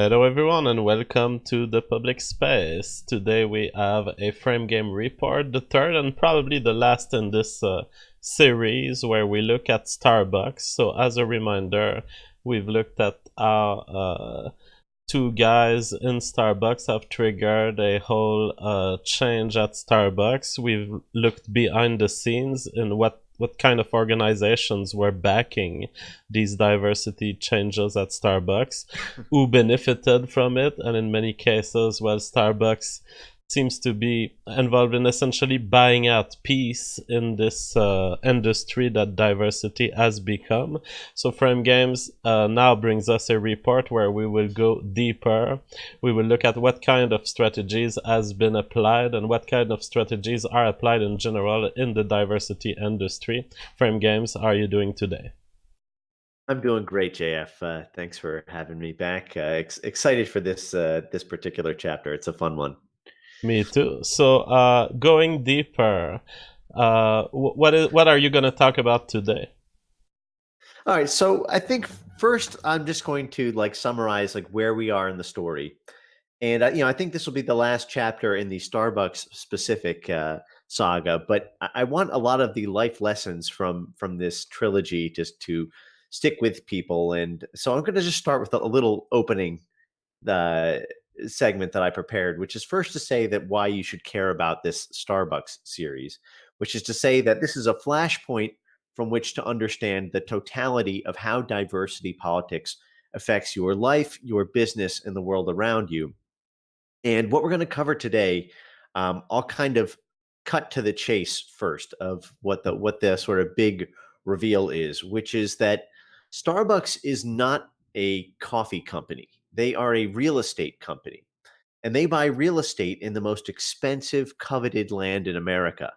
Hello everyone and welcome to the public space. Today we have a frame game report, the third and probably the last in this series where we look at Starbucks. So as a reminder, we've looked at how two guys in Starbucks have triggered a whole change at Starbucks. We've looked behind the scenes in what kind of organizations were backing these diversity changes at Starbucks, who benefited from it, and in many cases, well, Starbucks seems to be involved in essentially buying out peace in this industry that diversity has become. So Frame Games now brings us a report where we will go deeper. We will look at what kind of strategies has been applied and what kind of strategies are applied in general in the diversity industry. Frame Games, how are you doing today? I'm doing great, JF. Thanks for having me back. Excited for this particular chapter. It's a fun one. Me too. So going deeper, what are you going to talk about today? All right, so I think first I'm just going to summarize where we are in the story, and I think this will be the last chapter in the Starbucks specific saga. But I want a lot of the life lessons from this trilogy just to stick with people, and so I'm going to just start with a little opening the segment that I prepared, which is first to say that why you should care about this Starbucks series, which is to say that this is a flashpoint from which to understand the totality of how diversity politics affects your life, your business, and the world around you. And what we're going to cover today, I'll kind of cut to the chase first of what the sort of big reveal is, which is that Starbucks is not a coffee company. They are a real estate company, and they buy real estate in the most expensive, coveted land in America,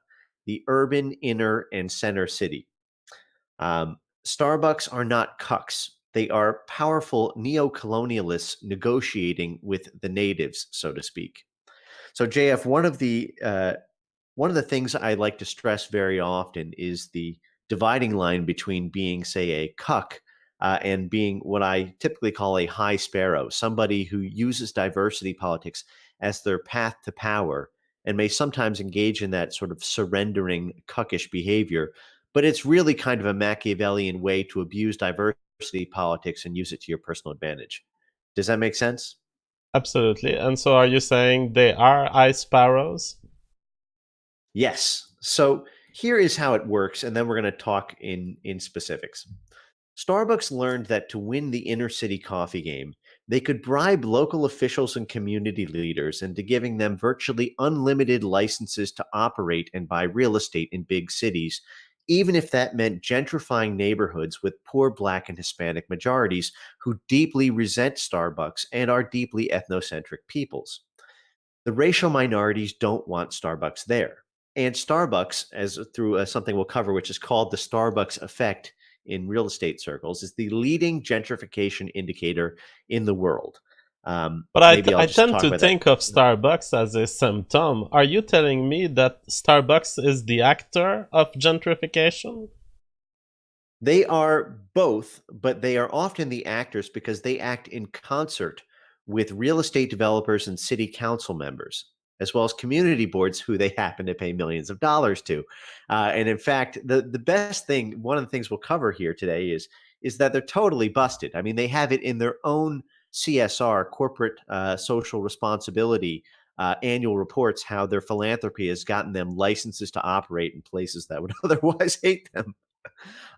the urban inner and center city. Starbucks are not cucks. They are powerful neo-colonialists negotiating with the natives, so to speak. So, JF, one of the things I like to stress very often is the dividing line between being, say, a cuck and being what I typically call a high sparrow, somebody who uses diversity politics as their path to power and may sometimes engage in that sort of surrendering cuckish behavior. But it's really kind of a Machiavellian way to abuse diversity politics and use it to your personal advantage. Does that make sense? Absolutely. And so are you saying they are ice sparrows? Yes. So here is how it works, and then we're going to talk in specifics. Starbucks learned that to win the inner city coffee game, they could bribe local officials and community leaders into giving them virtually unlimited licenses to operate and buy real estate in big cities, even if that meant gentrifying neighborhoods with poor Black and Hispanic majorities who deeply resent Starbucks and are deeply ethnocentric peoples. The racial minorities don't want Starbucks there. And Starbucks, as through something we'll cover, which is called the Starbucks effect in real estate circles, is the leading gentrification indicator in the world. But Maybe I'll I just tend talk to about that. think of Starbucks as a symptom. Are you telling me that Starbucks is the actor of gentrification? They are both, but they are often the actors because they act in concert with real estate developers and city council members, as well as community boards who they happen to pay millions of dollars to. And in fact, the best thing, one of the things we'll cover here today is that they're totally busted. I mean, they have it in their own CSR, corporate social responsibility annual reports, how their philanthropy has gotten them licenses to operate in places that would otherwise hate them.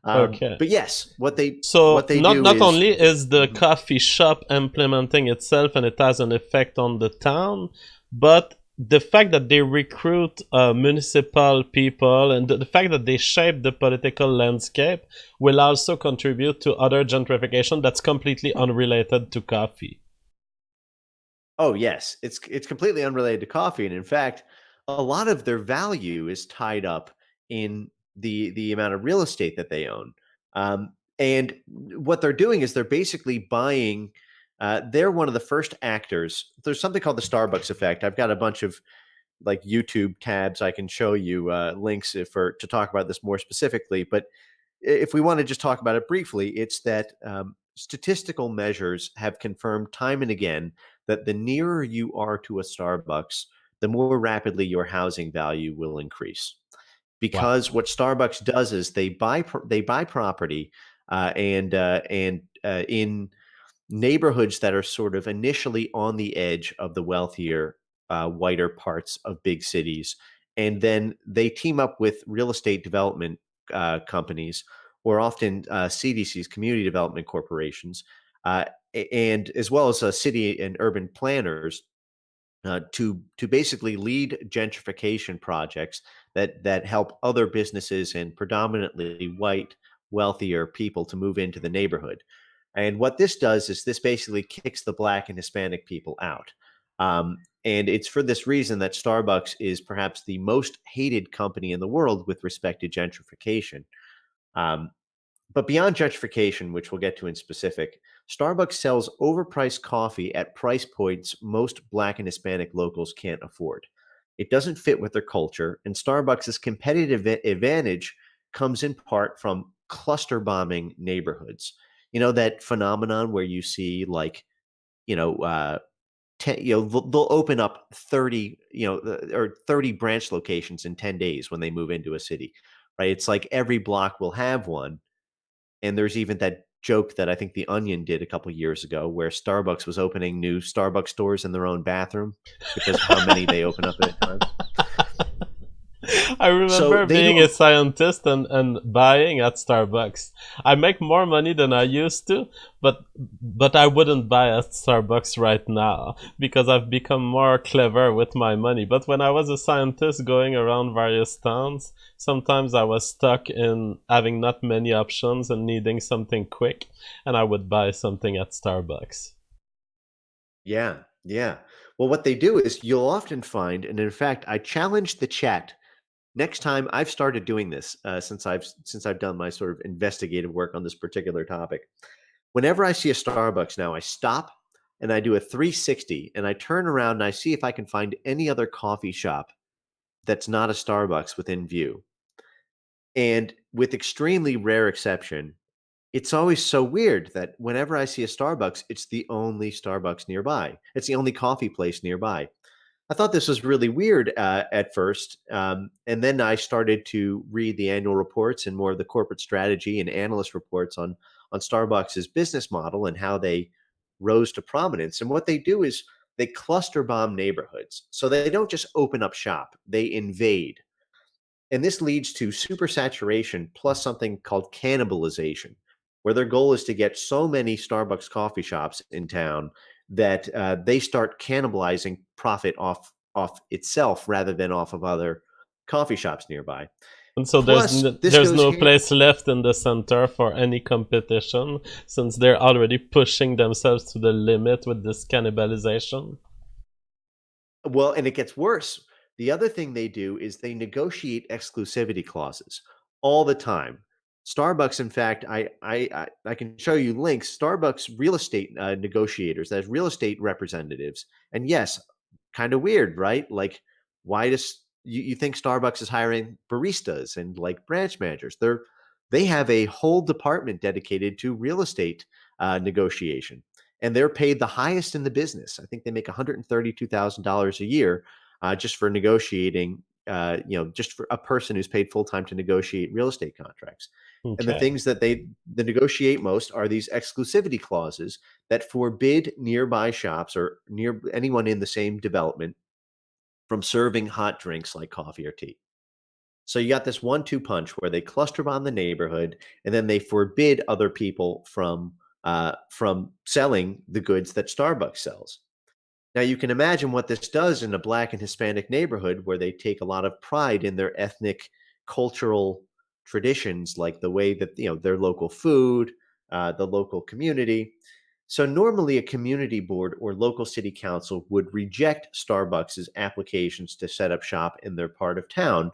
Okay. But yes, what So they not do not is only is the Mhm. coffee shop implementing itself and it has an effect on the town, but the fact that they recruit municipal people and the fact that they shape the political landscape will also contribute to other gentrification that's completely unrelated to coffee. Oh yes, it's completely unrelated to coffee, and in fact, a lot of their value is tied up in the amount of real estate that they own. And what they're doing is they're basically buying. They're one of the first actors. There's something called the Starbucks effect. I've got a bunch of YouTube tabs I can show you links for to talk about this more specifically. But if we want to just talk about it briefly, it's that statistical measures have confirmed time and again that the nearer you are to a Starbucks, the more rapidly your housing value will increase. Because Wow. what Starbucks does is they buy property in neighborhoods that are sort of initially on the edge of the wealthier, whiter parts of big cities. And then they team up with real estate development companies, or often CDCs, community development corporations, uh, and as well as city and urban planners to basically lead gentrification projects that help other businesses and predominantly white, wealthier people to move into the neighborhood. And what this does is this basically kicks the Black and Hispanic people out. And it's for this reason that Starbucks is perhaps the most hated company in the world with respect to gentrification. Um, but beyond gentrification, which we'll get to in specific, Starbucks sells overpriced coffee at price points most Black and Hispanic locals can't afford. It doesn't fit with their culture, and Starbucks' competitive advantage comes in part from cluster bombing neighborhoods. You know, that phenomenon where you see like, you know, 10, they'll open up 30, or 30 branch locations in 10 days when they move into a city, right? It's like every block will have one, and there's even that joke that I think The Onion did a couple years ago where Starbucks was opening new Starbucks stores in their own bathroom because of how many they open up at a time. I So remember they being do a scientist and buying at Starbucks. I make more money than I used to, but I wouldn't buy at Starbucks right now because I've become more clever with my money. But when I was a scientist going around various towns, sometimes I was stuck in having not many options and needing something quick, and I would buy something at Starbucks. Yeah, yeah. Well, what they do is you'll often find, and in fact, I challenge the chat next time. I've started doing this since I've done my sort of investigative work on this particular topic. Whenever I see a Starbucks now, I stop and I do a 360 and I turn around and I see if I can find any other coffee shop that's not a Starbucks within view. And with extremely rare exception, it's always so weird that whenever I see a Starbucks, it's the only Starbucks nearby. It's the only coffee place nearby. I thought this was really weird at first. And then I started to read the annual reports and more of the corporate strategy and analyst reports on Starbucks' business model and how they rose to prominence. And what they do is they cluster bomb neighborhoods. So they don't just open up shop, they invade. And this leads to supersaturation plus something called cannibalization, where their goal is to get so many Starbucks coffee shops in town that they start cannibalizing profit off itself rather than off of other coffee shops nearby. And so Plus, this there's goes no hand. place left in the center for any competition since they're already pushing themselves to the limit with this cannibalization. Well, and it gets worse. The other thing they do is they negotiate exclusivity clauses all the time. Starbucks, in fact, I can show you links. Starbucks real estate negotiators, that's real estate representatives, and yes, kind of weird, right? Like, why does you think Starbucks is hiring baristas and like branch managers? They have a whole department dedicated to real estate negotiation, and they're paid the highest in the business. I think they make $132,000 a year just for negotiating. Just for a person who's paid full time to negotiate real estate contracts. And the Okay. things that they negotiate most are these exclusivity clauses that forbid nearby shops or near anyone in the same development from serving hot drinks like coffee or tea. So you got this 1-2 punch where they cluster bomb the neighborhood, and then they forbid other people from selling the goods that Starbucks sells. Now you can imagine what this does in a Black and Hispanic neighborhood where they take a lot of pride in their ethnic, cultural traditions, like the way that their local food, the local community. So normally, a community board or local city council would reject Starbucks' applications to set up shop in their part of town,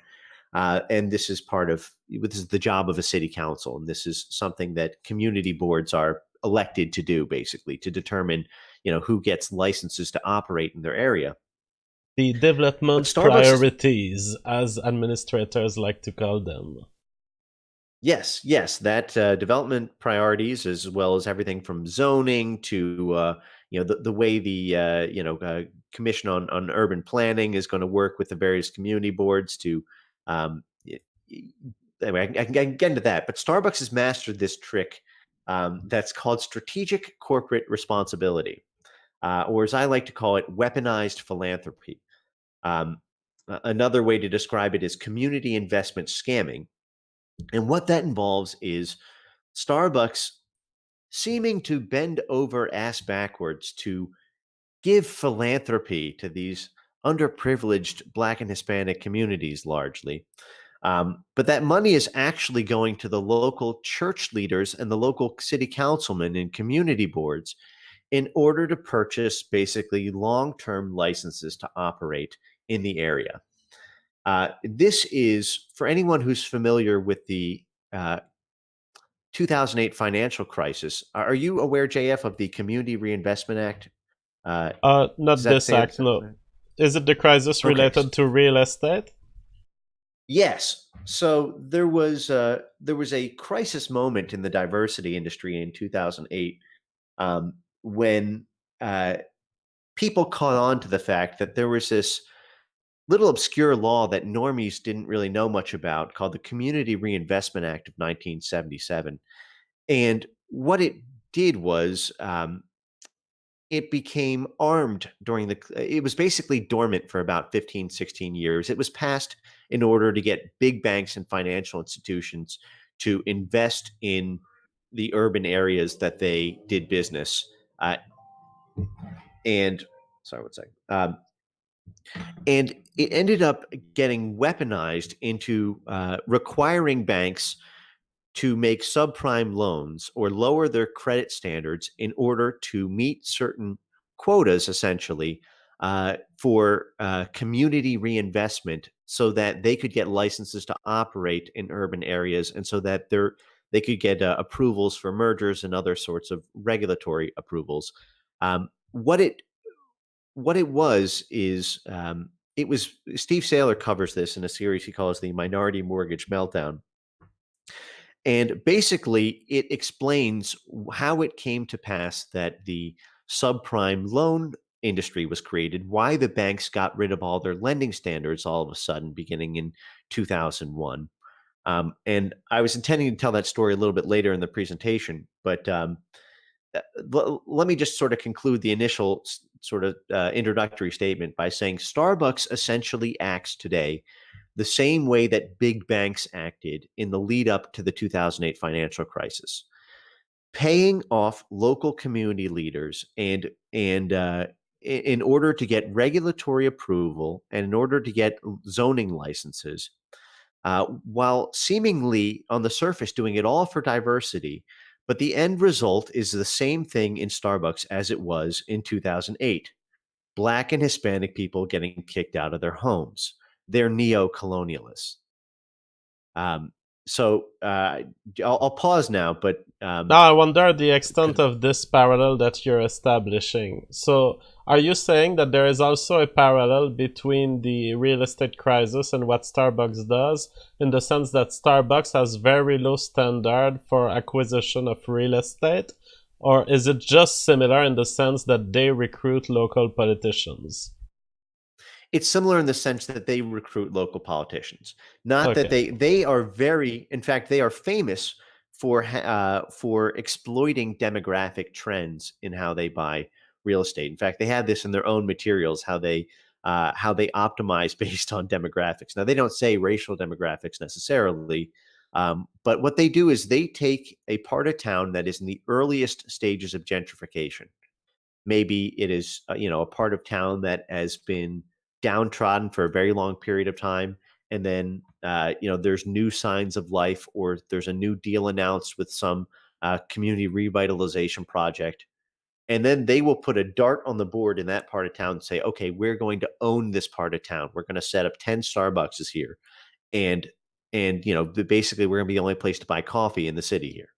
and this is the job of a city council, and this is something that community boards are elected to do, basically, to determine who gets licenses to operate in their area. The But development Starbucks is priorities, as administrators like to call them. Yes, yes, that development priorities, as well as everything from zoning to the way the Commission on Urban Planning is going to work with the various community boards to. Um, y- y- anyway, I can get into that, but Starbucks has mastered this trick that's called strategic corporate responsibility, or as I like to call it, weaponized philanthropy. Um, Another way to describe it is community investment scamming, and what that involves is Starbucks seeming to bend over ass backwards to give philanthropy to these underprivileged Black and Hispanic communities largely. But that money is actually going to the local church leaders and the local city councilmen and community boards in order to purchase basically long term licenses to operate in the area. This is for anyone who's familiar with the uh, 2008 financial crisis. Are you aware, JF, of the Community Reinvestment Act? Uh, does Not that this say act, it's no. Is it the crisis okay? related to real estate? Yes. So there was a crisis moment in the diversity industry in 2008 when uh, people caught on to the fact that there was this little obscure law that normies didn't really know much about called the Community Reinvestment Act of 1977. And what it did was it became armed during it was basically dormant for about 15, 16 years. It was passed in order to get big banks and financial institutions to invest in the urban areas that they did business. And sorry, one second. And it ended up getting weaponized into requiring banks to make subprime loans or lower their credit standards in order to meet certain quotas, essentially, for community reinvestment so that they could get licenses to operate in urban areas and so that they could get approvals for mergers and other sorts of regulatory approvals. What it was is it was Steve Saylor covers this in a series he calls the Minority Mortgage Meltdown. And basically, it explains how it came to pass that the subprime loan industry was created, why the banks got rid of all their lending standards all of a sudden beginning in 2001. And I was intending to tell that story a little bit later in the presentation, but let me just sort of conclude the initial sort of introductory statement by saying Starbucks essentially acts today the same way that big banks acted in the lead up to the 2008 financial crisis, paying off local community leaders and in order to get regulatory approval and in order to get zoning licenses, while seemingly on the surface doing it all for diversity. But the end result is the same thing in Starbucks as it was in 2008. Black and Hispanic people getting kicked out of their homes. They're neo colonialists. Um, so I'll pause now, but Now I wonder the extent of this parallel that you're establishing. So, are you saying that there is also a parallel between the real estate crisis and what Starbucks does, in the sense that Starbucks has very low standard for acquisition of real estate, or is it just similar in the sense that they recruit local politicians? it's similar in the sense that they recruit local politicians. Not that Okay. they are very, in fact, they are famous for exploiting demographic trends in how they buy real estate. In fact, they have this in their own materials how they optimize based on demographics. Now they don't say racial demographics necessarily, but what they do is they take a part of town that is in the earliest stages of gentrification. Maybe it is a part of town that has been downtrodden for a very long period of time, and then there's new signs of life, or there's a new deal announced with some community revitalization project, and then they will put a dart on the board in that part of town and say, okay, we're going to own this part of town, we're going to set up 10 Starbucks here, and basically we're going to be the only place to buy coffee in the city here.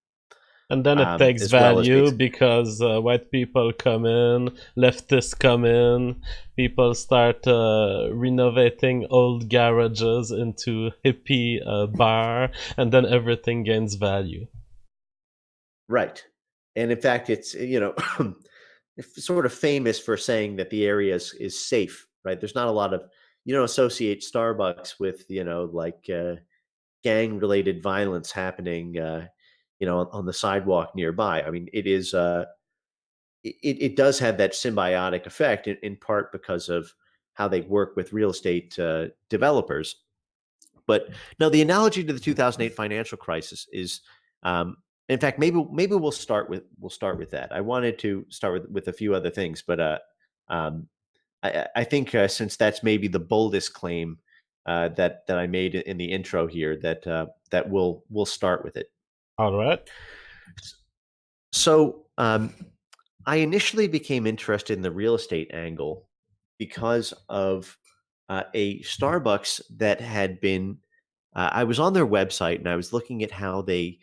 And then it takes as well as value basically. because white people come in, leftists come in, people start renovating old garages into hippie bar, and then everything gains value. Right. And in fact, it's, sort of famous for saying that the area is safe, right? There's not a lot of, you don't associate Starbucks with, like gang related violence happening, on the sidewalk nearby. I mean, it does have that symbiotic effect in part because of how they work with real estate developers. But no, the analogy to the 2008 financial crisis is, in fact, maybe we'll start with that. I wanted to start with a few other things, but um, I think since that's maybe the boldest claim that I made in the intro here, that we'll start with it. All right. So I initially became interested in the real estate angle because of a Starbucks that had been. I was on their website and I was looking at how they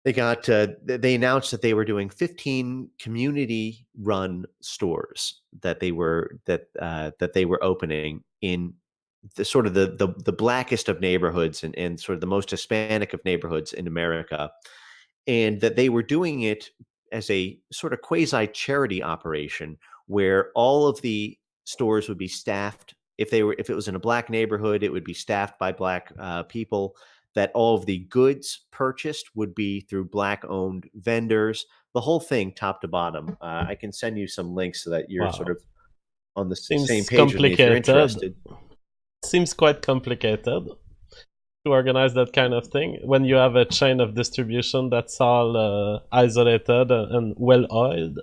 announced that they were doing 15 community run stores that they were opening in the sort of the blackest of neighborhoods and sort of the most Hispanic of neighborhoods in America, and that they were doing it as a sort of quasi charity operation where all of the stores would be staffed. If it was in a black neighborhood, it would be staffed by black people. That all of the goods purchased would be through black owned vendors. The whole thing, top to bottom. I can send you some links so that you're sort Wow. of on the same Seems page with me if you're complicated. interested. Seems quite complicated to organize that kind of thing when you have a chain of distribution that's all isolated and well oiled.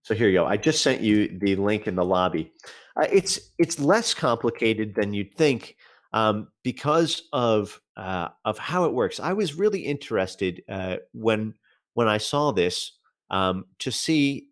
So here you go. I just sent you the link in the lobby. It's less complicated than you'd think because of how it works. I was really interested when I saw this to see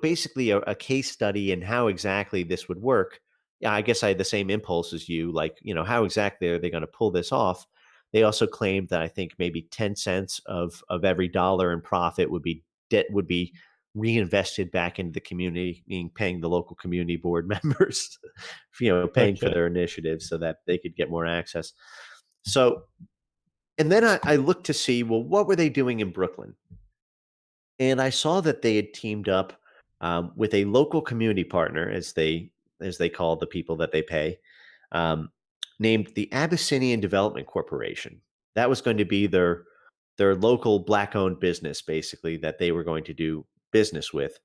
basically a case study and how exactly this would work. Yeah, I guess I had the same impulse as you. Like how exactly are they going to pull this off? They also claimed that I think maybe 10 cents of every dollar in profit would be reinvested back into the community, meaning paying the local community board members, paying for Okay. their initiatives so that they could get more access. So, and then I looked to see, well, what were they doing in Brooklyn? And I saw that they had teamed up with a local community partner, as they call the people that they pay, um, named the Abyssinian Development Corporation. That was going to be their local black owned business, basically, that they were going to do business with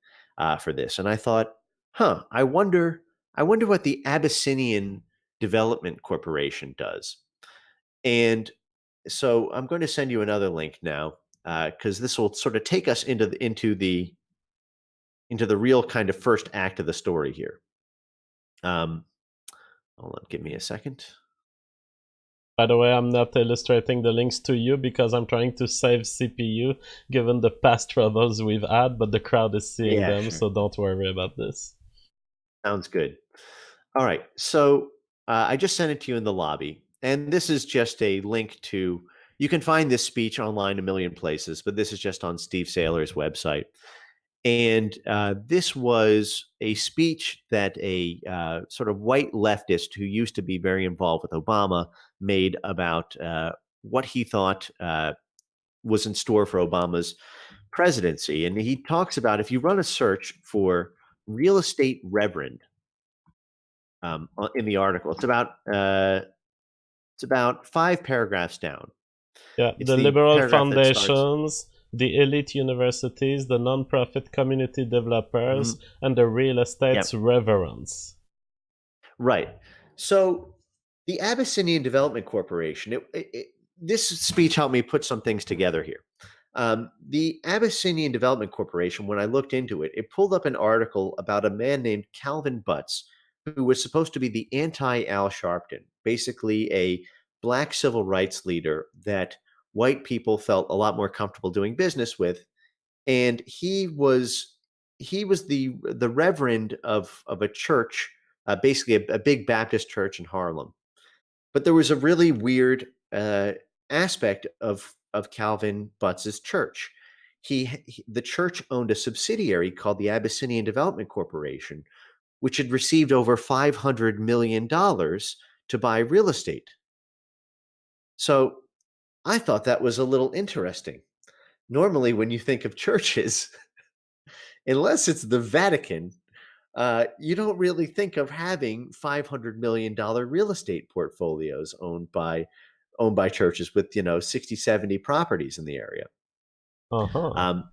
for this. And I thought, I wonder what the Abyssinian Development Corporation does. And so I'm going to send you another link now because this will sort of take us into the real kind of first act of the story here. Um, Hold on, give me a second. By the way, I'm not illustrating the links to you because I'm trying to save CPU given the past troubles we've had, but the crowd is seeing Yeah, them, sure. so don't worry about this. Sounds good. All right. So I just sent it to you in the lobby. And this is just a link to, you can find this speech online a million places, but this is just on Steve Saylor's website. And this was a speech that a sort of white leftist who used to be very involved with Obama made about what he thought was in store for Obama's presidency. And he talks about, if you run a search for real estate reverend in the article, it's about 5 paragraphs down. Yeah, It's the the liberal paragraph that starts. foundations, the elite universities, the non-profit community developers, Mhm. and the real estate's Yep. reverence. Right. So the Abyssinian Development Corporation, this speech helped me put some things together here. The Abyssinian Development Corporation, when I looked into it, it pulled up an article about a man named Calvin Butts, who was supposed to be the anti Al Sharpton, basically a black civil rights leader that white people felt a lot more comfortable doing business with. And he was the reverend of a church, basically a big Baptist church in Harlem. But there was a really weird aspect of of Calvin Butts's church. The church owned a subsidiary called the Abyssinian Development Corporation, which had received over $500 million to buy real estate. So I thought that was a little interesting. Normally, when you think of churches, unless it's the Vatican, you don't really think of having $500 million real estate portfolios owned by churches with 60, 70 properties in the area. Uh-huh. Um,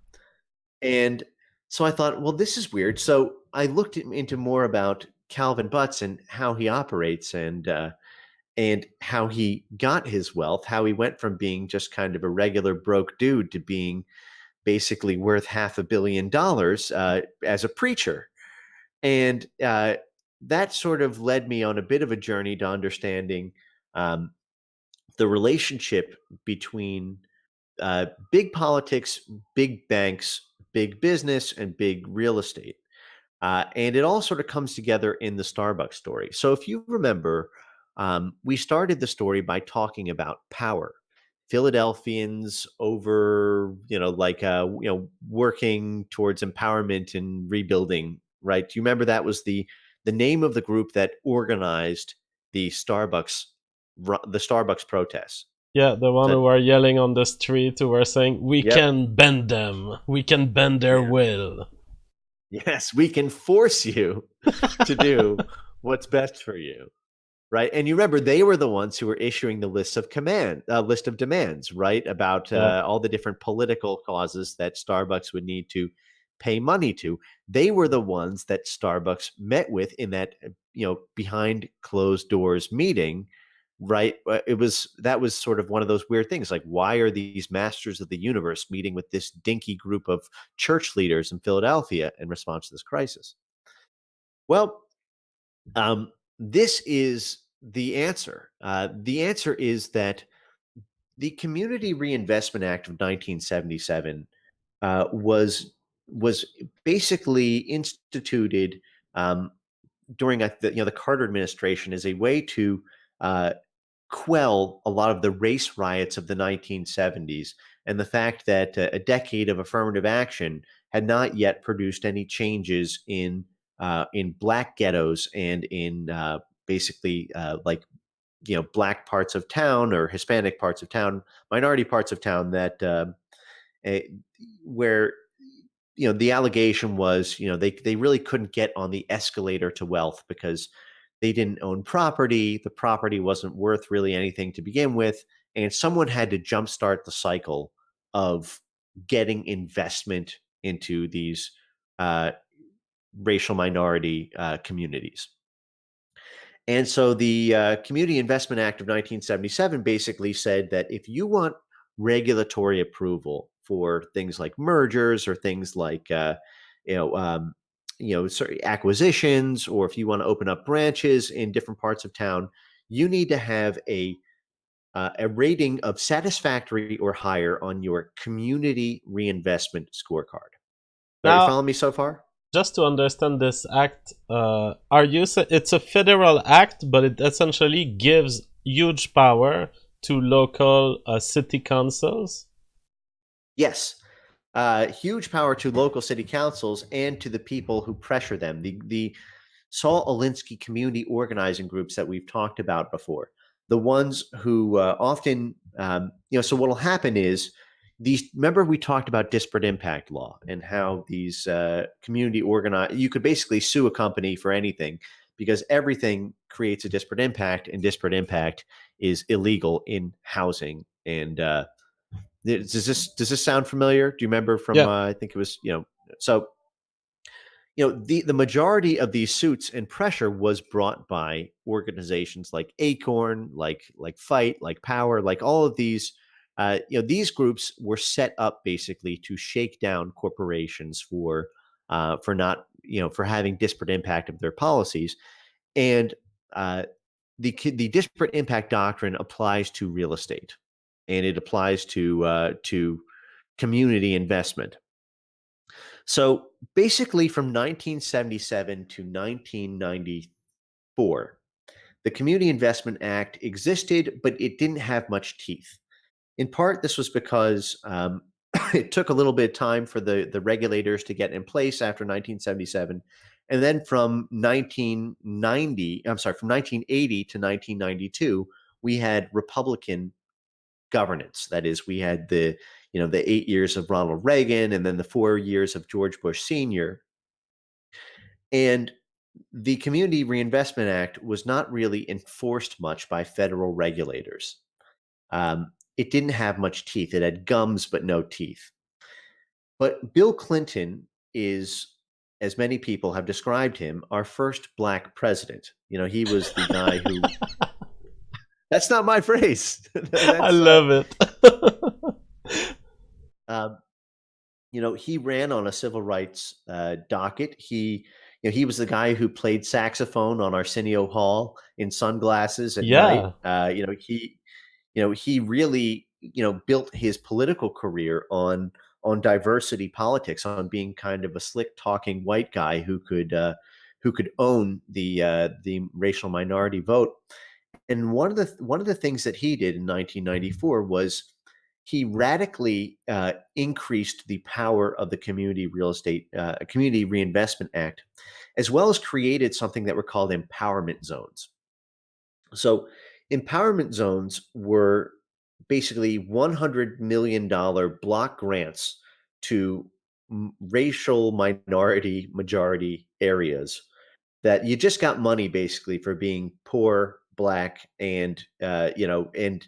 and so I thought, well, this is weird. So I looked into more about Calvin Butts and how he operates and how he got his wealth, how he went from being just kind of a regular broke dude to being basically worth $500 million as a preacher. And that sort of led me on a bit of a journey to understanding um, the relationship between big politics, big banks, big business, and big real estate. And it all sort of comes together in the Starbucks story. So if you remember, we started the story by talking about power. Philadelphians over, working towards empowerment and rebuilding. Right? Do you remember that was the name of the group that organized the Starbucks protests? Yeah, the one So, who were yelling on the street who were saying, "We yep, can bend them. We can bend their yeah, will." yes, we can force you to do what's best for you. Right, and you remember they were the ones who were issuing the list of demands, right, about Yeah. all the different political causes that Starbucks would need to pay money to. They were the ones that Starbucks met with in that behind closed doors meeting, right? That was sort of one of those weird things, like why are these masters of the universe meeting with this dinky group of church leaders in Philadelphia in response to this crisis? Well, um, this is the answer. The answer is that the Community Reinvestment Act of 1977 was basically instituted um, during the Carter administration as a way to uh, quell a lot of the race riots of the 1970s and the fact that a decade of affirmative action had not yet produced any changes in black ghettos and in basically like black parts of town or Hispanic parts of town, minority parts of town that eh, where the allegation was they really couldn't get on the escalator to wealth because they didn't own property, the property wasn't worth really anything to begin with, and someone had to jumpstart the cycle of getting investment into these uh, racial minority communities. And so the Community Investment Act of 1977 basically said that if you want regulatory approval for things like mergers or things like you know um, sorry, acquisitions, or if you want to open up branches in different parts of town, you need to have a rating of satisfactory or higher on your community reinvestment scorecard. Are you Now, following me so far? just to understand this act, are you it's a federal act, but it essentially gives huge power to local city councils? Yes. Huge power to local city councils and to the people who pressure them. The Saul Alinsky community organizing groups that we've talked about before, the ones who often, so what will happen is these. Remember, we talked about disparate impact law and how these community organize. You could basically sue a company for anything because everything creates a disparate impact, and disparate impact is illegal in housing and does this sound familiar? Do you remember from Yeah. I think it was so the majority of these suits and pressure was brought by organizations like Acorn, like Fight, like Power, like all of these. These groups were set up basically to shake down corporations for not for having disparate impact of their policies, and uh, the disparate impact doctrine applies to real estate, and it applies to community investment. So basically, from 1977 to 1994, the Community Investment Act existed, but it didn't have much teeth. In part, this was because it took a little bit of time for the regulators to get in place after 1977. And then from 1990, I'm sorry, from 1980 to 1992, we had Republican governance. That is, we had the 8 years of Ronald Reagan and then the 4 years of George Bush Sr. And the Community Reinvestment Act was not really enforced much by federal regulators. It didn't have much teeth. It had gums, but no teeth. But Bill Clinton is, as many people have described him, our first black president. He was the guy who. That's not my phrase. I That's love it. uh, he ran on a civil rights docket. He was the guy who played saxophone on Arsenio Hall in sunglasses at night. Yeah. He really built his political career on diversity politics, on being kind of a slick talking white guy who could own the racial minority vote. And one of the things that he did in 1994 was he radically increased the power of the Community Reinvestment Act, as well as created something that were called empowerment zones. So, empowerment zones were basically $100 million block grants to racial minority majority areas that you just got money basically for being poor, black, and in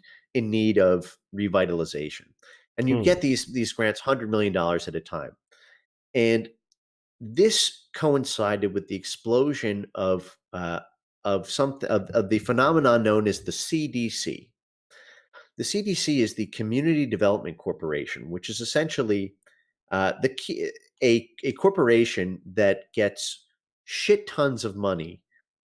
need of revitalization. And you Hmm. get these grants, $100 million at a time. And this coincided with the explosion of the phenomenon known as the CDC. The CDC is the Community Development Corporation, which is essentially the key, a corporation that gets shit tons of money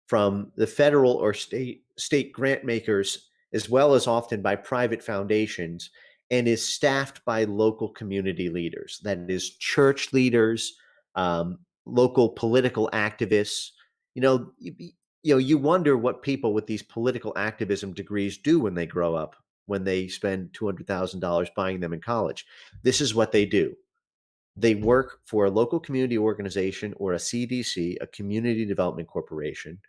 from the federal or state grant makers, as well as often by private foundations, and is staffed by local community leaders. That is, church leaders, local political activists. You wonder what people with these political activism degrees do when they grow up, when they spend $200,000 buying them in college. This is what they do. They work for a local community organization or a CDC, a community development corporation,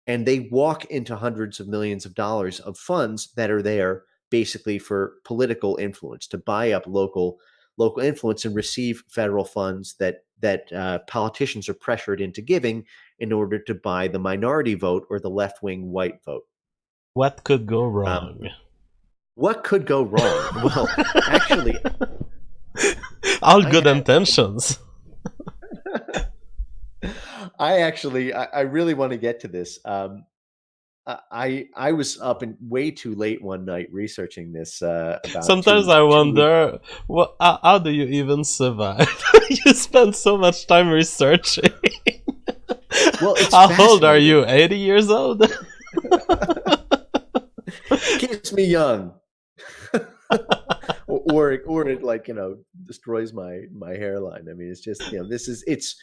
and they walk into hundreds of millions of dollars of funds that are there basically for political influence, to buy up local influence and receive federal funds that politicians are pressured into giving in order to buy the minority vote or the left wing white vote. What could go Um, wrong? what could go wrong? Well, actually, All I good had intentions. I really want to get to this. I was up and way too late one night researching this about Sometimes two I 2 weeks. wonder, how do you even survive? You spend so much time researching. Well, it's How old are fascinating. you? 80 years old? Keeps me young, or it destroys my hairline. I mean, it's just this is it's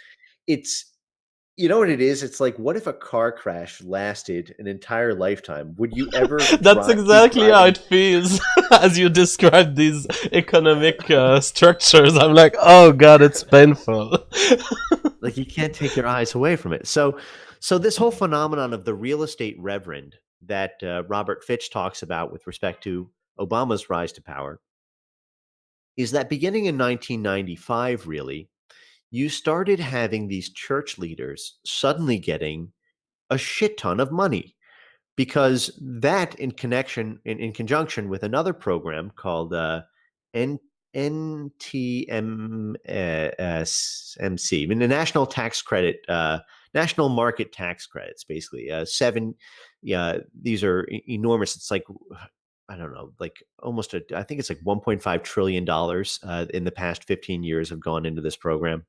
what it is. It's like, what if a car crash lasted an entire lifetime? Would you ever That's keep exactly how driving? it feels as you describe these economic structures. I'm like, oh god, it's painful. Like, you can't take your eyes away from it. So this whole phenomenon of the real estate reverend that Robert Fitch talks about with respect to Obama's rise to power is that beginning in 1995, really, you started having these church leaders suddenly getting a shit ton of money, because that, in conjunction with another program called N, NTMC, I mean, the National Market Tax Credits, basically seven. Yeah, these are enormous. It's like, I don't know, like I think it's like $1.5 trillion in the past 15 years have gone into this program.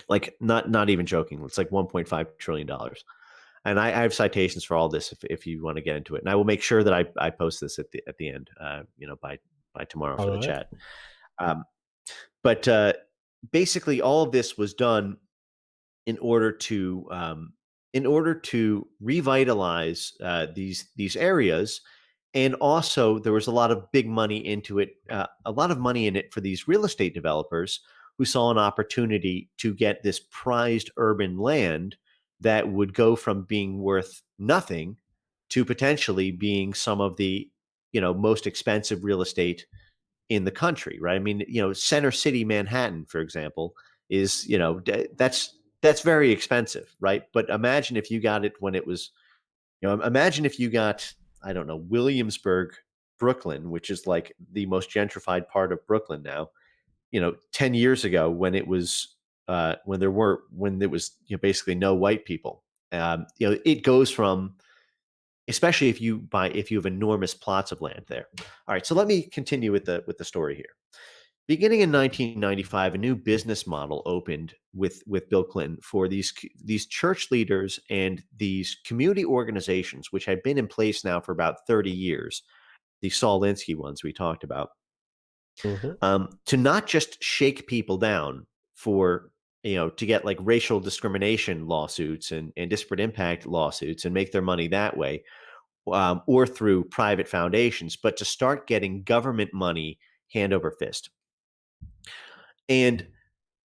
Like, not even joking. It's like $1.5 trillion. And I have citations for all this if you want to get into it. And I will make sure that I post this at the end, by tomorrow All for the right. chat. Um, but basically, all of this was done in order to revitalize these areas And also, there was a lot of big money into it, a lot of money in it for these real estate developers who saw an opportunity to get this prized urban land that would go from being worth nothing to potentially being some of the most expensive real estate in the country, right? I mean, Center City Manhattan, for example, is that's very expensive, right? But imagine if you got it when it was imagine if you got, I don't know, Williamsburg, Brooklyn, which is like the most gentrified part of Brooklyn now, 10 years ago when it was, when there was, basically no white people. It goes from, especially if you have enormous plots of land there. All right. So let me continue with the story here. Beginning in 1995, a new business model opened with Bill Clinton for these church leaders and these community organizations, which had been in place now for about 30 years. The Saul Alinsky ones we talked about, Hmm. to not just shake people down for to get like racial discrimination lawsuits and disparate impact lawsuits and make their money that way, or through private foundations, but to start getting government money hand over fist. And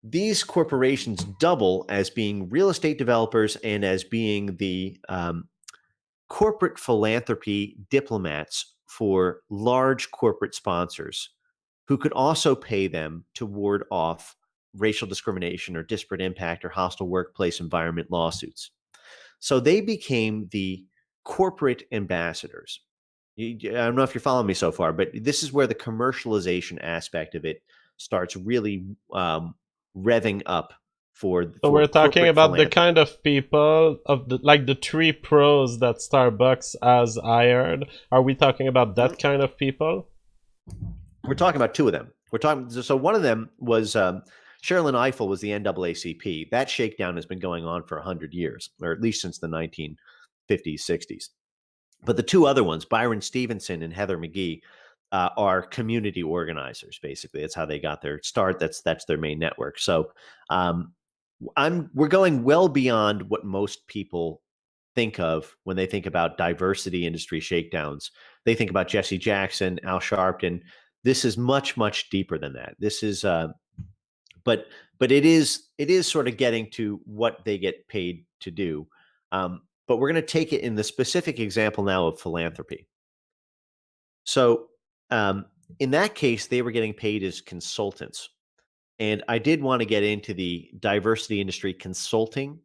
these corporations double as being real estate developers and as being the corporate philanthropy diplomats for large corporate sponsors who could also pay them to ward off racial discrimination or disparate impact or hostile workplace environment lawsuits. So they became the corporate ambassadors. I don't know if you're following me so far, but this is where the commercialization aspect of it starts really revving up So for we're talking corporate about the kind philanthropy. of people of the three pros that Starbucks has hired. Are we talking about that kind of people? We're talking about two of them. We're talking. So one of them was Sherilyn Ifill was the NAACP. That shakedown has been going on for 100 years, or at least since the 1950s, 60s. But the two other ones, Byron Stevenson and Heather McGee, are community organizers. Basically, that's how they got their start. That's their main network. So um, we're going well beyond what most people think of when they think about diversity industry shakedowns. They think about Jesse Jackson, Al Sharpton. This is much, much deeper than that. This is, but it is sort of getting to what they get paid to do. But we're going to take it in the specific example now of philanthropy. So um, in that case, they were getting paid as consultants. And I did want to get into the diversity industry consulting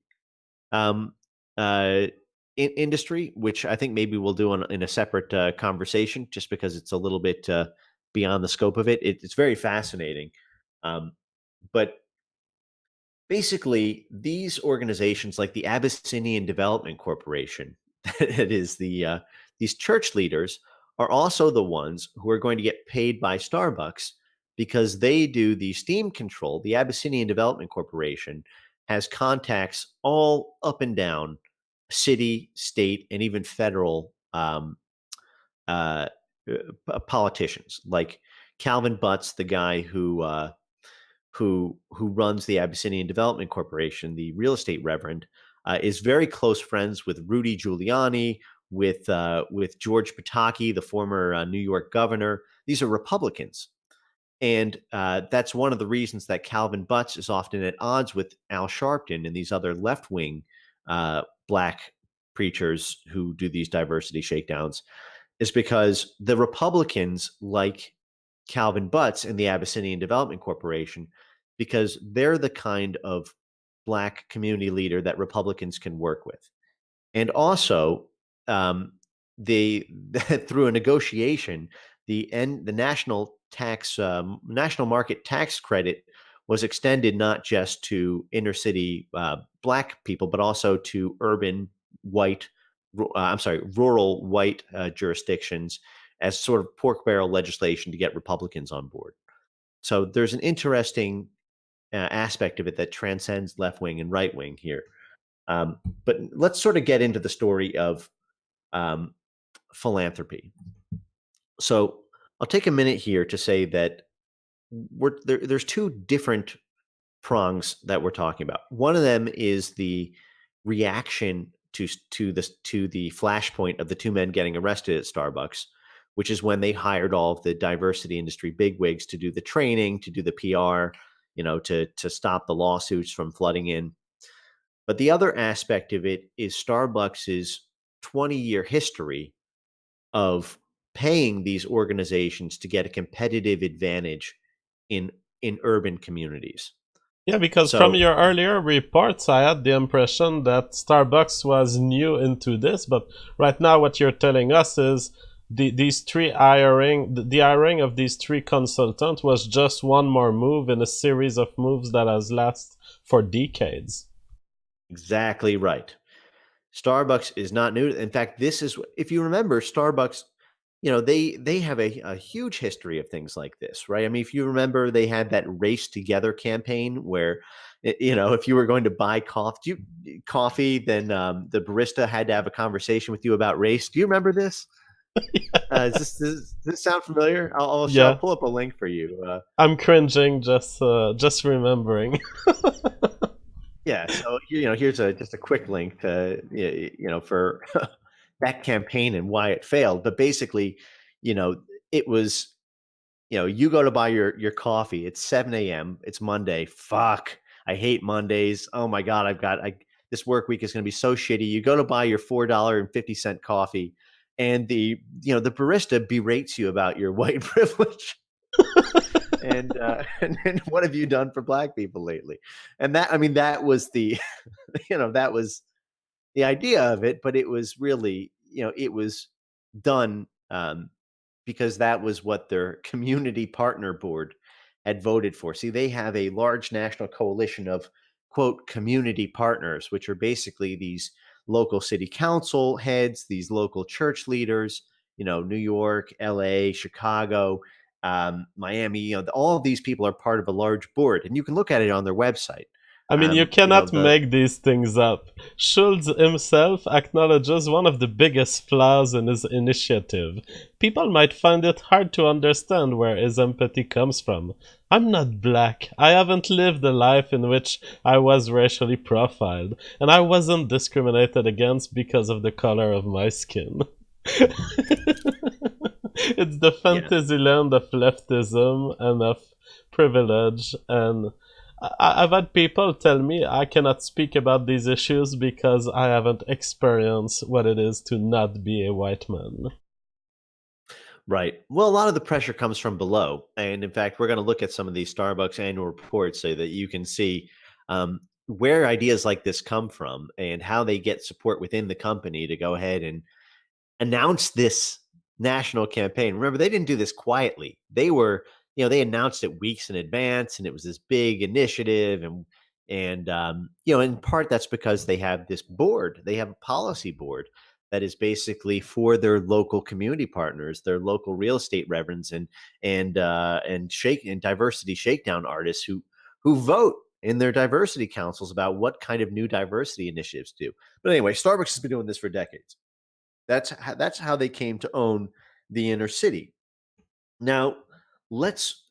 um, uh, industry, which I think maybe we'll do in a separate conversation, just because it's a little bit beyond the scope of it. It's very fascinating, um, but basically, these organizations, like the Abyssinian Development Corporation, that is these church leaders, are also the ones who are going to get paid by Starbucks because they do the steam control. The Abyssinian Development Corporation has contacts all up and down city, state, and even federal uh, politicians, like Calvin Butts, the guy who runs the Abyssinian Development Corporation, the real estate reverend, is very close friends with Rudy Giuliani, with George Pataki, the former New York governor. These are Republicans, and that's one of the reasons that Calvin Butts is often at odds with Al Sharpton and these other left wing black preachers who do these diversity shakedowns, is because the Republicans like Calvin Butts and the Abyssinian Development Corporation because they're the kind of black community leader that Republicans can work with. And also, um, they through a negotiation, the national market tax credit was extended not just to inner city black people, but also to urban white, I'm sorry, rural white jurisdictions as sort of pork barrel legislation to get Republicans on board. So there's an interesting aspect of it that transcends left wing and right wing here. But let's sort of get into the story of um, philanthropy. So I'll take a minute here to say that there's two different prongs that we're talking about. One of them is the reaction to the flashpoint of the two men getting arrested at Starbucks, which is when they hired all of the diversity industry bigwigs to do the training, to do the PR, to stop the lawsuits from flooding in. But the other aspect of it is Starbucks's 20-year history of paying these organizations to get a competitive advantage in in urban communities. Yeah, because from So your earlier reports, I had the impression that Starbucks was new into this, but right now what you're telling us is the hiring of these three consultants was just one more move in a series of moves that has lasted for decades. exactly right. Starbucks is not new. In fact, this is if you remember Starbucks, they have a huge history of things like this, right? I mean, if you remember, they had that Race Together campaign where, if you were going to buy coffee, then the barista had to have a conversation with you about race. Do you remember this? Does this sound familiar? I'll Yeah, pull up a link for you. I'm cringing just remembering. Yeah, so here's just a quick link to for that campaign and why it failed. But basically, you know, it was you go to buy your coffee. It's 7 a.m. It's Monday. Fuck, I hate Mondays. Oh my god, this work week is going to be so shitty. You go to buy your $4.50 coffee, and the barista berates you about your white privilege. And and what have you done for black people lately? And that was the that was the idea of it, but it was really, it was done because that was what their community partner board had voted for. See, they have a large national coalition of quote community partners, which are basically these local city council heads, these local church leaders, New York, LA, Chicago, Miami, all of these people are part of a large board, and you can look at it on their website. I mean, you cannot The make these things up. Schulz himself acknowledges one of the biggest flaws in his initiative. People might find it hard to understand where his empathy comes from. I'm not black. I haven't lived a life in which I was racially profiled, and I wasn't discriminated against because of the color of my skin. It's the yeah. fantasy land of leftism and of privilege, and I've had people tell me I cannot speak about these issues because I haven't experienced what it is to not be a white man. Right. Well, a lot of the pressure comes from below. And in fact, we're going to look at some of these Starbucks annual reports so that you can see where ideas like this come from and how they get support within the company to go ahead and announce this national campaign. Remember, they didn't do this quietly. They announced it weeks in advance, and it was this big initiative. And in part that's because they have this board. They have a policy board that is basically for their local community partners, their local real estate reverends, and diversity shakedown artists who vote in their diversity councils about what kind of new diversity initiatives to do. But anyway, Starbucks has been doing this for decades. That's how they came to own the inner city. Now, let's.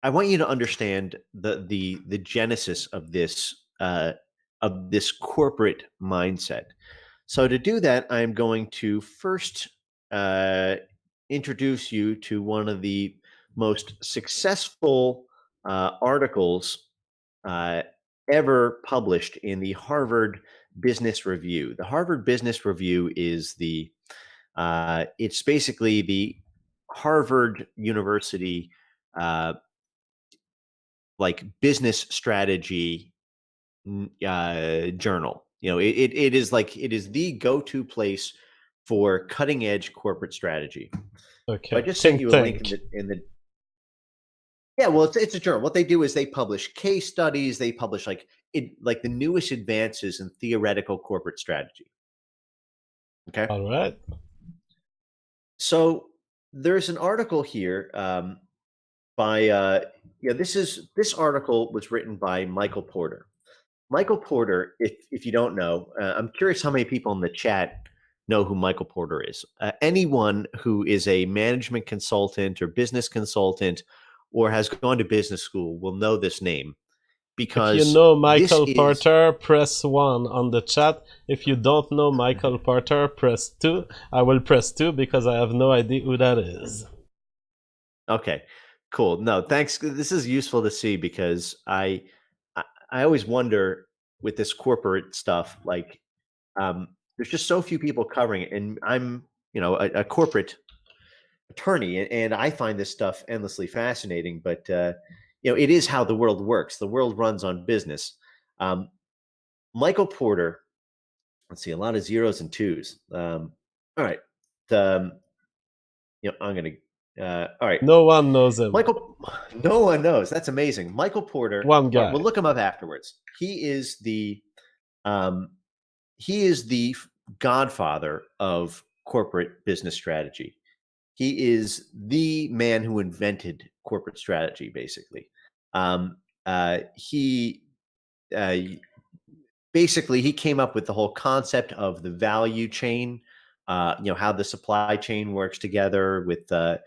I want you to understand the genesis of this corporate mindset. So to do that, I'm going to first uh, introduce you to one of the most successful articles uh, ever published in the Harvard Business Review. The Harvard Business Review is it's basically the Harvard University uh, like business strategy journal. It is the go-to place for cutting edge corporate strategy. So I Okay, just sent think you a link tank. in the yeah, well, it's a journal. What they do is they publish case studies. They publish like the newest advances in theoretical corporate strategy. Okay, All right. so there's an article here by this article was written by Michael Porter. Michael Porter, if you don't know, I'm curious how many people in the chat know who Michael Porter is. Anyone who is a management consultant or business consultant or has gone to business school will know this name. If you because know this Michael is Porter, press 1 on the chat. If you don't know Michael Porter, press 2. I will press 2 because I have no idea who that is. okay. Cool. No, thanks. This is useful to see because I, I always wonder with this corporate stuff, like there's just so few people covering it, and I'm a corporate attorney, and I find this stuff endlessly fascinating. But it is how the world works. The world runs on business. Um, Michael Porter. Let's see, a lot of zeros and twos. All right. Um, I'm gonna. All right. No one knows him. Michael, no one knows. That's amazing. Michael Porter. One All right, we'll guy. look him up afterwards. Um, he is the godfather of corporate business strategy. He is the man who invented corporate strategy, basically. He uh, basically he came up with the whole concept of the value chain. How the supply chain works together with to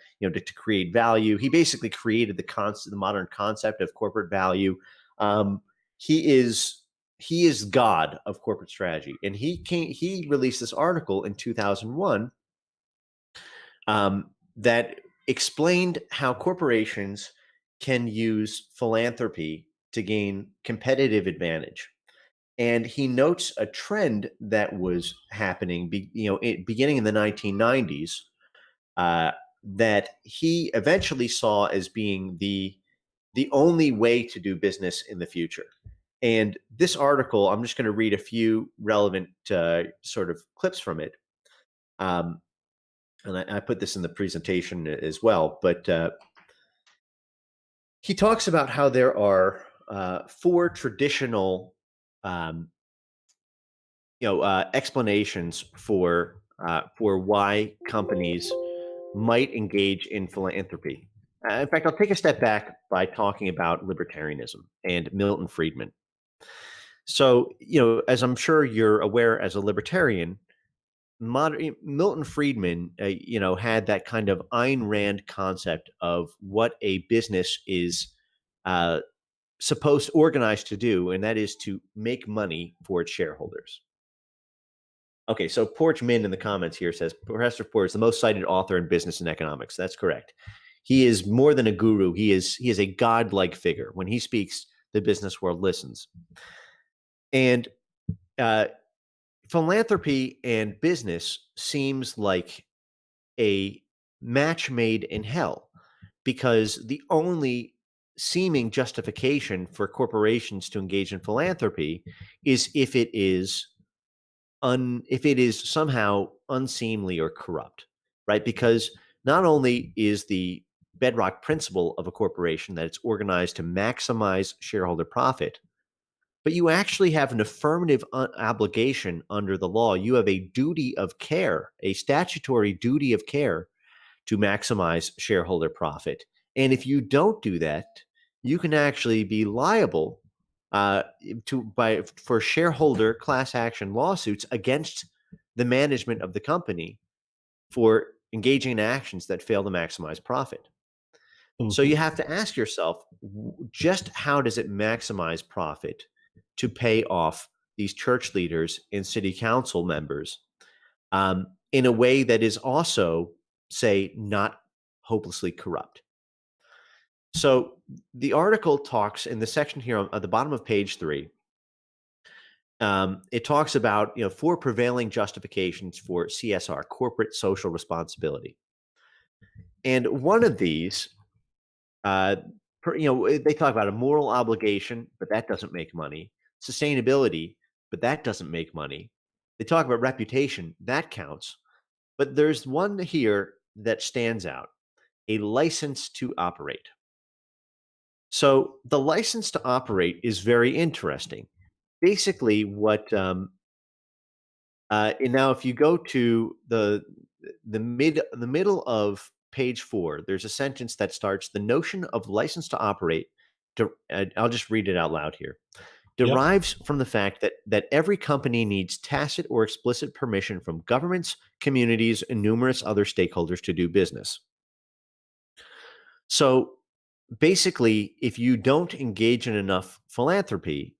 create value. He basically created the modern concept of corporate value. Um, he is he is God of corporate strategy, and he released this article in 2001 that explained how corporations can use philanthropy to gain competitive advantage. And he notes a trend that was happening, beginning in the 1990s, uh, that he eventually saw as being the only way to do business in the future. And this article, I'm just going to read a few relevant sort of clips from it. Um, and I put this in the presentation as well. But he talks about how there are four traditional um, explanations for why companies might engage in philanthropy. In fact, I'll take a step back by talking about libertarianism and Milton Friedman. So, as I'm sure you're aware, as a libertarian, Milton Friedman, had that kind of Ayn Rand concept of what a business is uh, supposed organized to do, and that is to make money for its shareholders. Okay, so Porch Min in the comments here says Professor Porter is the most cited author in business and economics. That's correct. He is more than a guru. He is a godlike figure. When he speaks, the business world listens. And uh, philanthropy and business seems like a match made in hell, because the only seeming justification for corporations to engage in philanthropy is if it is somehow unseemly or corrupt, right? Because not only is the bedrock principle of a corporation that it's organized to maximize shareholder profit, but you actually have an affirmative obligation under the law. You have a duty of care, a statutory duty of care to maximize shareholder profit. And if you don't do that, you can actually be liable for shareholder class action lawsuits against the management of the company for engaging in actions that fail to maximize profit. So Mm-hmm. you have to ask yourself, just how does it maximize profit to pay off these church leaders and city council members in a way that is also, say, not hopelessly corrupt? So the article talks in the section here at the bottom of page 3. It talks about four prevailing justifications for CSR, corporate social responsibility, and one of these, they talk about a moral obligation, but that doesn't make money. Sustainability, but that doesn't make money. They talk about reputation, that counts, but there's one here that stands out: a license to operate. So the license to operate is very interesting. Basically, and now if you go to the middle of page 4, there's a sentence that starts: the notion of license to operate. I'll just read it out loud here. Yep. Derives from the fact that every company needs tacit or explicit permission from governments, communities, and numerous other stakeholders to do business. So basically, if you don't engage in enough philanthropy,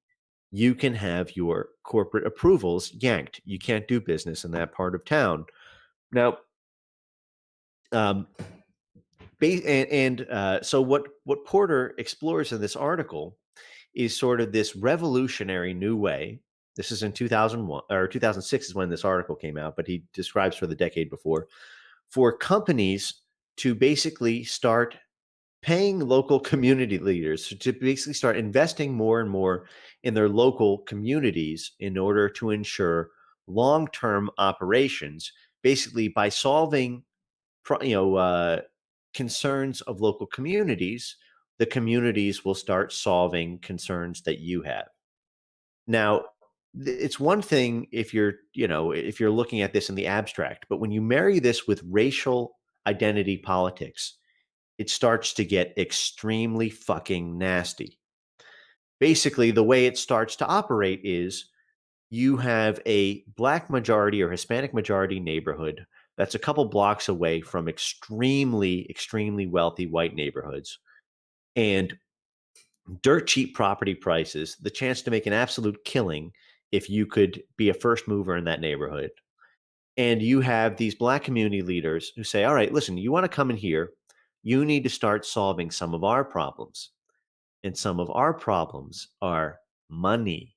you can have your corporate approvals yanked. You can't do business in that part of town. Now, um, so what Porter explores in this article is sort of this revolutionary new way. This is in 2001 or 2006 is when this article came out, but he describes for the decade before for companies to basically start paying local community leaders to basically start investing more and more in their local communities in order to ensure long-term operations, basically by solving concerns of local communities. The communities will start solving concerns that you have. Now, it's one thing if you're looking at this in the abstract, but when you marry this with racial identity politics, it starts to get extremely fucking nasty. Basically, the way it starts to operate is you have a black majority or Hispanic majority neighborhood that's a couple blocks away from extremely, extremely wealthy white neighborhoods and dirt cheap property prices, the chance to make an absolute killing if you could be a first mover in that neighborhood. And you have these black community leaders who say, all right, listen, you want to come in here, you need to start solving some of our problems. And some of our problems are money.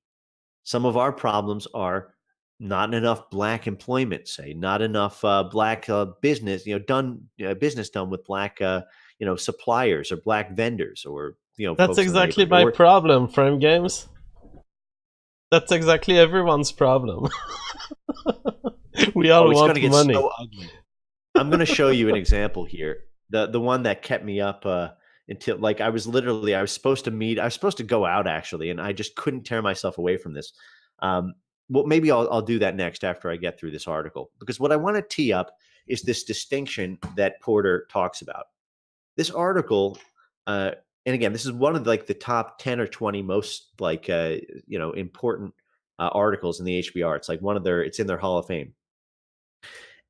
Some of our problems are not enough black employment, say, not enough black business, business done with black, suppliers or black vendors or That's folks in the exactly neighborhood. my Or problem, Frame Games. That's exactly everyone's problem. We oh, all it's going want to get money. so ugly. I'm going to show you an example here. The one that kept me up until like I was supposed to go out actually, and I just couldn't tear myself away from this. Well, maybe I'll do that next after I get through this article because what I want to tee up is this distinction that Porter talks about. This article, uh, and again, this is one of like the top 10 or 20 most important articles in the HBR. It's like it's in their Hall of Fame.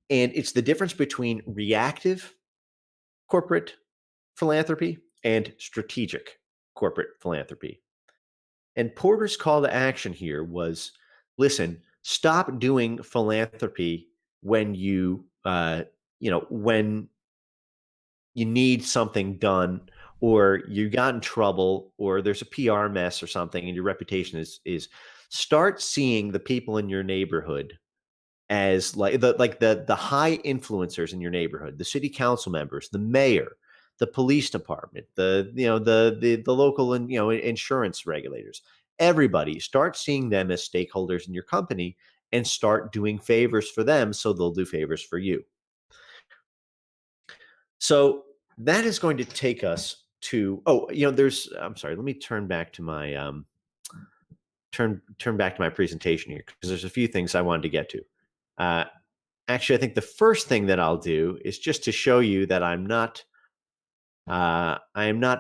And it's the difference between reactive corporate philanthropy and strategic corporate philanthropy. And Porter's call to action here was listen, stop doing philanthropy when when you need something done or you got in trouble or there's a PR mess or something and your reputation is start seeing the people in your neighborhood as the high influencers in your neighborhood, the city council members, the mayor, the police department, the local and insurance regulators. Everybody start seeing them as stakeholders in your company and start doing favors for them so they'll do favors for you. So that is going to take us to I'm sorry, let me turn back to my turn back to my presentation here because there's a few things I wanted to get to. Uh, Actually, I think the first thing that I'll do is just to show you that I am not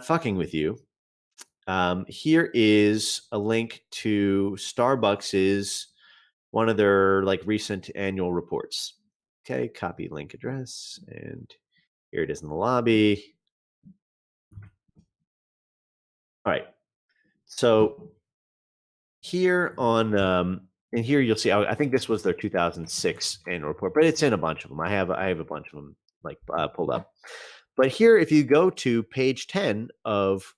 fucking with you. Here is a link to Starbucks's one of their like recent annual reports. Okay, copy link address, and here it is in the lobby. All right, so here on and here you'll see. I think this was their 2006 annual report, but it's in a bunch of them. I have a bunch of them like pulled up. But here, if you go to page 10 of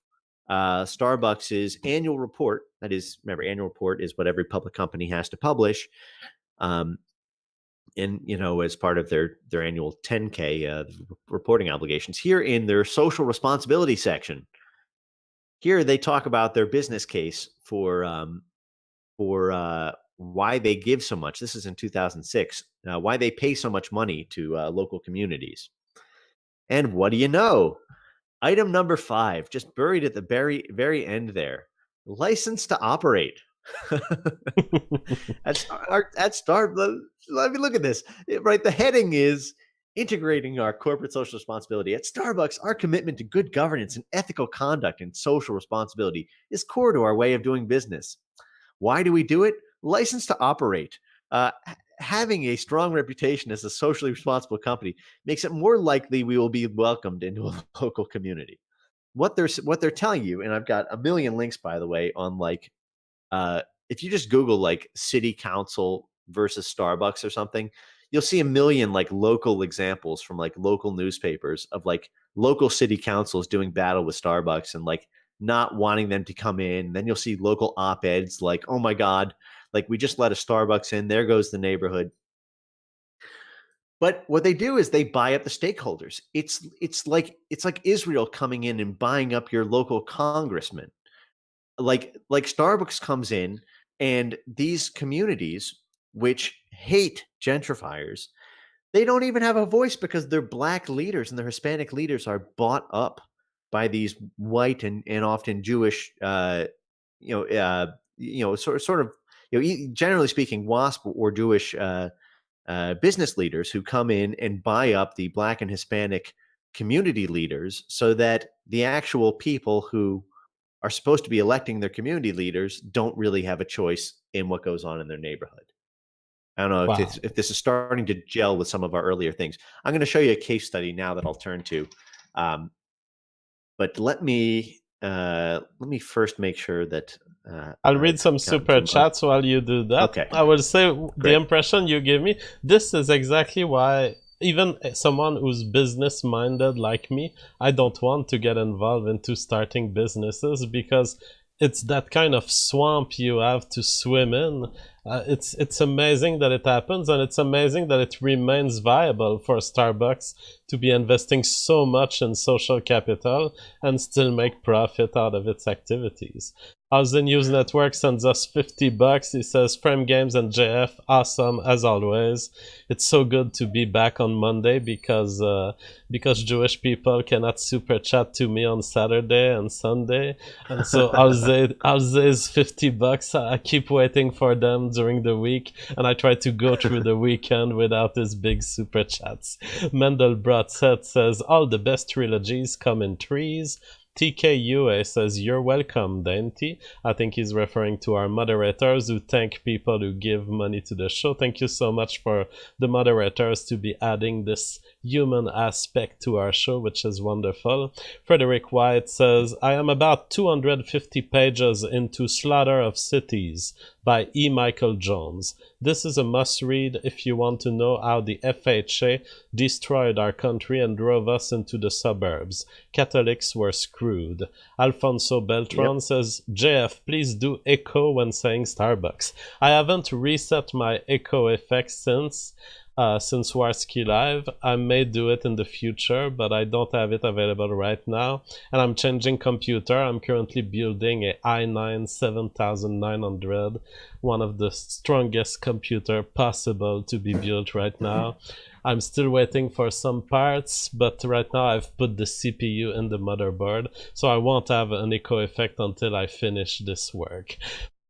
Starbucks's annual report, that is, remember, annual report is what every public company has to publish, and as part of their annual 10K reporting obligations. Here in their social responsibility section, here they talk about their business case for why they give so much. This is in 2006. Why they pay so much money to local communities. And what do you know? Item number 5, just buried at the very, very end there. License to operate. at Star, let me look at this. Right, the heading is integrating our corporate social responsibility. At Starbucks, our commitment to good governance and ethical conduct and social responsibility is core to our way of doing business. Why do we do it? License to operate. Having a strong reputation as a socially responsible company makes it more likely we will be welcomed into a local community. what they're telling you, and I've got a million links, by the way, on like if you just Google like city council versus Starbucks or something, you'll see a million like local examples from like local newspapers of like local city councils doing battle with Starbucks and like not wanting them to come in. Then you'll see local op-eds like, oh my God, like we just let a Starbucks in. There goes the neighborhood. But what they do is they buy up the stakeholders. It's like Israel coming in and buying up your local congressman. Like Starbucks comes in, and these communities which hate gentrifiers, they don't even have a voice because their black leaders and their Hispanic leaders are bought up by these white and often Jewish sort of generally speaking WASP or Jewish business leaders who come in and buy up the black and Hispanic community leaders so that the actual people who are supposed to be electing their community leaders don't really have a choice in what goes on in their neighborhood. I don't know Wow. if this is starting to gel with some of our earlier things. I'm going to show you a case study now that I'll turn to, um, but let me first make sure that I'll read I've some gotten super through most. chats while you do that. Okay, I will say the great. impression you give me, this is exactly why even someone who's business minded like me, I don't want to get involved into starting businesses because it's that kind of swamp you have to swim in. It's amazing that it happens, and it's amazing that it remains viable for Starbucks to be investing so much in social capital and still make profit out of its activities. As the News Network sends us $50. He says, Frame Games and JF, awesome as always. It's so good to be back on Monday because Jewish people cannot super chat to me on Saturday and Sunday. And so Alze's $50. I keep waiting for them during the week, and I try to go through the weekend without his big super chats. Mendelbrot says, all the best trilogies come in threes. TKUA says, you're welcome, Dainty. I think he's referring to our moderators who thank people who give money to the show. Thank you so much for the moderators to be adding this human aspect to our show, which is wonderful. Frederick White says, I am about 250 pages into Slaughter of Cities by E. Michael Jones. This is a must-read if you want to know how the FHA destroyed our country and drove us into the suburbs. Catholics were screwed. Alfonso Beltran Yep. says, JF, please do echo when saying Starbucks. I haven't reset my echo effect since Warski Live. I may do it in the future, but I don't have it available right now. And I'm changing computer. I'm currently building a i9 7900, one of the strongest computer possible to be built right now. I'm still waiting for some parts, but right now I've put the CPU in the motherboard, so I won't have an echo effect until I finish this work.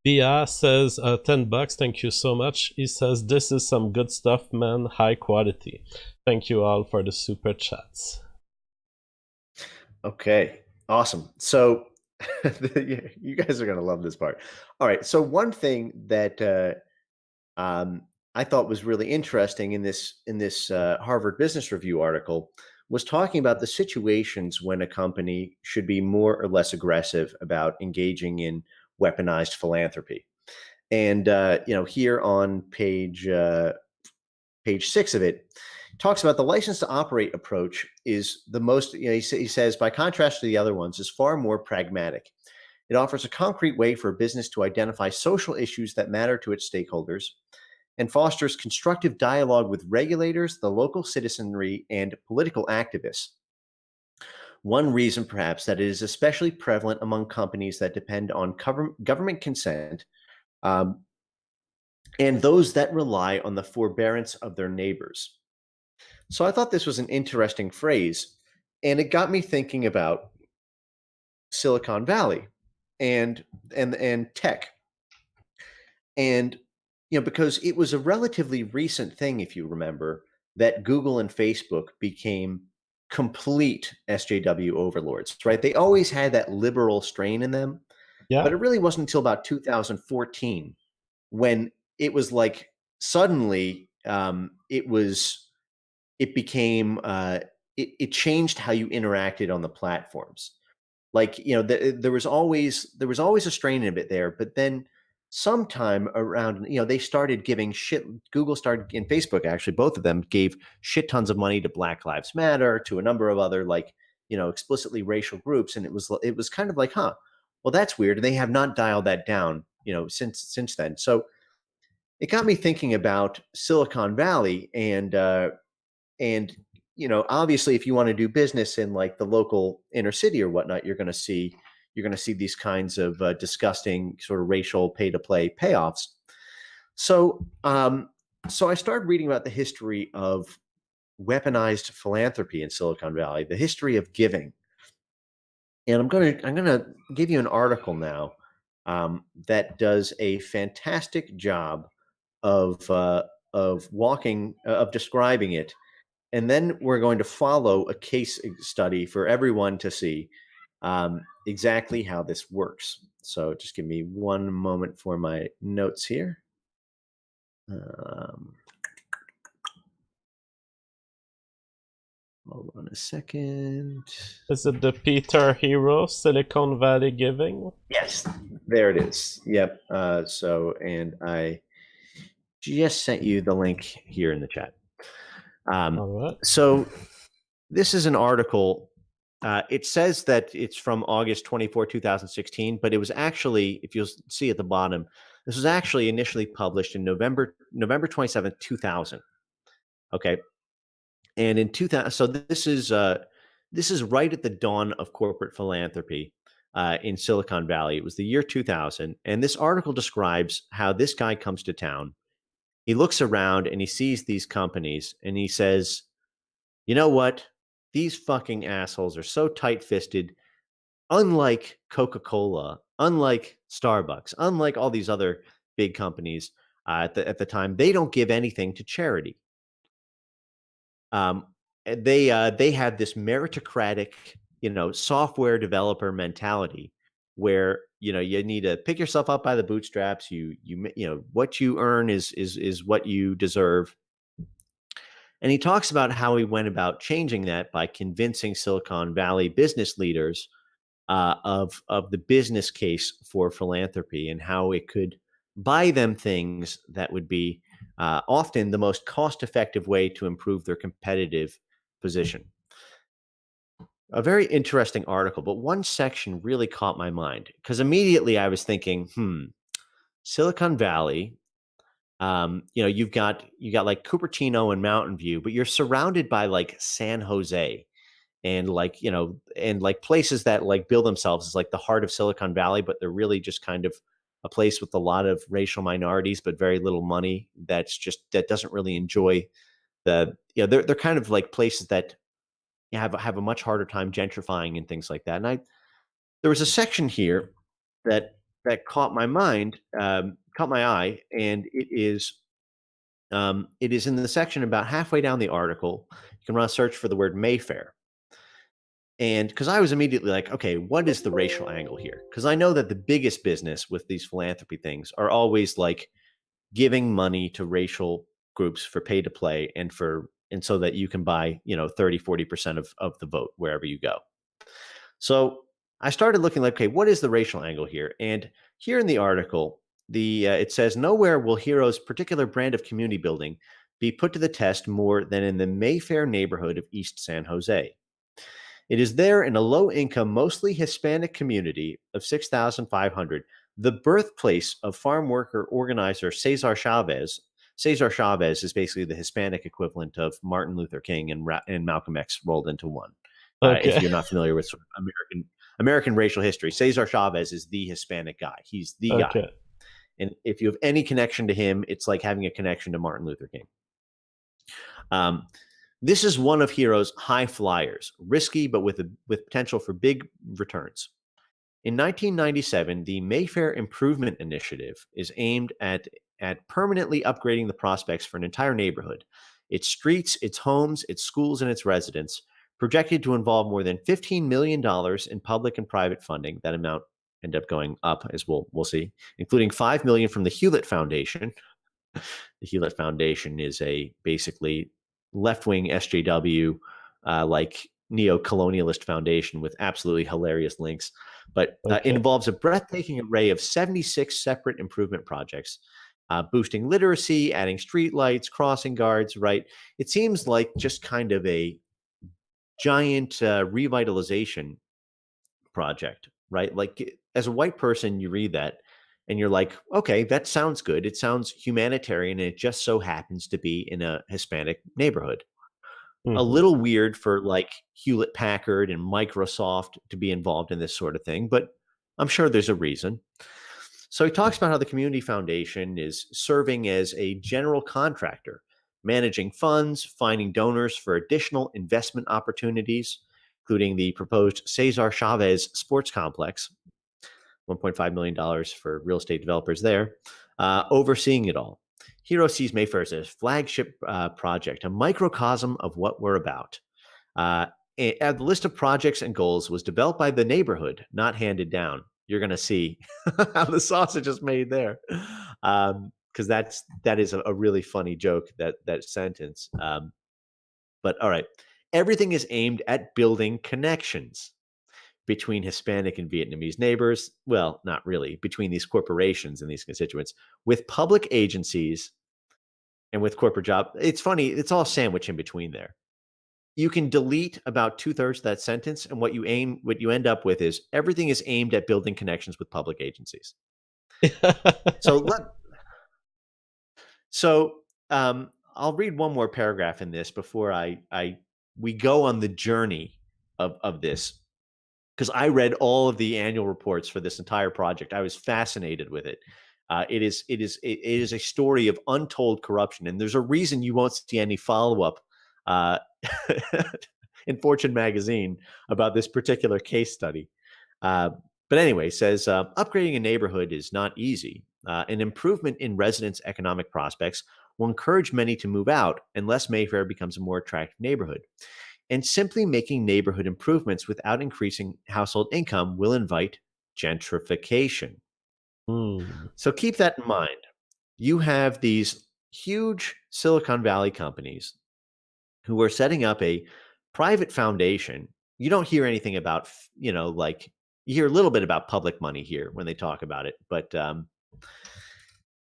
Bia says, $10, thank you so much. He says, this is some good stuff, man, high quality. Thank you all for the super chats. Okay, awesome. So you guys are going to love this part. All right. So one thing that I thought was really interesting in this Harvard Business Review article was talking about the situations when a company should be more or less aggressive about engaging in weaponized philanthropy. And here on page 6 of it, talks about the license to operate approach is the most. He says, by contrast to the other ones, is far more pragmatic. It offers a concrete way for a business to identify social issues that matter to its stakeholders and fosters constructive dialogue with regulators, the local citizenry, and political activists. One reason, perhaps, that it is especially prevalent among companies that depend on government consent um, and those that rely on the forbearance of their neighbors. So I thought this was an interesting phrase, and it got me thinking about Silicon Valley and tech. And because it was a relatively recent thing, if you remember, that Google and Facebook became complete SJW overlords, right? They always had that liberal strain in them, Yeah, but it really wasn't until about 2014 when it was like suddenly it became it changed how you interacted on the platforms. Like, there was always a strain in it there, but then sometime around, they started giving shit. Google started, and Facebook actually, both of them gave shit tons of money to Black Lives Matter, to a number of other, like, explicitly racial groups, and it was kind of like, huh, well, that's weird, and they have not dialed that down, since then. So it got me thinking about Silicon Valley, and obviously, if you want to do business in like the local inner city or whatnot, you're going to see these kinds of disgusting sort of racial pay to play payoffs. So I started reading about the history of weaponized philanthropy in Silicon Valley, the history of giving, and I'm gonna give you an article now that does a fantastic job of describing it, and then we're going to follow a case study for everyone to see exactly how this works. So just give me one moment for my notes here. Um, Hold on a second. Is it the Peter Hero Silicon Valley Giving? Yes, there it is. Yep. And I just sent you the link here in the chat. All right. So this is an article. It says that it's from August 24, 2016, but it was actually, if you'll see at the bottom, this was actually initially published in November 27th, 2000. Okay. And in 2000, so this is right at the dawn of corporate philanthropy in Silicon Valley. It was the year 2000, and this article describes how this guy comes to town. He looks around and he sees these companies, and he says, "You know what? These fucking assholes are so tight-fisted. Unlike Coca-Cola, unlike Starbucks, unlike all these other big companies at the time, they don't give anything to charity." Um, they had this meritocratic, software developer mentality where you need to pick yourself up by the bootstraps. What you earn is what you deserve. And he talks about how he went about changing that by convincing Silicon Valley business leaders of the business case for philanthropy and how it could buy them things that would be often the most cost-effective way to improve their competitive position. A very interesting article, but one section really caught my mind because immediately I was thinking, Silicon Valley. You've got like Cupertino and Mountain View, but you're surrounded by like San Jose and like places that like bill themselves as like the heart of Silicon Valley, but they're really just kind of a place with a lot of racial minorities, but very little money. That doesn't really enjoy they're kind of like places that have a much harder time gentrifying and things like that. And there was a section here that caught my mind, caught my eye, and it is in the section about halfway down the article. You can run a search for the word Mayfair. And because I was immediately like, okay, what is the racial angle here? Because I know that the biggest business with these philanthropy things are always like giving money to racial groups for pay to play and so that you can buy, 30-40% of the vote wherever you go. So I started looking like, okay, what is the racial angle here? And here in the article, it says, nowhere will Hero's particular brand of community building be put to the test more than in the Mayfair neighborhood of East San Jose. It is there in a low-income, mostly Hispanic community of 6,500, the birthplace of farm worker organizer Cesar Chavez. Cesar Chavez is basically the Hispanic equivalent of Martin Luther King and Malcolm X rolled into one. If Okay. you're not familiar with sort of American racial history, Cesar Chavez is the Hispanic guy. He's the guy. Okay. And if you have any connection to him, it's like having a connection to Martin Luther King. This is one of Hero's high flyers, risky but with potential for big returns. In 1997, the Mayfair Improvement Initiative is aimed at permanently upgrading the prospects for an entire neighborhood, its streets, its homes, its schools, and its residents, projected to involve more than $15 million in public and private funding. That amount ended up going up, as we'll see, including $5 million from the Hewlett Foundation. The Hewlett Foundation is a basically left-wing SJW, like neo-colonialist foundation with absolutely hilarious links. But it Okay. involves a breathtaking array of 76 separate improvement projects, boosting literacy, adding streetlights, crossing guards. Right, it seems like just kind of a giant revitalization project, right? Like as a white person, you read that and you're like, okay, that sounds good. It sounds humanitarian, and it just so happens to be in a Hispanic neighborhood. A Mm-hmm. little weird for like Hewlett Packard and Microsoft to be involved in this sort of thing, but I'm sure there's a reason. So he talks about how the community foundation is serving as a general contractor, managing funds, finding donors for additional investment opportunities, including the proposed Cesar Chavez sports complex, $1.5 million dollars for real estate developers there, overseeing it all. Hero sees Mayfair as a flagship project, a microcosm of what we're about. Uh, the list of projects and goals was developed by the neighborhood, not handed down. You're going to see how the sausage is made there, because that is a really funny joke, that sentence. But all right, everything is aimed at building connections between Hispanic and Vietnamese neighbors. Well, not really, between these corporations and these constituents, with public agencies and with corporate job. It's funny, it's all sandwiched in between there. You can delete about 2/3 of that sentence, and what you end up with is everything is aimed at building connections with public agencies. So let so I'll read one more paragraph in this before I we go on the journey of this, because I read all of the annual reports for this entire project. I was fascinated with it. It is a story of untold corruption, and there's a reason you won't see any follow up uh, in Fortune magazine about this particular case study. Uh, but anyway, says upgrading a neighborhood is not easy. An improvement in residents' economic prospects will encourage many to move out unless Mayfair becomes a more attractive neighborhood. And simply making neighborhood improvements without increasing household income will invite gentrification. Hmm. So keep that in mind. You have these huge Silicon Valley companies who are setting up a private foundation. You don't hear anything about, like you hear a little bit about public money here when they talk about it, but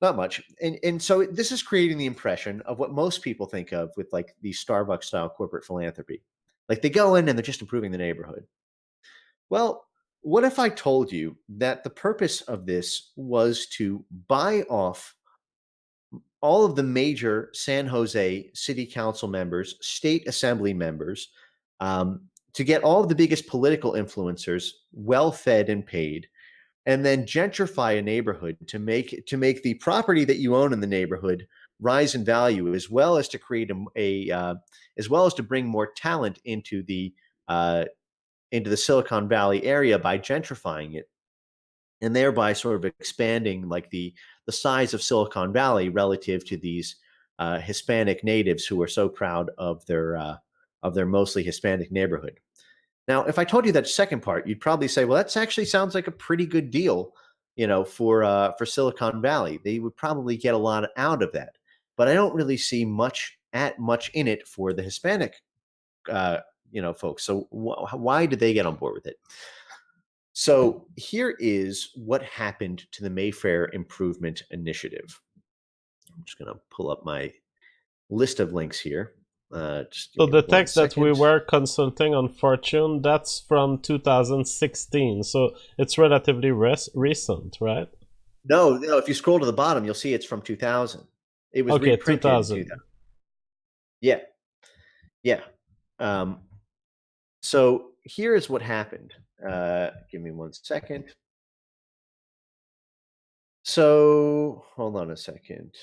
not much. And so this is creating the impression of what most people think of with like the Starbucks style corporate philanthropy. Like they go in and they're just improving the neighborhood. Well, what if I told you that the purpose of this was to buy off all of the major San Jose city council members, state assembly members, to get all of the biggest political influencers well fed and paid, and then gentrify a neighborhood to make the property that you own in the neighborhood rise in value, as well as to create as well as to bring more talent uh, into the Silicon Valley area by gentrifying it, and thereby sort of expanding like the size of Silicon Valley relative to these Hispanic natives who are so proud of their mostly Hispanic neighborhood. Now, if I told you that second part, you'd probably say, "Well, that actually sounds like a pretty good deal, for Silicon Valley. They would probably get a lot out of that." But I don't really see much in it for the Hispanic, uh, folks. So why did they get on board with it? So here is what happened to the Mayfair Improvement Initiative. I'm just going to pull up my list of links here. Just give So me the one text that we second. were consulting on Fortune, that's from 2016. So it's relatively recent, right? No, no. If you scroll to the bottom, you'll see it's from 2000. It was Okay, reprinted in 2000. 2000. Yeah, yeah. Um, so here is what happened. Give me one second. So hold on a second.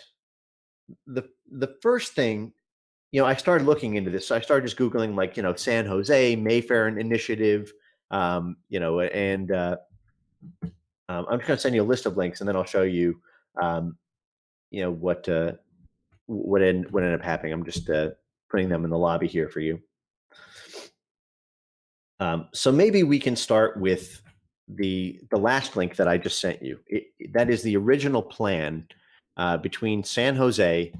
The first thing, I started looking into this. So I started just Googling like, San Jose Mayfair Initiative, and I'm just going to send you a list of links, and then I'll show you, um, what ended up happening. I'm just putting them in the lobby here for you. So maybe we can start with the last link that I just sent you. That is the original plan between San Jose.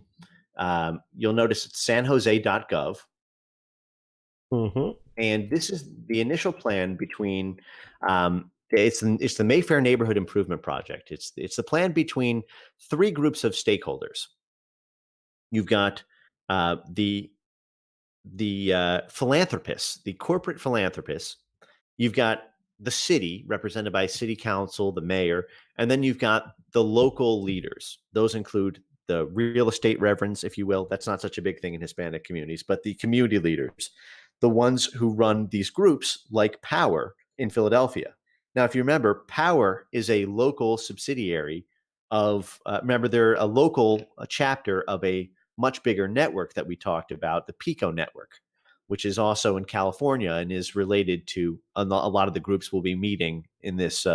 You'll notice it's sanjose.gov. Mm-hmm. And this is the initial plan between it's the Mayfair Neighborhood Improvement Project. It's the plan between three groups of stakeholders. You've got the philanthropists, the corporate philanthropists. You've got the city, represented by city council, the mayor, and then you've got the local leaders. Those include the real estate reverends, if you will. That's not such a big thing in Hispanic communities, but the community leaders, the ones who run these groups like Power in Philadelphia. Now, if you remember, Power is a local subsidiary of, remember, they're a chapter of a much bigger network that we talked about, the Pico network, which is also in California and is related to a lot of the groups we'll be meeting in this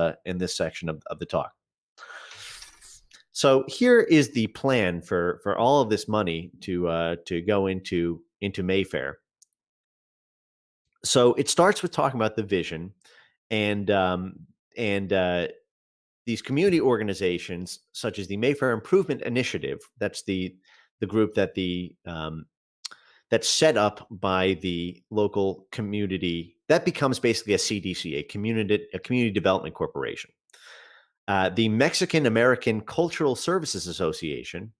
section of the talk. So here is the plan for all of this money to go into Mayfair. So it starts with talking about the vision and these community organizations such as the Mayfair Improvement Initiative. That's the group that that's set up by the local community. That becomes basically a CDC, a community development corporation. The Mexican American Cultural Services Association,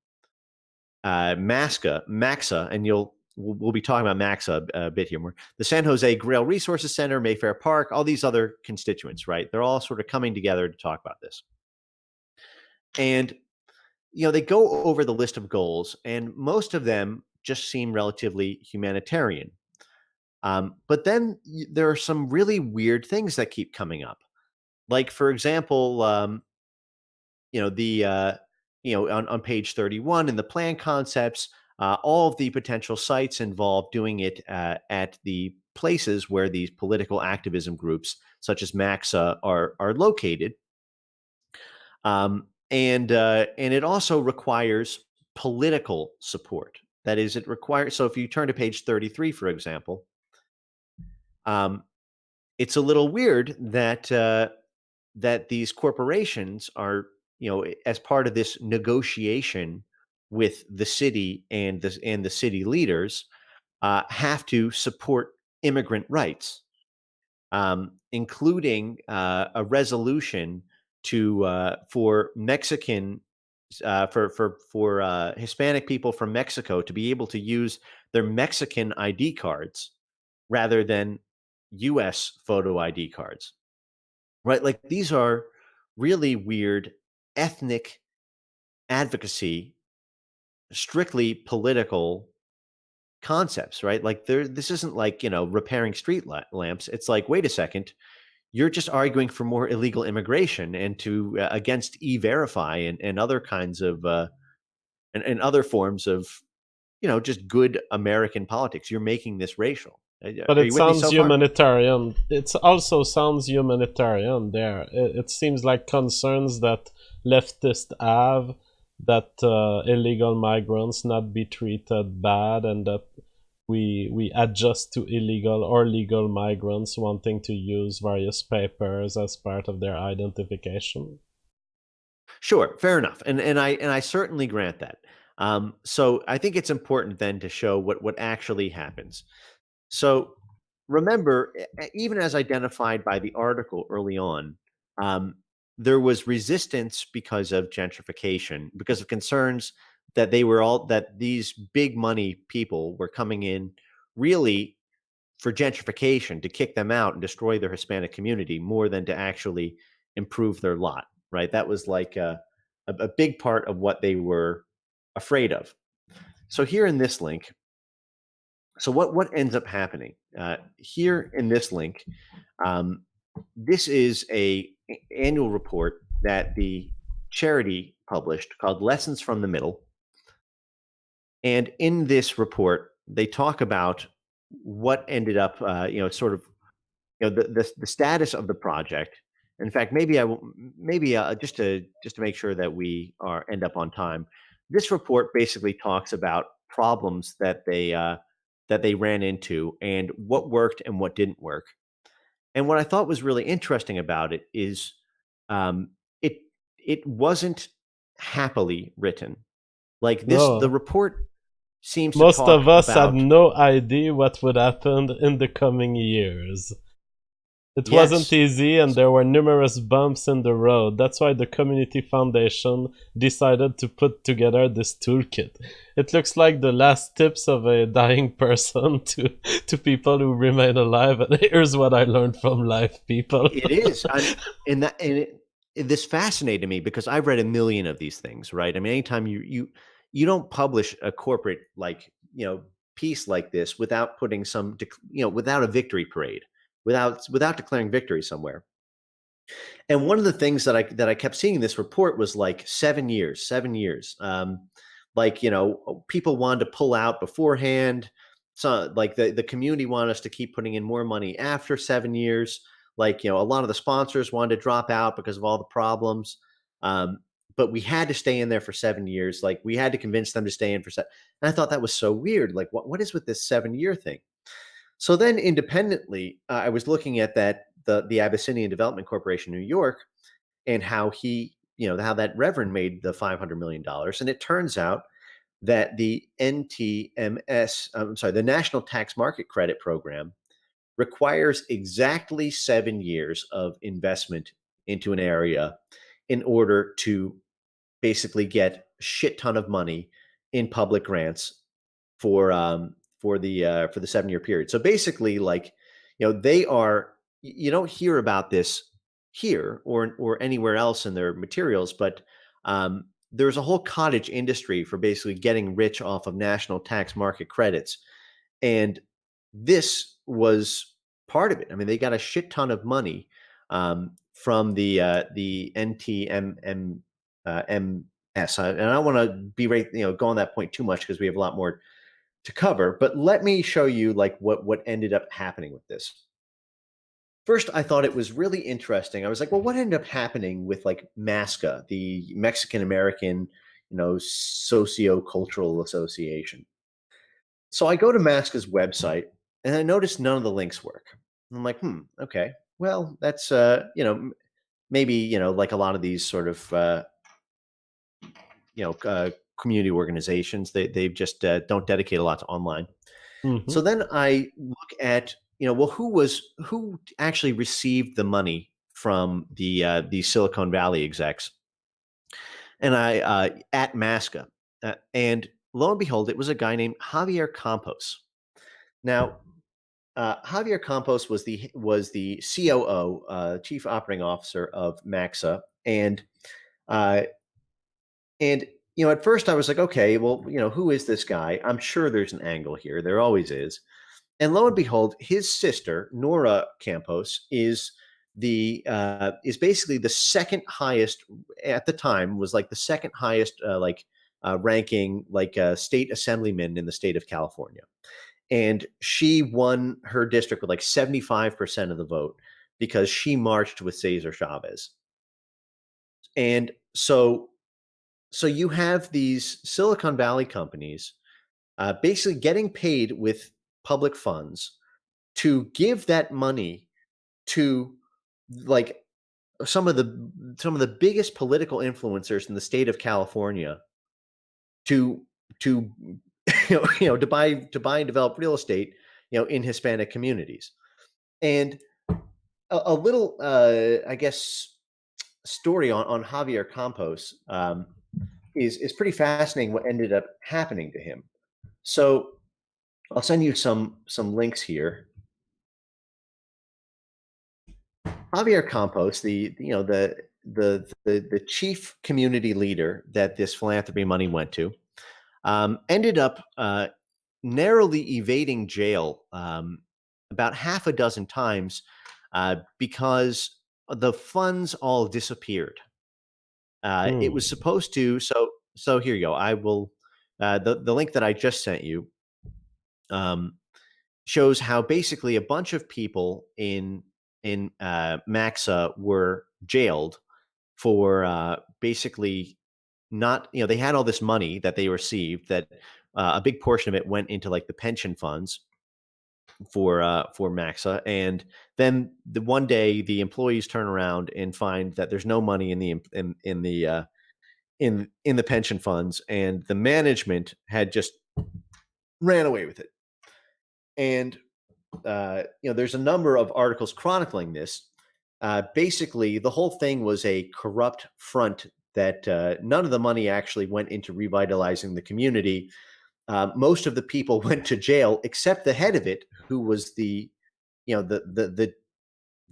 MAXA, and we'll be talking about MAXA a bit here more. The San Jose Grail Resources Center, Mayfair Park, all these other constituents, right? They're all sort of coming together to talk about this. And they go over the list of goals, and most of them just seem relatively humanitarian. But then there are some really weird things that keep coming up. Like, for example, on page 31 in the plan concepts, all of the potential sites involve doing it at the places where these political activism groups, such as MAXA, are located. And it also requires political support. That is, it requires. So if you turn to page 33, for example, it's a little weird that these corporations are, as part of this negotiation with the city and the city leaders, have to support immigrant rights, including a resolution for Mexican for Hispanic people from Mexico to be able to use their Mexican ID cards rather than U.S. photo ID cards, right? Like, these are really weird ethnic advocacy, strictly political concepts, right? Like, this isn't like, repairing street lamps. It's like, wait a second, you're just arguing for more illegal immigration and to against e-verify and other kinds of and other forms of just good American politics. You're making this racial. But Are it you with me sounds so far? humanitarian. It also sounds humanitarian there. It seems like concerns that leftists have, that illegal migrants not be treated bad, and that we adjust to illegal or legal migrants wanting to use various papers as part of their identification. Sure, fair enough, and I certainly grant that. So I think it's important then to show what actually happens. So remember, even as identified by the article early on, um, there was resistance because of gentrification, because of concerns that these big money people were coming in really for gentrification, to kick them out and destroy their Hispanic community more than to actually improve their lot. Right? That was like a big part of what they were afraid of. So here in this link, so what ends up happening here in this link? This is a annual report that the charity published called Lessons from the Middle. And in this report, they talk about what ended up, sort of, the status of the project. In fact, just to make sure that we end up on time. This report basically talks about problems that they ran into and what worked and what didn't work. And what I thought was really interesting about it is, um, it it wasn't happily written. Like, the No. report seems to Most talk of us had about. no idea what would happen in the coming years. It wasn't Yes, easy and there were numerous bumps in the road. That's why the Community Foundation decided to put together this toolkit. It looks like the last tips of a dying person to people who remain alive. And here's what I learned from life, people. it is. This fascinated me because I've read a million of these things, right? I mean, anytime you don't publish a corporate like piece like this without putting without a victory parade, without declaring victory somewhere. And one of the things that I kept seeing in this report was like 7 years, 7 years. Like people wanted to pull out beforehand. So like the community wanted us to keep putting in more money after 7 years. Like a lot of the sponsors wanted to drop out because of all the problems. Um, but we had to stay in there for 7 years. Like we had to convince them to stay in for seven. And I thought that was so weird. Like what is with this 7 year thing? So then independently, I was looking at the Abyssinian Development Corporation in New York and how how that reverend made the $500 million. And it turns out that the NTMS, I'm sorry, the National Tax Market Credit Program requires exactly 7 years of investment into an area in order to basically get a shit ton of money in public grants for the 7 year period. So basically, like they are. You don't hear about this here or anywhere else in their materials, but there's a whole cottage industry for basically getting rich off of national tax market credits, and this was part of it. I mean, they got a shit ton of money from the NTMM MS. And I don't want to be right, go on that point too much because we have a lot more to cover. But let me show you like what ended up happening with this. First, I thought it was really interesting. I was like, well, what ended up happening with like MASCA, the Mexican American, Socio-Cultural Association? So I go to MASCA's website and I notice none of the links work. I'm like, okay, well, that's maybe like a lot of these sort of community organizations, they've just don't dedicate a lot to online. Hmm. So then I look at, well, who actually received the money from the Silicon Valley execs, and I at Masca, and lo and behold, it was a guy named Javier Campos. Now, Javier Campos was the COO, Chief Operating Officer of Maxa, uh, and at first I was like, okay, well, who is this guy? I'm sure there's an angle here. There always is. And lo and behold, his sister Nora Campos is basically the second highest at the time, was like the second highest ranking state assemblyman in the state of California, and she won her district with like 75% of the vote because she marched with Cesar Chavez. And so you have these Silicon Valley companies basically getting paid with public funds to give that money to like some of the biggest political influencers in the state of California to to to buy and develop real estate in Hispanic communities. And a little I guess story on Javier Campos is pretty fascinating what ended up happening to him. So I'll send you some links here. Javier Campos, the chief community leader that this philanthropy money went to, ended up narrowly evading jail about half a dozen times because the funds all disappeared. It was Hmm. supposed to. So here you go. I will the link that I just sent you. Shows how basically a bunch of people in Maxa were jailed for basically not, they had all this money that they received that a big portion of it went into like the pension funds for Maxa, and then the one day the employees turn around and find that there's no money in the pension funds, and the management had just ran away with it. And there's a number of articles chronicling this. Basically, the whole thing was a corrupt front that none of the money actually went into revitalizing the community. Most of the people went to jail, except the head of it, who was the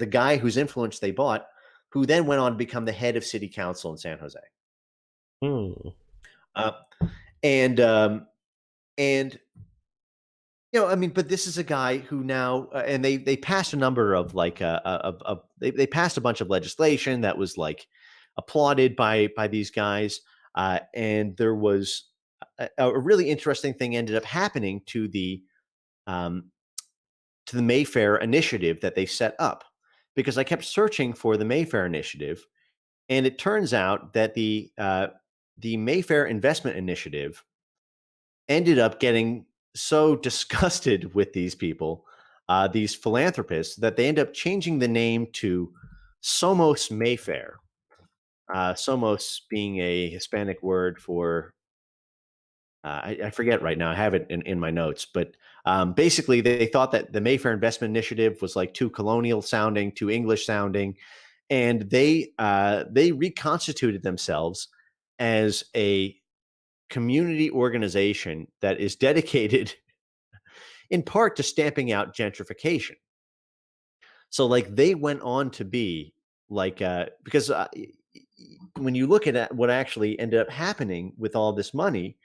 guy whose influence they bought, who then went on to become the head of city council in San Jose. Hmm. Uh, and and I mean, but this is a guy who now, and they passed a number of like, they passed a bunch of legislation that was like applauded by these guys, and there was a really interesting thing ended up happening um, to the Mayfair initiative that they set up, because I kept searching for the Mayfair initiative, and it turns out that the Mayfair Investment Initiative ended up getting so disgusted with these people, these philanthropists, that they end up changing the name to Somos Mayfair. Somos being a Hispanic word for, I forget right now. I have it in my notes, but basically they thought that the Mayfair Investment Initiative was like too colonial sounding, too English sounding, and they reconstituted themselves as a community organization that is dedicated in part to stamping out gentrification. So like they went on to be like because when you look at what actually ended up happening with all this money,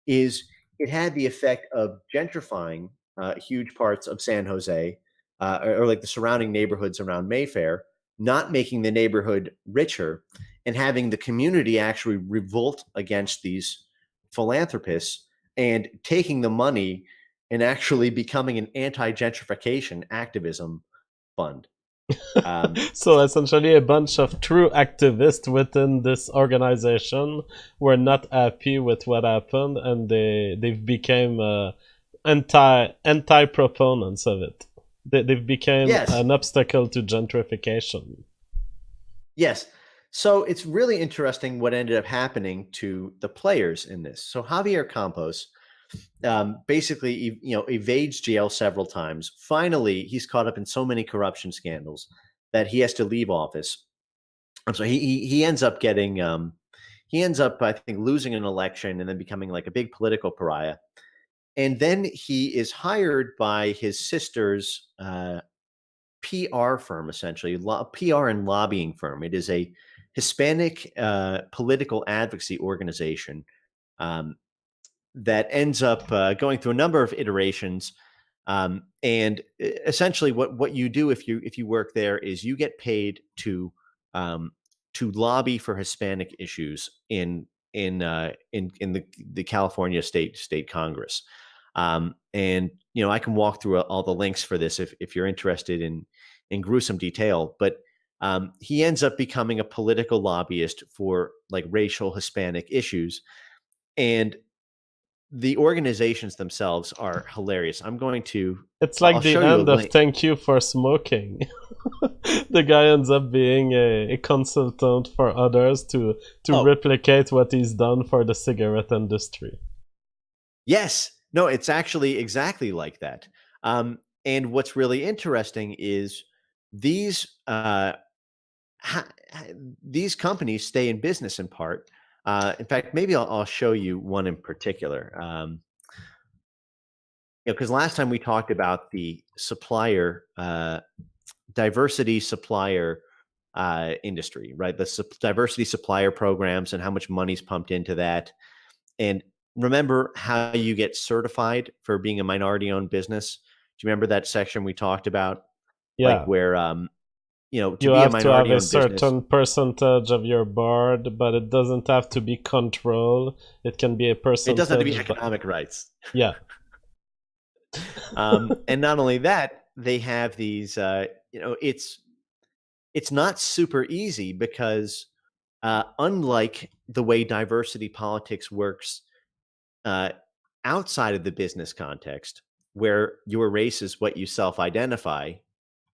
is it had the effect of gentrifying huge parts of San Jose, or like the surrounding neighborhoods around Mayfair, not making the neighborhood richer, and having the community actually revolt against these philanthropists and taking the money and actually becoming an anti-gentrification activism fund. Um, So essentially, a bunch of true activists within this organization were not happy with what happened, and they've became anti proponents of it. They've become yes, an obstacle to gentrification. yes. So it's really interesting what ended up happening to the players in this. So Javier Campos basically, evades jail several times. Finally, he's caught up in so many corruption scandals that he has to leave office. So he ends up getting he ends up, I think, losing an election and then becoming like a big political pariah. And then he is hired by his sister's PR firm, essentially PR and lobbying firm. It is a Hispanic political advocacy organization, um, that ends up going through a number of iterations. And essentially, what you do if you work there is you get paid um, to lobby for Hispanic issues in the California State Congress. And I can walk through all the links for this if you're interested in gruesome detail. But he ends up becoming a political lobbyist for like racial Hispanic issues, and the organizations themselves are hilarious. It's I'll like the show you a end of link. Thank You for Smoking. The guy ends up being a consultant for others to Oh, replicate what he's done for the cigarette industry. yes. No, it's actually exactly like that. And what's really interesting is these ha- these companies stay in business in part. In fact, maybe I'll show you one in particular. Because last time we talked about the supplier diversity supplier industry, right? The diversity supplier programs and how much money's pumped into that. And remember how you get certified for being a minority owned business? Do you remember that section we talked about? Like Yeah. where, to You be a have to have minority a owned business, certain percentage of your board, but it doesn't have to be control. It can be a it doesn't have to be percentage, but economic rights. yeah. And not only that, they have these, it's not super easy because unlike the way diversity politics works uh, outside of the business context, where your race is what you self-identify,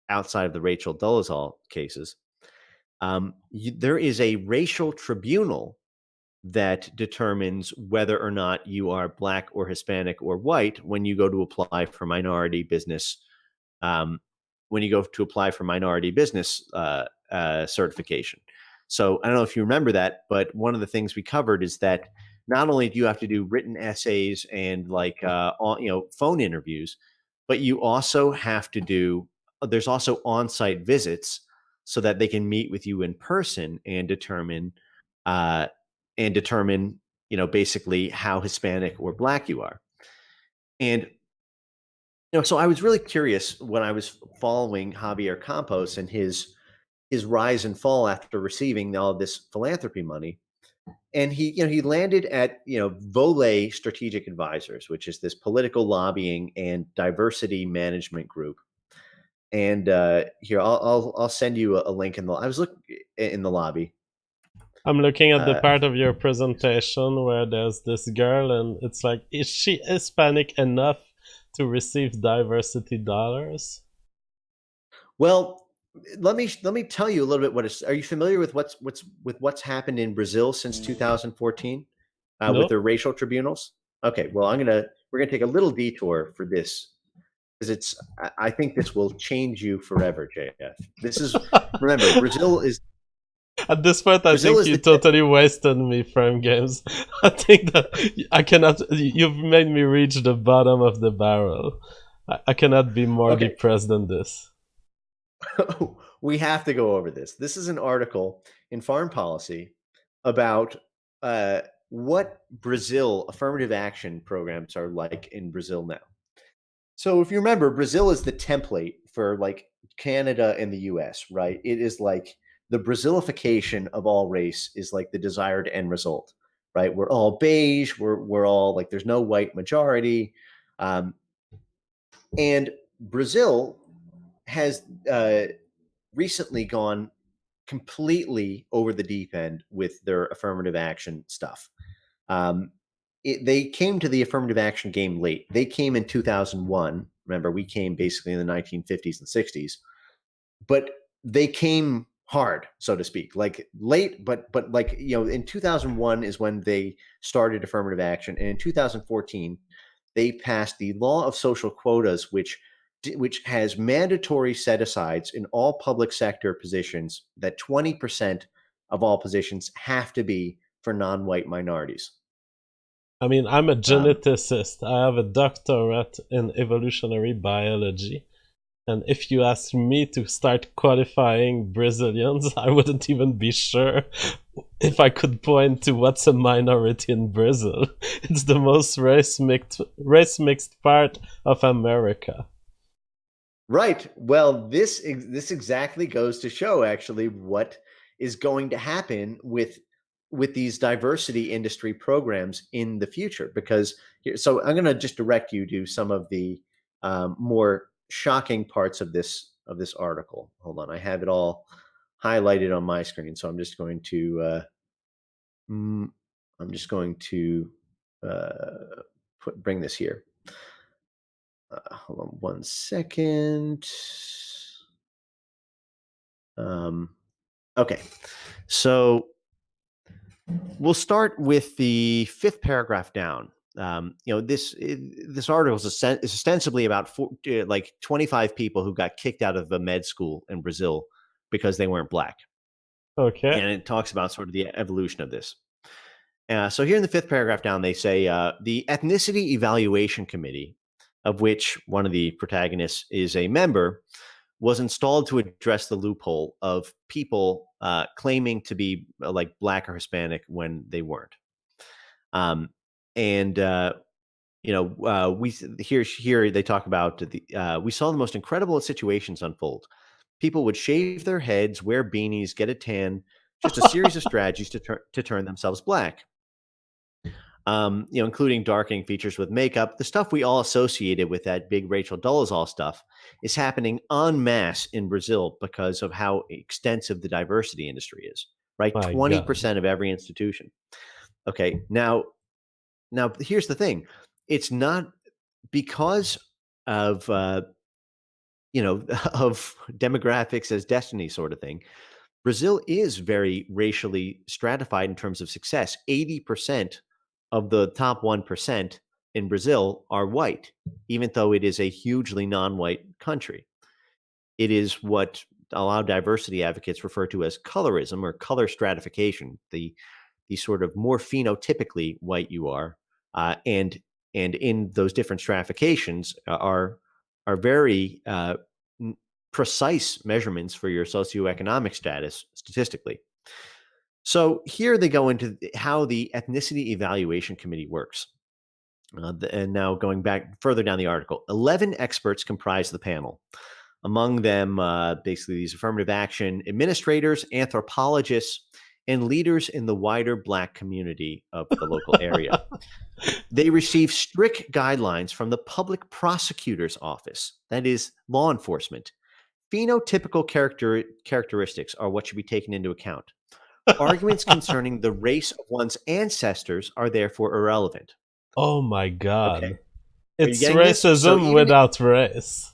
outside of the Rachel Dolezal cases, there is a racial tribunal that determines whether or not you are Black or Hispanic or white when you go to apply for minority business. Um, when you go to apply for minority business certification. So I don't know if you remember that, but one of the things we covered is that not only do you have to do written essays and like phone interviews, but you also have to do. There's also on-site visits so that they can meet with you in person uh, and determine basically how Hispanic or Black you are. And so I was really curious when I was following Javier Campos and his rise and fall after receiving all of this philanthropy money. And he landed at Vole Strategic Advisors, which is this political lobbying and diversity management group. And here I'll send you a link in the. I was looking in the lobby. I'm looking at the Uh, part of your presentation where there's this girl, and it's like, is she Hispanic enough to receive diversity dollars? well, let me tell you a little bit. Are you familiar with what's happened in Brazil since 2014 with No. their racial tribunals? Okay, well, we're gonna take a little detour for this because I think this will change you forever, JF. This is remember At this point, I Brazil think is you the totally wasted me, frame games. I think that I cannot. You've made me reach the bottom of the barrel. I cannot be more okay. depressed than this. We have to go over this. This is an article in Foreign Policy about uh, what Brazil affirmative action programs are like in Brazil now. So if you remember, Brazil is the template for like Canada and the US, right? It is like the Brazilification of all race is like the desired end result, right? We're all beige, we're all like there's no white majority. Um, and Brazil has recently gone completely over the deep end with their affirmative action stuff. Um, they came to the affirmative action game late. They came in 2001. Remember, we came basically in the 1950s and 60s, but they came hard, so to speak, like late, but like in 2001 is when they started affirmative action, and in 2014 they passed the law of social quotas, which has mandatory set asides in all public sector positions that 20% of all positions have to be for non-white minorities. I mean, I'm a Um, geneticist. I have a doctorate in evolutionary biology. And if you ask me to start qualifying Brazilians, I wouldn't even be sure if I could point to what's a minority in Brazil. It's the most race mixed part of America. Right. Well, this exactly goes to show actually what is going to happen with these diversity industry programs in the future. Because so I'm going to just direct you to some of the more shocking parts of this article. Hold on, I have it all highlighted on my screen, so mm, I'm just going to bring this here. Hold on one second. Um, okay, so we'll start with the fifth paragraph down. This article is ostensibly about like 25 people who got kicked out of a med school in Brazil because they weren't Black, Okay. and it talks about sort of the evolution of this. So here in the fifth paragraph down, they say the Ethnicity Evaluation Committee, of which one of the protagonists is a member, was installed to address the loophole of people claiming to be like Black or Hispanic when they weren't. And we here they talk about we saw the most incredible situations unfold. People would shave their heads, wear beanies, get a tan, just a series of strategies to turn themselves Black. Including darkening features with makeup, the stuff we all associated with that big Rachel Dolezal stuff is happening en masse in Brazil because of how extensive the diversity industry is, right? My God. 20% of every institution. Okay, now here's the thing. It's not because of of demographics as destiny sort of thing. Brazil is very racially stratified in terms of success. 80% of the top 1% in Brazil are white, even though it is a hugely non white country. It is what a lot of diversity advocates refer to as colorism or color stratification, the sort of more phenotypically white you are, and in those different stratifications are very precise measurements for your socioeconomic status statistically. So here they go into how the Ethnicity Evaluation Committee works. And now going back further down the article, 11 experts comprise the panel. Among them, basically, these affirmative action administrators, anthropologists, and leaders in the wider Black community of the local area. They receive strict guidelines from the public prosecutor's office, that is, law enforcement. Phenotypical characteristics are what should be taken into account. Arguments concerning the race of one's ancestors are therefore irrelevant. Oh my Okay, god. are you It's getting this? So racism even without race.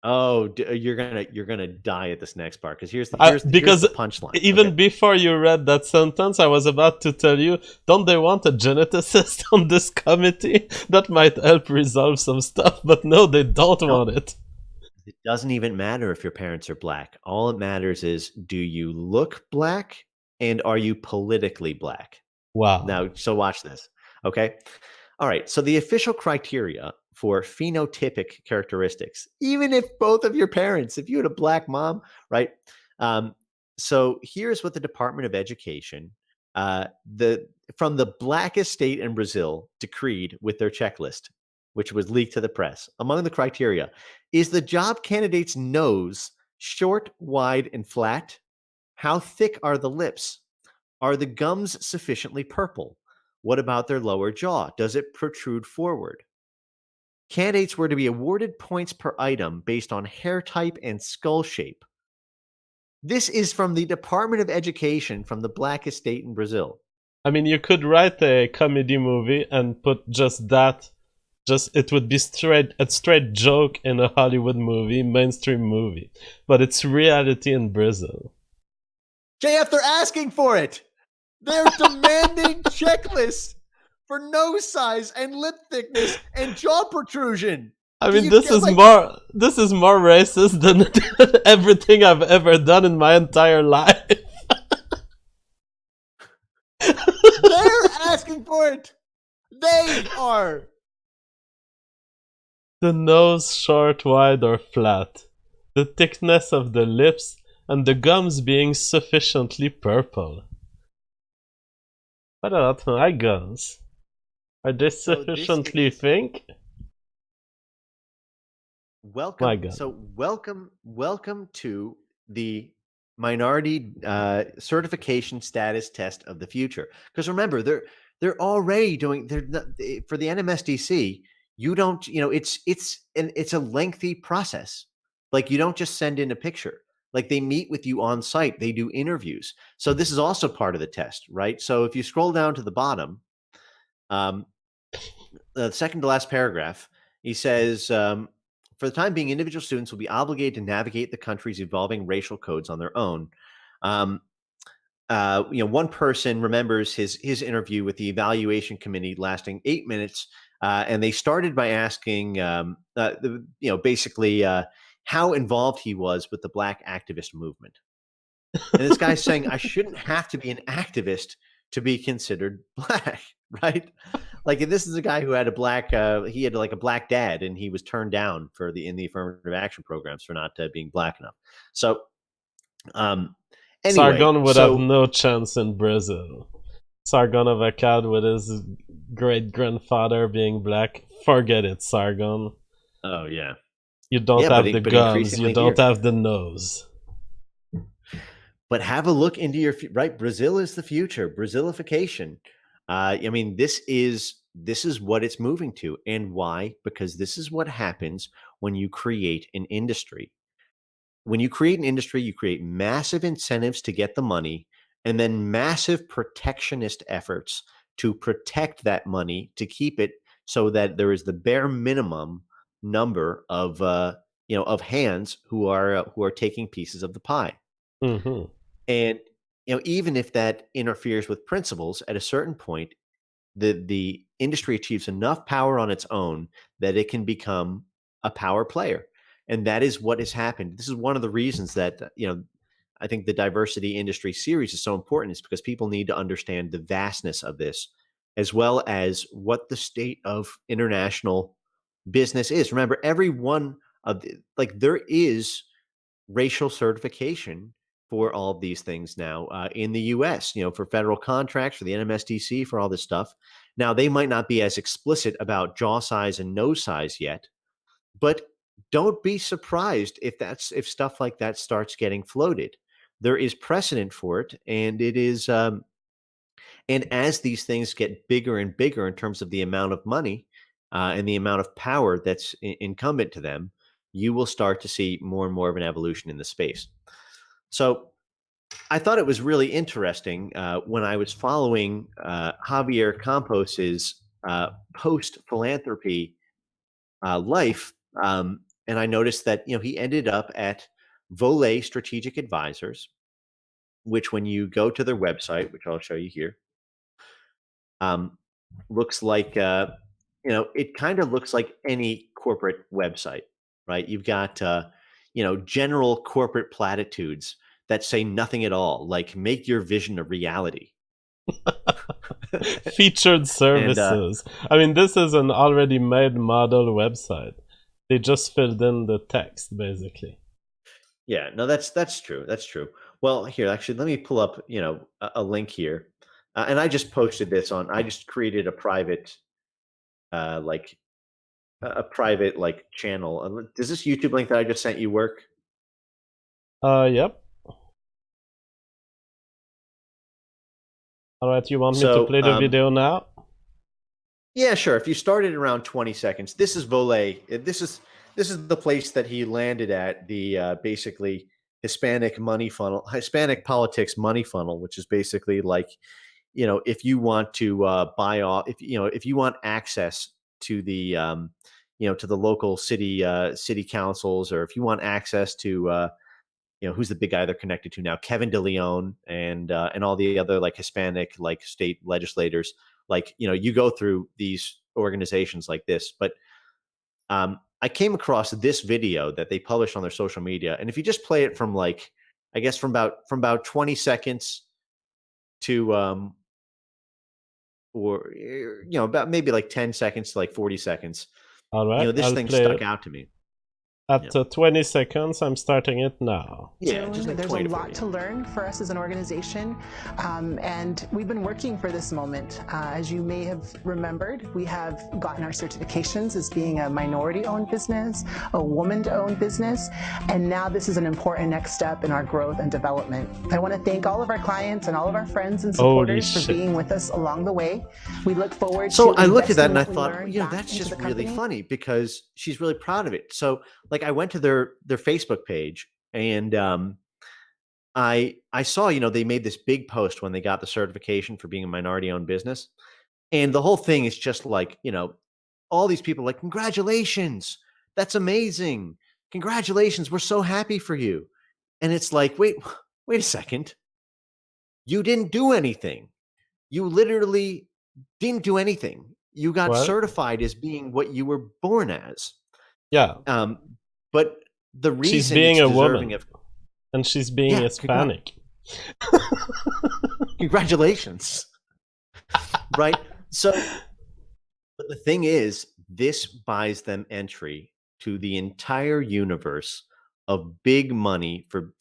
you're gonna die at this next part because here's Because the punchline. Okay, even before you read that sentence, I was about to tell you, don't they want a geneticist on this committee? That might help resolve some stuff, but no, they don't no, want it. it doesn't even matter if your parents are Black. All it matters is, do you look Black and are you politically Black? Wow. Now, so watch this. Okay. All right. So the official criteria for phenotypic characteristics, even if both of your parents, if you had a Black mom, right? Um, so here's what the Department of Education, the from the blackest state in Brazil, decreed with their checklist, which was leaked to the press. Among the criteria is the job candidate's nose short, wide, and flat? How thick are the lips? Are the gums sufficiently purple? What about their lower jaw? Does it protrude forward? Candidates were to be awarded points per item based on hair type and skull shape. This is from the Department of Education from the blackest state in Brazil. I mean, you could write a comedy movie and put just that. Just it would be a straight joke in a Hollywood movie, mainstream movie, but it's reality in Brazil. JF, they're asking for it. They're demanding checklists for nose size and lip thickness and jaw protrusion. I Do mean, you this get is like more racist than everything I've ever done in my entire life. they're asking for it? They are. The nose short, wide, or flat. The thickness of the lips, and the gums being sufficiently purple. What about my gums? Are they So this sufficiently is pink? My welcome. god. So welcome to the minority certification status test of the future. Because remember, they're already doing. They're not, for the NMSDC. You don't. You know, it's a lengthy process. Like you don't just send in a picture. Like they meet with you on site. They do interviews. So this is also part of the test, right? So if you scroll down to the bottom, um, the second to last paragraph, he says, for the time being, individual students will be obligated to navigate the country's evolving racial codes on their own. Um, one person remembers his interview with the evaluation committee lasting 8 minutes, and they started by asking, basically how involved he was with the Black activist movement. And this guy's saying, I shouldn't have to be an activist to be considered Black, right? Like this is a guy who had he had like a Black dad, and he was turned down in the affirmative action programs for not being Black enough. So, anyway, Sargon would have so no chance in Brazil. Sargon of Akkad with his great grandfather being black. Forget it, Sargon. oh yeah, You don't yeah, have the but gums, you increasingly don't here. have the nose. But have a look into right. Brazil is the future. Brazilification. I mean, this is what it's moving to, and why? Because this is what happens when you create an industry. When you create an industry, you create massive incentives to get the money, and then massive protectionist efforts to protect that money to keep it so that there is the bare minimum number of of hands who are taking pieces of the pie. Mm-hmm. And even if that interferes with principles, at a certain point, the industry achieves enough power on its own that it can become a power player. And that is what has happened. This is one of the reasons that I think the diversity industry series is so important, is because people need to understand the vastness of this, as well as what the state of international business is. Remember, every one of there is racial certification for all of these things now in the US, for federal contracts, for the NMSDC, for all this stuff. Now, they might not be as explicit about jaw size and nose size yet, but don't be surprised if stuff like that starts getting floated. There is precedent for it, and it is and as these things get bigger and bigger in terms of the amount of money and the amount of power that's incumbent to them, you will start to see more and more of an evolution in the space. So I thought it was really interesting when I was following Javier Campos's post philanthropy life, and I noticed that he ended up at Volet Strategic Advisors, which, when you go to their website, which I'll show you here, um, looks like it kind of looks like any corporate website, right? You've got general corporate platitudes that say nothing at all, like make your vision a reality. Featured And services. I mean, this is an already made model website. They just filled in the text, basically. yeah, no, that's true. That's true. Well, here, actually, let me pull up a link here, and I just posted this on. I just created a private like a private like channel. Does this YouTube link that I just sent you work? Yep. Alright, you want me to So play the video now? yeah, sure. If you started around 20 seconds, this is Volet. This is the place that he landed at, the basically Hispanic politics money funnel, which is basically like, if you want to buy off, if you want access to the to the local city councils, or if you want access to who's the big guy they're connected to now, Kevin DeLeon, and all the other like Hispanic like state legislators. Like, you go through these organizations like this. But I came across this video that they published on their social media, and if you just play it from like, I guess from about 20 seconds to or about maybe like 10 seconds to like 40 seconds, Alright, this I'll thing play stuck it. out to me. At 20 seconds, I'm starting it now. Yeah, just like There's a 20 to lot 40. to learn for us as an organization, and we've been working for this moment. As you may have remembered, we have gotten our certifications as being a minority-owned business, a woman-owned business, and now this is an important next step in our growth and development. I want to thank all of our clients and all of our friends and supporters for being with us along the way. We look forward to So I looked at that and I investing thought, what we learned that's back into just the really company. funny, because she's really proud of it. So like, I went to their Facebook page, and I saw, they made this big post when they got the certification for being a minority owned business. And the whole thing is just like, all these people like, congratulations, that's amazing. Congratulations, we're so happy for you. And it's like, wait a second. You didn't do anything. You literally didn't do anything. You got Well, certified as being what you were born as. yeah. But the She's reason being it's a deserving woman. of And she's being yeah, Hispanic. congratulations. Right? So, but the thing is, this buys them entry to the entire universe of big money for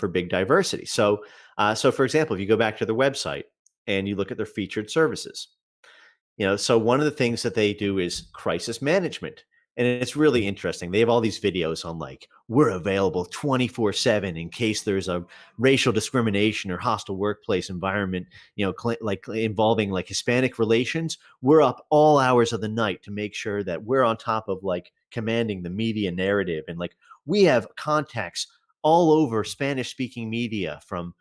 big diversity. So for example, if you go back to their website and you look at their featured services, so one of the things that they do is crisis management. And it's really interesting. They have all these videos on like, we're available 24/7 in case there's a racial discrimination or hostile workplace environment, like involving like Hispanic relations. We're up all hours of the night to make sure that we're on top of like commanding the media narrative. And like, we have contacts all over Spanish speaking media, from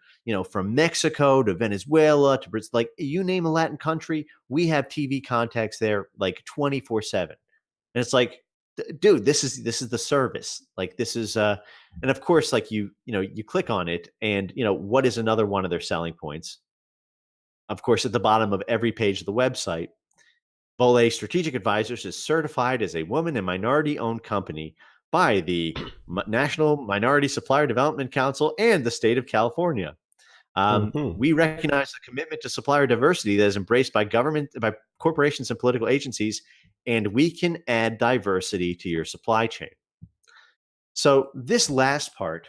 Mexico to Venezuela to Brazil, like you name a Latin country, we have TV contacts there like 24/7. And it's like, dude, this is the service. Like this is and of course, like you click on it, and what is another one of their selling points? Of course, at the bottom of every page of the website, Volet Strategic Advisors is certified as a woman and minority owned company by the National Minority Supplier Development Council and the state of California. We recognize the commitment to supplier diversity that is embraced by government, by corporations and political agencies, and we can add diversity to your supply chain. So this last part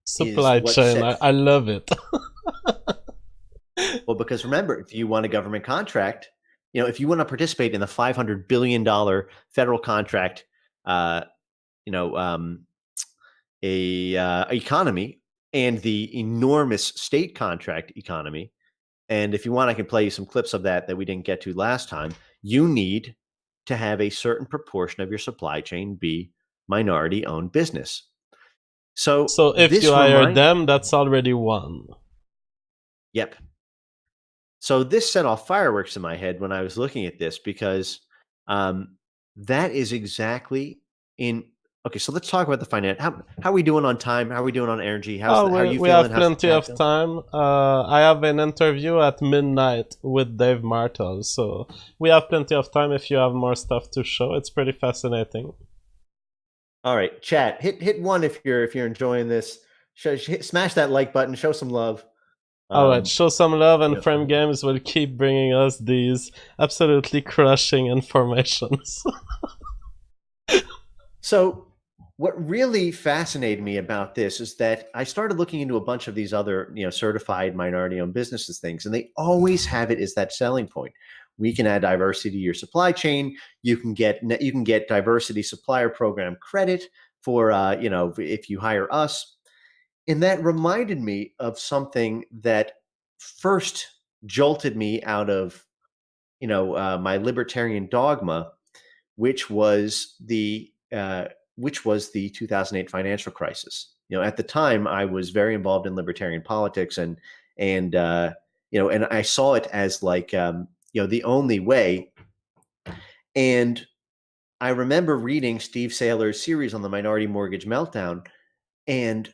is Supply what chain, I love it. Well, because remember, if you want a government contract, if you want to participate in the $500 billion federal contract, economy, and the enormous state contract economy, and if you want, I can play you some clips of that we didn't get to last time. You need to have a certain proportion of your supply chain be minority-owned business. So if you hire them, that's already one. Yep. So this set off fireworks in my head when I was looking at this, because that is exactly in. Okay, so let's talk about the finance. How are we doing on time? How are we doing on energy? How are you feeling? We have plenty of time. I have an interview at midnight with Dave Martel, so we have plenty of time. If you have more stuff to show, it's pretty fascinating. All right, chat. Hit one if you're enjoying this. Smash that like button. Show some love. All right, show some love, and Frame Games will keep bringing us these absolutely crushing informations. So what really fascinated me about this is that I started looking into a bunch of these other, certified minority-owned businesses things, and they always have it as that selling point. We can add diversity to your supply chain. You can get diversity supplier program credit for, if you hire us. And that reminded me of something that first jolted me out of, my libertarian dogma, which was the 2008 financial crisis. At the time, I was very involved in libertarian politics, and I saw it as like the only way. And I remember reading Steve Saylor's series on the minority mortgage meltdown, and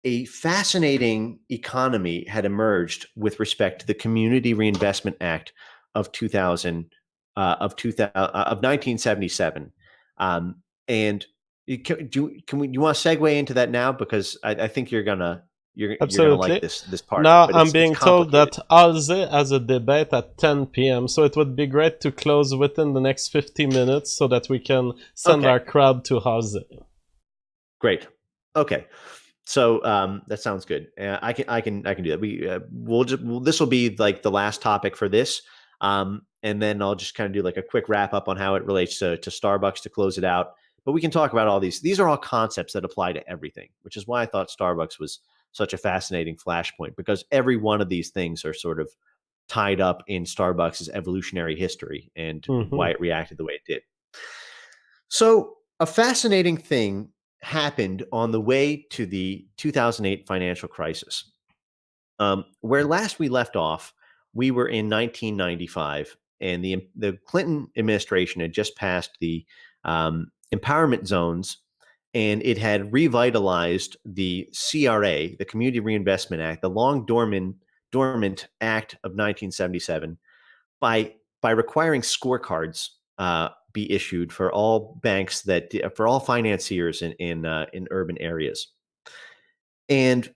a fascinating economy had emerged with respect to the Community Reinvestment Act of 1977. And do you want to segue into that now? Because I think you're gonna like this part. Now I'm being told that Halsey has a debate at 10 p.m. So it would be great to close within the next 50 minutes so that we can send our crowd to Halsey. Great. Okay. So that sounds good. I can do that. This will be like the last topic for this, and then I'll just kind of do like a quick wrap up on how it relates to Starbucks to close it out. But we can talk about all these. These are all concepts that apply to everything, which is why I thought Starbucks was such a fascinating flashpoint, because every one of these things are sort of tied up in Starbucks' evolutionary history and why it reacted the way it did. So a fascinating thing happened on the way to the 2008 financial crisis. Where last we left off, we were in 1995, and the Clinton administration had just passed the empowerment zones, and it had revitalized the CRA, the Community Reinvestment Act, the long dormant act of 1977, by requiring scorecards be issued for all banks for all financiers in urban areas. And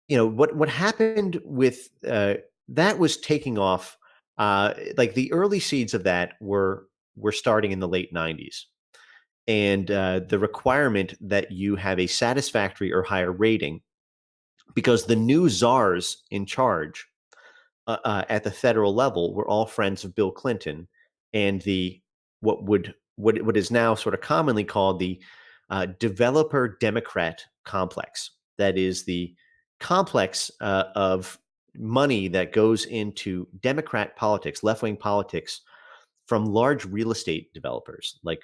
what happened with that was taking off. Like the early seeds of that were starting in the late 90s, and the requirement that you have a satisfactory or higher rating, because the new czars in charge at the federal level were all friends of Bill Clinton, and what is now sort of commonly called the developer Democrat complex. That is the complex of money that goes into Democrat politics, left-wing politics, from large real estate developers, like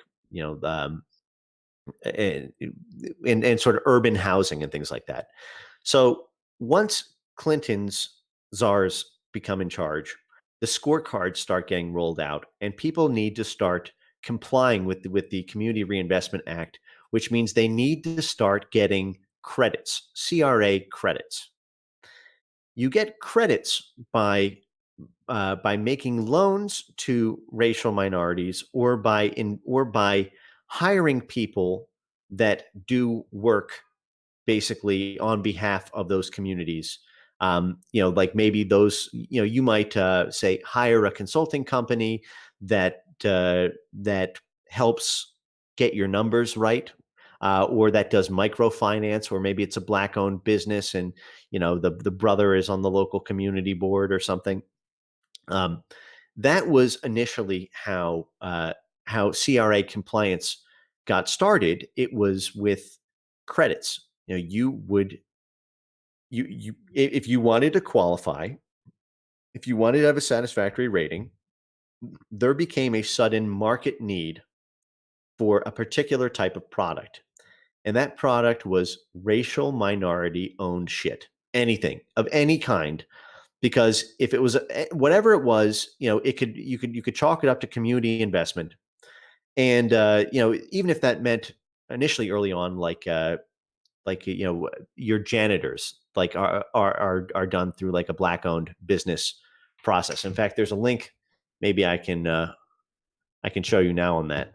and sort of urban housing and things like that. So once Clinton's czars become in charge, the scorecards start getting rolled out, and people need to start complying with the Community Reinvestment Act, which means they need to start getting credits, CRA credits. You get credits by making loans to racial minorities, or by hiring people that do work basically on behalf of those communities. Like maybe those, you might say hire a consulting company that helps get your numbers right, or that does microfinance, or maybe it's a Black-owned business, and the brother is on the local community board or something. That was initially how CRA compliance got started. It was with credits. You would if you wanted to qualify, if you wanted to have a satisfactory rating, there became a sudden market need for a particular type of product. And that product was racial minority owned shit. Anything of any kind. Because if it was whatever it was, you could chalk it up to community investment. And even if that meant initially early on, like your janitors are done through like a Black-owned business process. In fact, there's a link. Maybe I can show you now on that.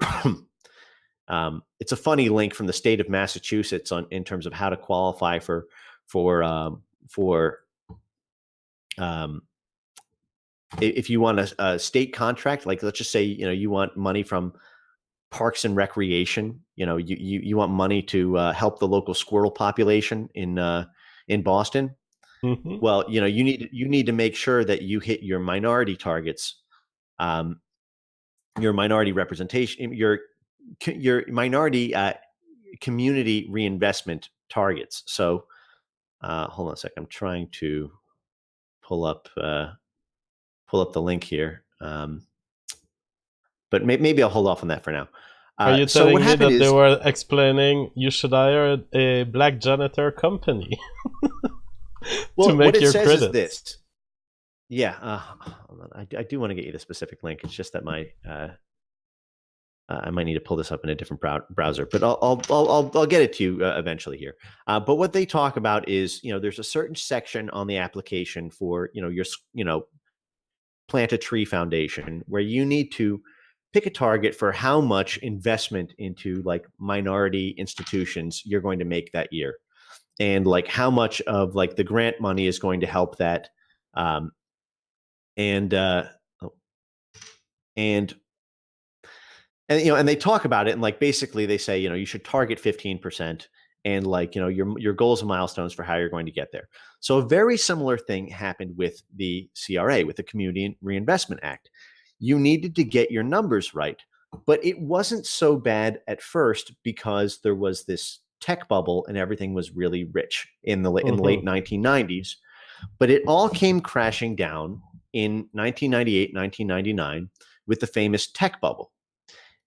It's a funny link from the state of Massachusetts in terms of how to qualify for if you want a state contract. Like, let's just say you want money from Parks and Recreation. You want money to help the local squirrel population in Boston. Mm-hmm. Well, you need to make sure that you hit your minority targets, your minority representation, your minority community reinvestment targets. So, hold on a second. I'm trying to pull up the link here, but maybe I'll hold off on that for now. Are you So what telling me happened that they is, were explaining you should hire a black janitor company to make what it your says credits? is this. Yeah, hold on. I do want to get you the specific link. It's just that I might need to pull this up in a different browser, but I'll get it to you eventually here. But what they talk about is, there's a certain section on the application for your Plant a Tree Foundation, where you need to pick a target for how much investment into like minority institutions you're going to make that year, and like how much of like the grant money is going to help that. And they talk about it, and like basically they say you should target 15%, and like your goals and milestones for how you're going to get there. So a very similar thing happened with the CRA, with the Community Reinvestment Act. You needed to get your numbers right, but it wasn't so bad at first because there was this tech bubble and everything was really rich in the late 1990s. But it all came crashing down in 1998, 1999 with the famous tech bubble.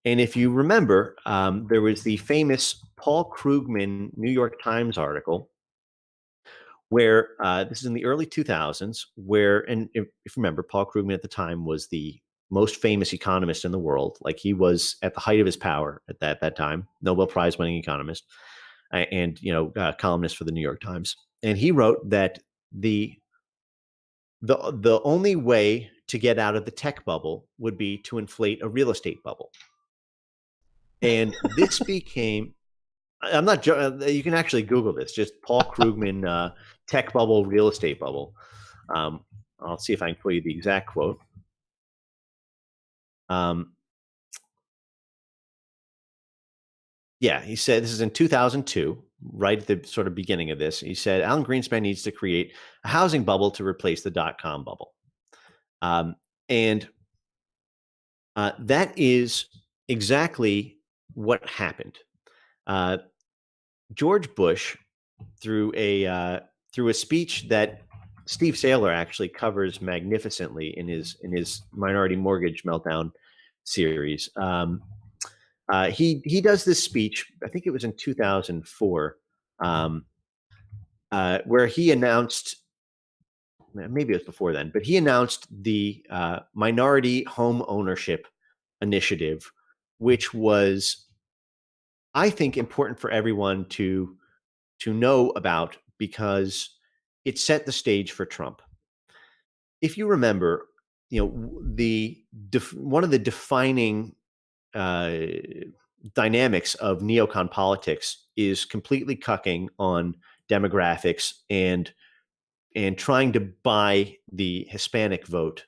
And if you remember, there was the famous Paul Krugman New York Times article where this is in the early 2000s, and if you remember, Paul Krugman at the time was the most famous economist in the world. Like, he was at the height of his power at that time, Nobel Prize winning economist, and columnist for the New York Times. And he wrote that the only way to get out of the tech bubble would be to inflate a real estate bubble. And this became, I'm not, you can actually Google this, just Paul Krugman tech bubble, real estate bubble. I'll see if I can pull you the exact quote. Yeah, he said, this is in 2002, right at the sort of beginning of this. He said, Alan Greenspan needs to create a housing bubble to replace the dot-com bubble. And that is exactly what happened. George Bush, through a speech that Steve Saylor actually covers magnificently in his Minority Mortgage Meltdown series. He does this speech, I think it was in 2004, where he announced, maybe it was before then, but he announced the Minority Home Ownership Initiative, which was, I think, important for everyone to know about because it set the stage for Trump. If you remember, one of the defining uh, dynamics of neocon politics is completely cucking on demographics and trying to buy the Hispanic vote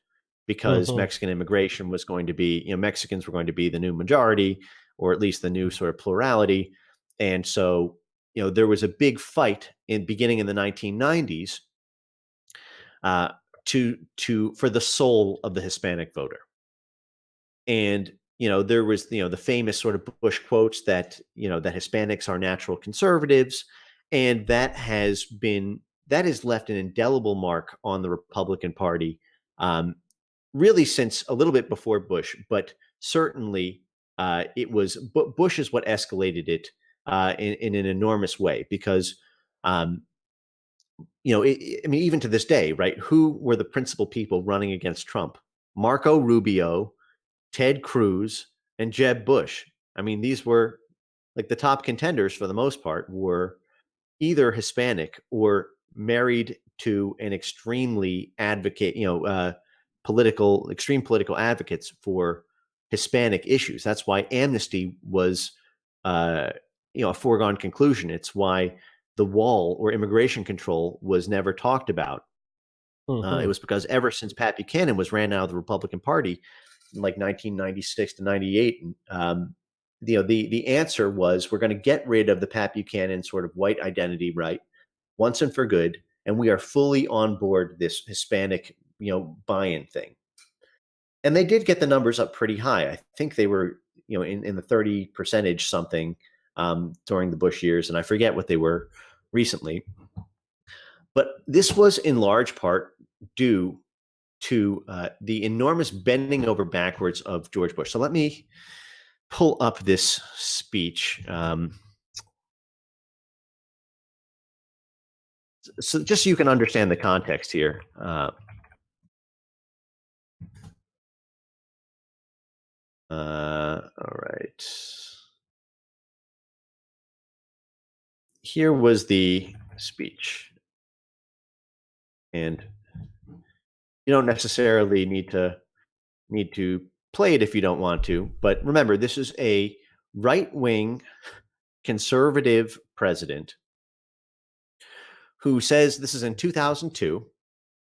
because Mm-hmm. Mexican immigration was going to be, Mexicans were going to be the new majority, or at least the new sort of plurality. And so, there was a big fight beginning in the 1990s uh, for the soul of the Hispanic voter. And there was the famous sort of Bush quotes that that Hispanics are natural conservatives, and that has left an indelible mark on the Republican Party, really since a little bit before Bush, but certainly it was Bush is what escalated it in an enormous way because. I mean, even to this day, right? Who were the principal people running against Trump? Marco Rubio, Ted Cruz, and Jeb Bush. I mean, these were like the top contenders for the most part were either Hispanic or married to an extremely extreme political advocates for Hispanic issues. That's why amnesty was, a foregone conclusion. It's why the wall or immigration control was never talked about. It Mm-hmm. was because ever since Pat Buchanan was ran out of the Republican Party, in like 1996 to 98. The answer was we're going to get rid of the Pat Buchanan sort of white identity, right, once and for good, and we are fully on board this Hispanic, buy-in thing. And they did get the numbers up pretty high. I think they were, in the 30 percentage something during the Bush years, and I forget what they were recently. But this was in large part due to the enormous bending over backwards of George Bush. So let me pull up this speech. So just so you can understand the context here. All right. Here was the speech. And you don't necessarily need to play it if you don't want to. But remember, this is a right-wing conservative president who says this is in 2002,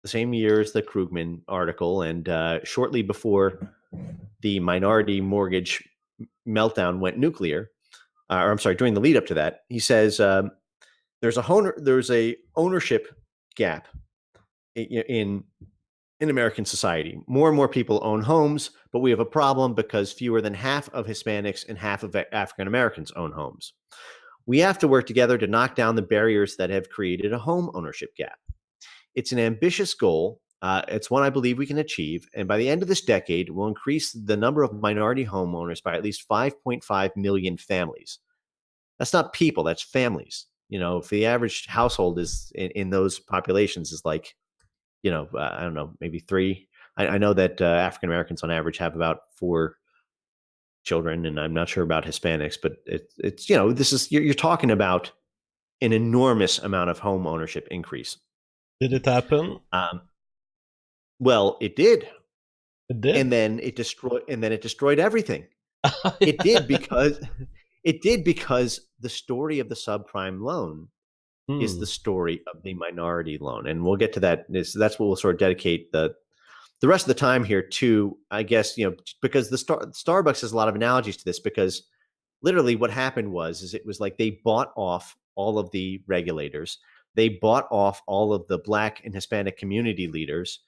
the same year as the Krugman article, and shortly before the minority mortgage meltdown went nuclear, or I'm sorry, during the lead up to that, he says there's a ownership gap in American society. More and more people own homes, but we have a problem because fewer than half of Hispanics and half of African Americans own homes. We have to work together to knock down the barriers that have created a home ownership gap. It's an ambitious goal. It's one I believe we can achieve. And by the end of this decade, we'll increase the number of minority homeowners by at least 5.5 million families. That's not people, that's families. If the average household is in those populations is like, I don't know, maybe three. I know that African Americans on average have about 4 children, and I'm not sure about Hispanics, but it's this is you're talking about an enormous amount of home ownership increase. Did it happen? Well, it did, It did. and then it destroyed everything. It did because the story of the subprime loan is the story of the minority loan, and we'll get to that. That's what we'll sort of dedicate the rest of the time here to, I guess, because the Starbucks has a lot of analogies to this, because literally what happened was it was like they bought off all of the regulators, they bought off all of the Black and Hispanic community leaders.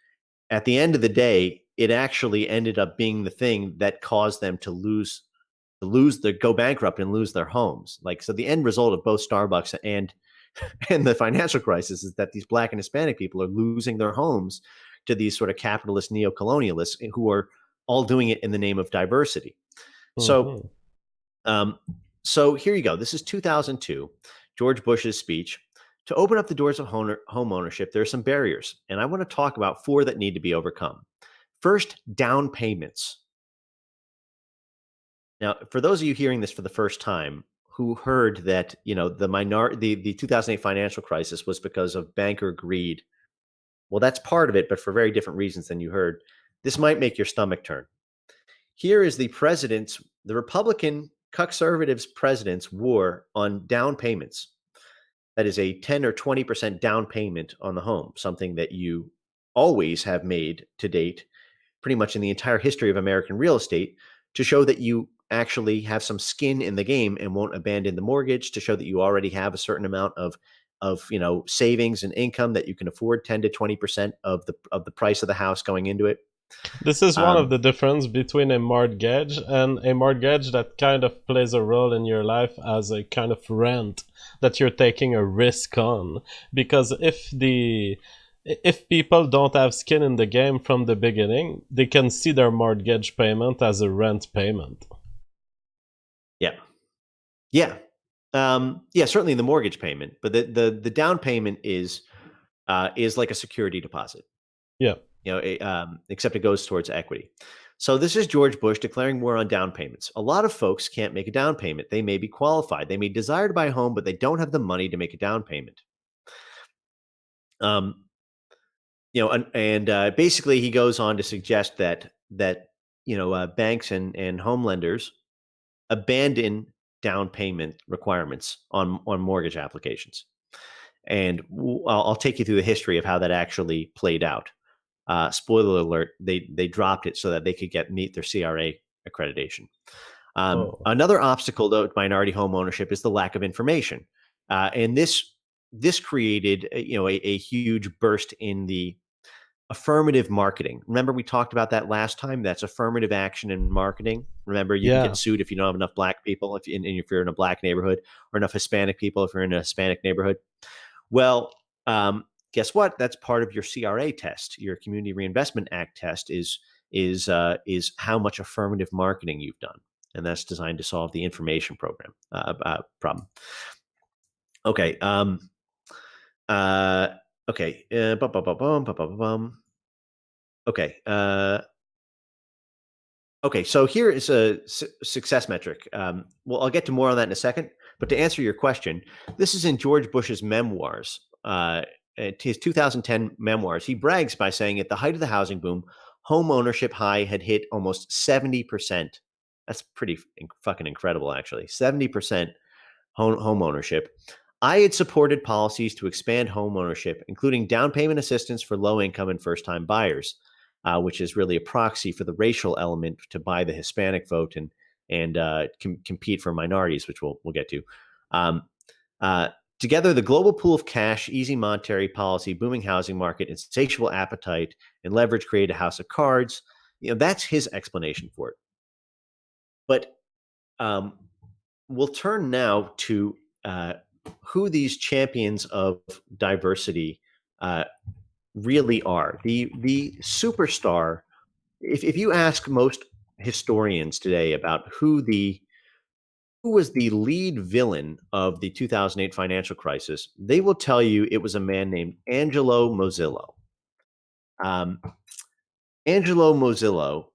At the end of the day, it actually ended up being the thing that caused them to go bankrupt and lose their homes. Like, so the end result of both Starbucks and the financial crisis is that these Black and Hispanic people are losing their homes to these sort of capitalist neo-colonialists who are all doing it in the name of diversity. Mm-hmm. So here you go. This is 2002, George Bush's speech. To open up the doors of home ownership, there are some barriers, and I want to talk about 4 that need to be overcome. First, down payments. Now, for those of you hearing this for the first time, who heard that the 2008 financial crisis was because of banker greed, well, that's part of it, but for very different reasons than you heard. This might make your stomach turn. Here is the Republican conservatives president's war on down payments. That is a 10 or 20% down payment on the home, something that you always have made to date, pretty much in the entire history of American real estate, to show that you actually have some skin in the game and won't abandon the mortgage, to show that you already have a certain amount of savings and income that you can afford 10 to 20% of the price of the house going into it. This is one of the difference between a mortgage and a mortgage that kind of plays a role in your life as a kind of rent that you're taking a risk on. Because if people don't have skin in the game from the beginning, they can see their mortgage payment as a rent payment. Yeah. Certainly the mortgage payment, but the down payment is like a security deposit. Yeah. Except it goes towards equity. So this is George Bush declaring war on down payments. A lot of folks can't make a down payment. They may be qualified. They may desire to buy a home, but they don't have the money to make a down payment. Basically he goes on to suggest that banks and home lenders abandon down payment requirements on mortgage applications. And I'll take you through the history of how that actually played out. Spoiler alert, they dropped it so that they could meet their CRA accreditation. Another obstacle to minority home ownership is the lack of information. And this created a huge burst in the affirmative marketing. Remember, we talked about that last time. That's affirmative action in marketing. Remember, you can get sued if you don't have enough black people, if you're in a black neighborhood, or enough Hispanic people if you're in a Hispanic neighborhood. Well, guess what? That's part of your CRA test. Your Community Reinvestment Act test is how much affirmative marketing you've done, and that's designed to solve the information problem. Okay. Okay. Okay. Okay. So here is a success metric. Well, I'll get to more on that in a second. But to answer your question, this is in George Bush's memoirs. His 2010 memoirs. He brags by saying, at the height of the housing boom, home ownership high had hit almost 70%. That's pretty fucking incredible, actually. 70% home ownership. I had supported policies to expand home ownership, including down payment assistance for low-income and first-time buyers, which is really a proxy for the racial element to buy the Hispanic vote and compete for minorities, which we'll get to. Together, the global pool of cash, easy monetary policy, booming housing market, insatiable appetite, and leverage create a house of cards. That's his explanation for it. But we'll turn now to who these champions of diversity really are. The superstar. If you ask most historians today about who was the lead villain of the 2008 financial crisis, they will tell you it was a man named Angelo Mozillo. Angelo Mozillo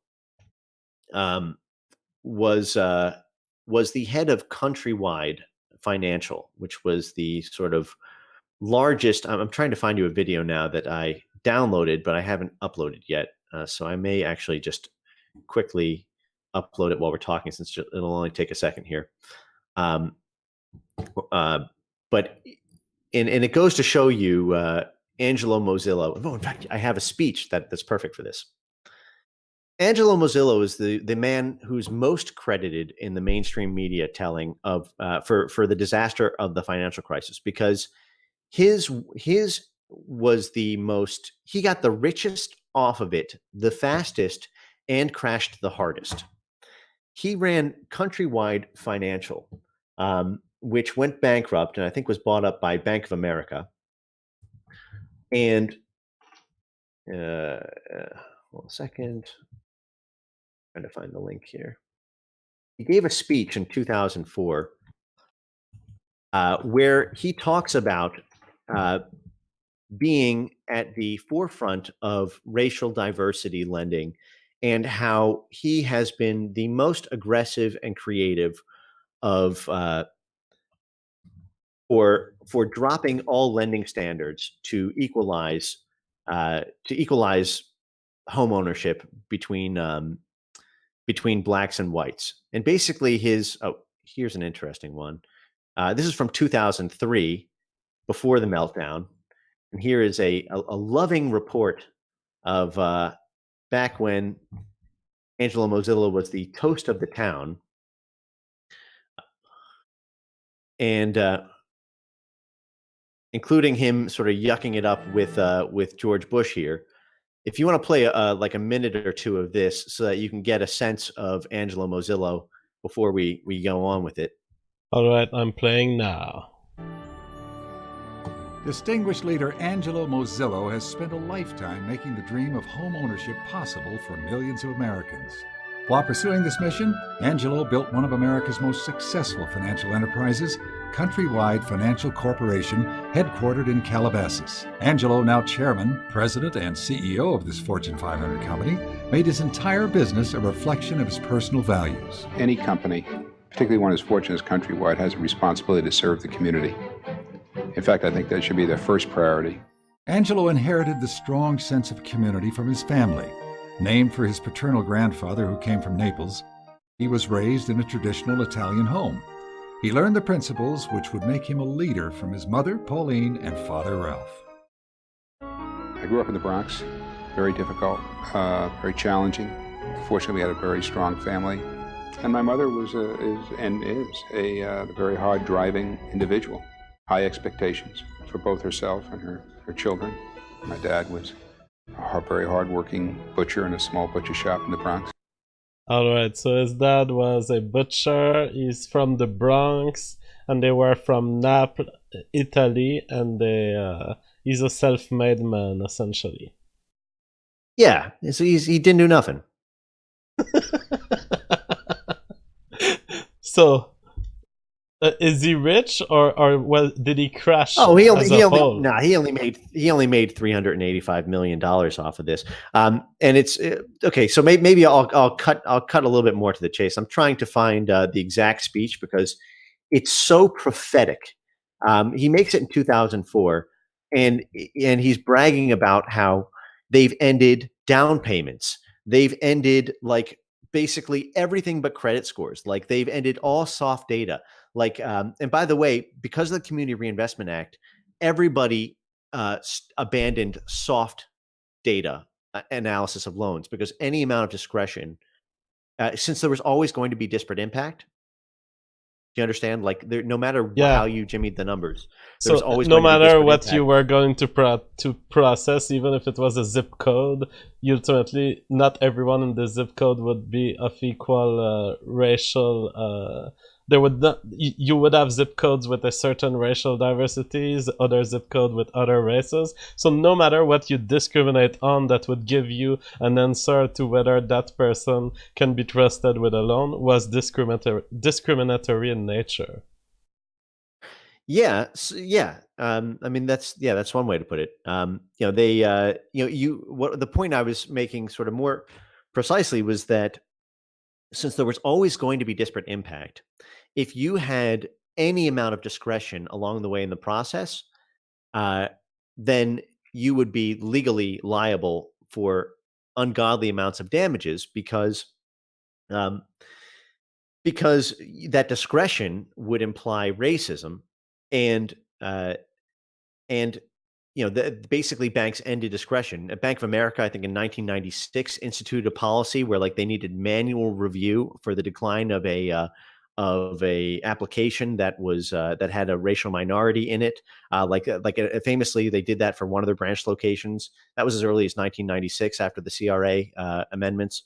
was the head of Countrywide Financial, which was the sort of largest. I'm trying to find you a video now that I downloaded, but I haven't uploaded yet. So I may actually just quickly upload it while we're talking, since it'll only take a second here. But it goes to show you Angelo Mozillo. Oh, in fact, I have a speech that's perfect for this. Angelo Mozillo is the man who's most credited in the mainstream media telling of for the disaster of the financial crisis, because his was the most. He got the richest off of it the fastest and crashed the hardest. He ran Countrywide Financial, which went bankrupt and I think was bought up by Bank of America. And hold on a second. I'm trying to find the link here. He gave a speech in 2004 where he talks about being at the forefront of racial diversity lending and how he has been the most aggressive and creative of for dropping all lending standards to equalize home ownership between blacks and whites. And basically, here's an interesting one. This is from 2003, before the meltdown, and here is a loving report of back when Angelo Mozillo was the toast of the town, and including him sort of yucking it up with George Bush here. If you want to play like a minute or two of this, so that you can get a sense of Angelo Mozillo before we go on with it. All right, I'm playing now. Distinguished leader Angelo Mozillo has spent a lifetime making the dream of home ownership possible for millions of Americans. While pursuing this mission, Angelo built one of America's most successful financial enterprises, Countrywide Financial Corporation, headquartered in Calabasas. Angelo, now chairman, president, and CEO of this Fortune 500 company, made his entire business a reflection of his personal values. Any company, particularly one as fortunate as Countrywide, has a responsibility to serve the community. In fact, I think that should be their first priority. Angelo inherited the strong sense of community from his family. Named for his paternal grandfather who came from Naples, he was raised in a traditional Italian home. He learned the principles which would make him a leader from his mother, Pauline, and father, Ralph. I grew up in the Bronx, very difficult, very challenging. Fortunately, we had a very strong family. And my mother was is a very hard-driving individual. High expectations for both herself and her children. My dad was a very hard-working butcher in a small butcher shop in the Bronx. All right, so his dad was a butcher. He's from the Bronx, and they were from Naples, Italy, and he's a self-made man, essentially. Yeah, so he didn't do nothing. So, is he rich, or well, did he crash? Oh, he only made $385 million off of this. And it's okay. So maybe I'll cut a little bit more to the chase. I'm trying to find the exact speech because it's so prophetic. He makes it in 2004, and he's bragging about how they've ended down payments. They've ended like basically everything but credit scores. Like they've ended all soft data. Like, and by the way, because of the Community Reinvestment Act, everybody abandoned soft data analysis of loans because any amount of discretion, since there was always going to be disparate impact. Do you understand? Like, no matter how you jimmied the numbers, there was always no going to be matter disparate what impact. you were going to process, even if it was a zip code, ultimately not everyone in the zip code would be of equal racial. There would not, you would have zip codes with a certain racial diversities, other zip code with other races. So no matter what you discriminate on, that would give you an answer to whether that person can be trusted with a loan was discriminatory in nature. Yeah, yeah. I mean, that's one way to put it. What the point I was making, sort of more precisely, was that since there was always going to be disparate impact, if you had any amount of discretion along the way in the process, then you would be legally liable for ungodly amounts of damages because that discretion would imply racism, and basically banks ended discretion. Bank of America, I think in 1996, instituted a policy where like they needed manual review for the decline of a application that was that had a racial minority in it. Famously, they did that for one of their branch locations. That was as early as 1996, after the CRA amendments.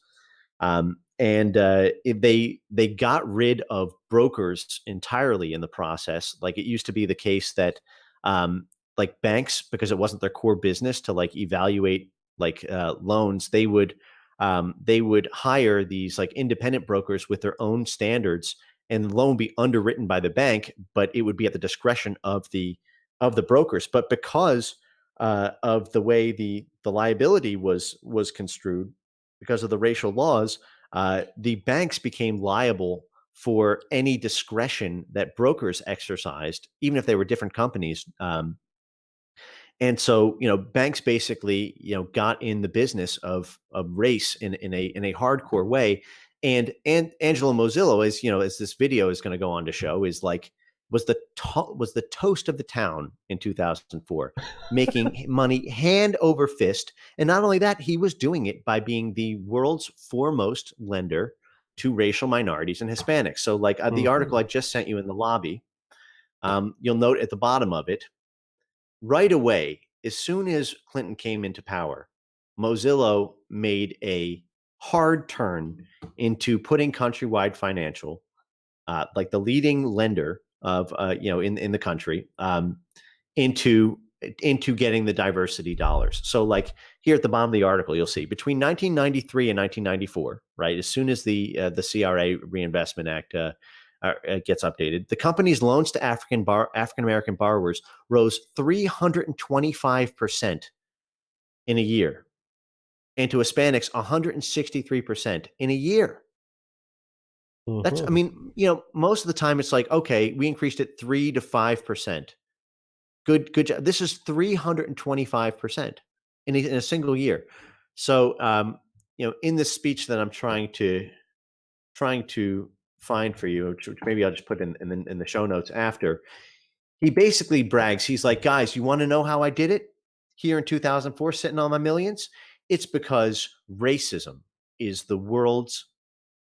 They got rid of brokers entirely in the process. Like, it used to be the case that like banks, because it wasn't their core business to like evaluate like loans, they would hire these like independent brokers with their own standards, and the loan would be underwritten by the bank, but it would be at the discretion of the brokers. But because of the way the liability was construed, because of the racial laws, the banks became liable for any discretion that brokers exercised, even if they were different companies. And so, banks basically, got in the business of race in a hardcore way. And Angelo Mozillo, as this video is going to go on to show, is like was the toast of the town in 2004, making money hand over fist. And not only that, he was doing it by being the world's foremost lender to racial minorities and Hispanics. So, like the article I just sent you in the lobby, you'll note at the bottom of it, right away, as soon as Clinton came into power, Mozillo made a hard turn into putting Countrywide Financial, like the leading lender of in the country, into getting the diversity dollars. So, like here at the bottom of the article, you'll see between 1993 and 1994, right, as soon as the CRA Reinvestment Act gets updated, the company's loans to African American borrowers rose 325% in a year, and to Hispanics 163% in a year. That's, I mean, most of the time it's like, okay, we increased it 3 to 5%. Good job. This is 325% in a single year. So, in this speech that I'm trying to find for you, which maybe I'll just put in the show notes after, he basically brags. He's like, guys, you want to know how I did it here in 2004, sitting on my millions? It's because racism is the world's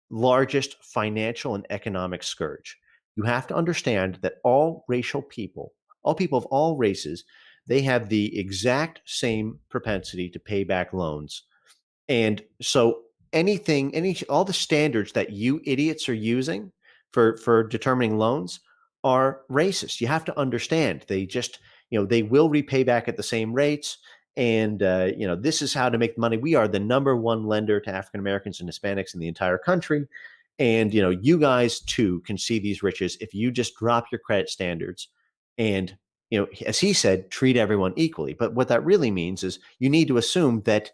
largest financial and economic scourge. You have to understand that all people of all races, they have the exact same propensity to pay back loans. And so all the standards that you idiots are using for determining loans are racist. You have to understand they just, they will repay back at the same rates. And, this is how to make money. We are the number one lender to African Americans and Hispanics in the entire country. And, you guys too can see these riches if you just drop your credit standards and, as he said, treat everyone equally. But what that really means is you need to assume that,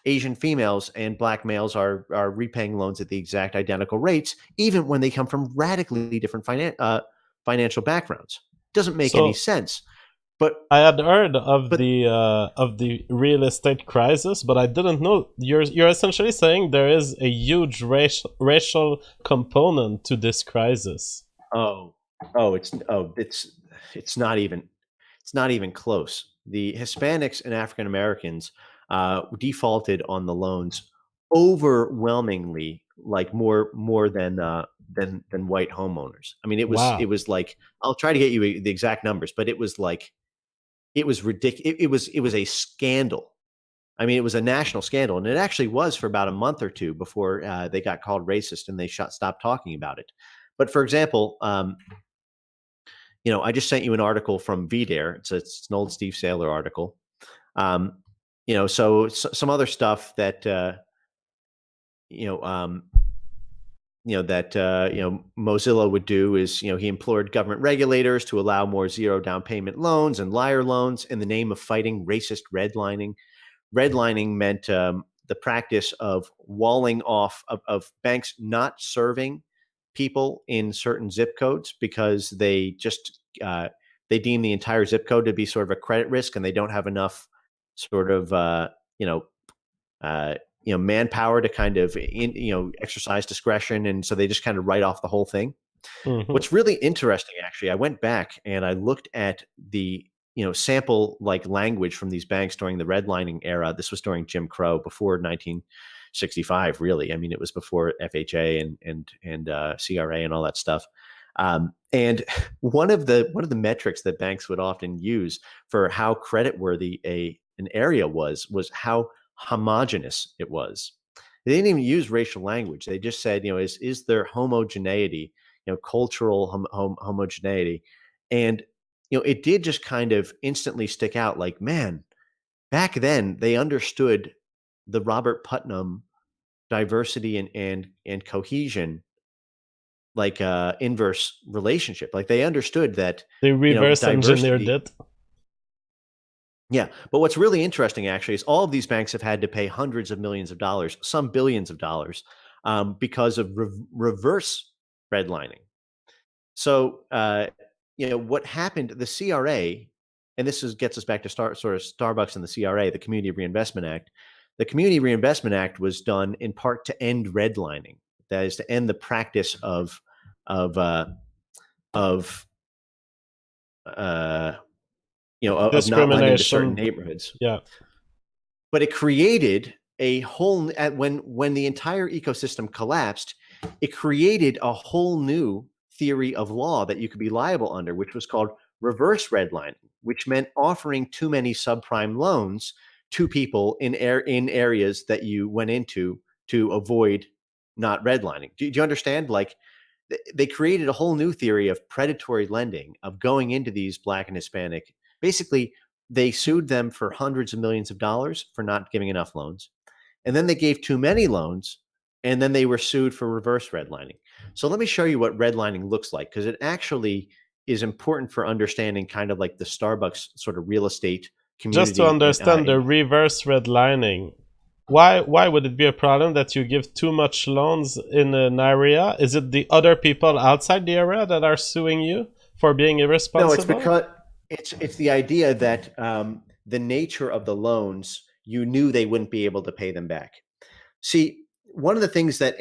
Asian females and Black males are repaying loans at the exact identical rates, even when they come from radically different financial backgrounds. Doesn't make any sense. But I had heard of the real estate crisis, but I didn't know. You're essentially saying there is a huge racial component to this crisis. It's not even close. The Hispanics and African Americans defaulted on the loans overwhelmingly, like more than white homeowners. I mean, it was like, I'll try to get you the exact numbers, but it was ridiculous. It was a scandal. I mean, it was a national scandal, and it actually was for about a month or two before they got called racist and they stopped talking about it. But for example, I just sent you an article from VDare. It's an old Steve Saylor article. So some other stuff that Mozillo would do is, he implored government regulators to allow more zero down payment loans and liar loans in the name of fighting racist redlining. Redlining meant the practice of walling off of banks not serving people in certain zip codes because they just they deem the entire zip code to be sort of a credit risk, and they don't have enough sort of manpower to kind of exercise discretion, and so they just kind of write off the whole thing. What's really interesting, actually, I went back and I looked at the sample like language from these banks during the redlining era. This was during Jim Crow, before 1965. Really, I mean, it was before FHA and CRA and all that stuff. And one of the metrics that banks would often use for how creditworthy an area was how homogenous it was. They didn't even use racial language. They just said, is there homogeneity, cultural homogeneity, and it did just kind of instantly stick out. Like, man, back then they understood the Robert Putnam diversity and cohesion, like inverse relationship. Like, they understood that they reverse engineered it. Yeah, but what's really interesting actually is all of these banks have had to pay hundreds of millions of dollars, some billions of dollars, because of reverse redlining. So, what happened? The CRA, and gets us back to sort of Starbucks and the CRA, the Community Reinvestment Act. The Community Reinvestment Act was done in part to end redlining. That is to end the practice of uh, of uh, of not lending to certain Discrimination. neighborhoods. Yeah. But it created a whole when the entire ecosystem collapsed, it created a whole new theory of law that you could be liable under, which was called reverse redlining, which meant offering too many subprime loans to people in areas that you went into to avoid not redlining. Do you understand? Like, they created a whole new theory of predatory lending, of going into these Black and Hispanic. Basically, they sued them for hundreds of millions of dollars for not giving enough loans. And then they gave too many loans, and then they were sued for reverse redlining. So let me show you what redlining looks like, because it actually is important for understanding kind of like the Starbucks sort of real estate Just to community. understand the reverse redlining, why would it be a problem that you give too much loans in an area? Is it the other people outside the area that are suing you for being irresponsible? No, it's because it's the idea that the nature of the loans, you knew they wouldn't be able to pay them back. See, one of the things that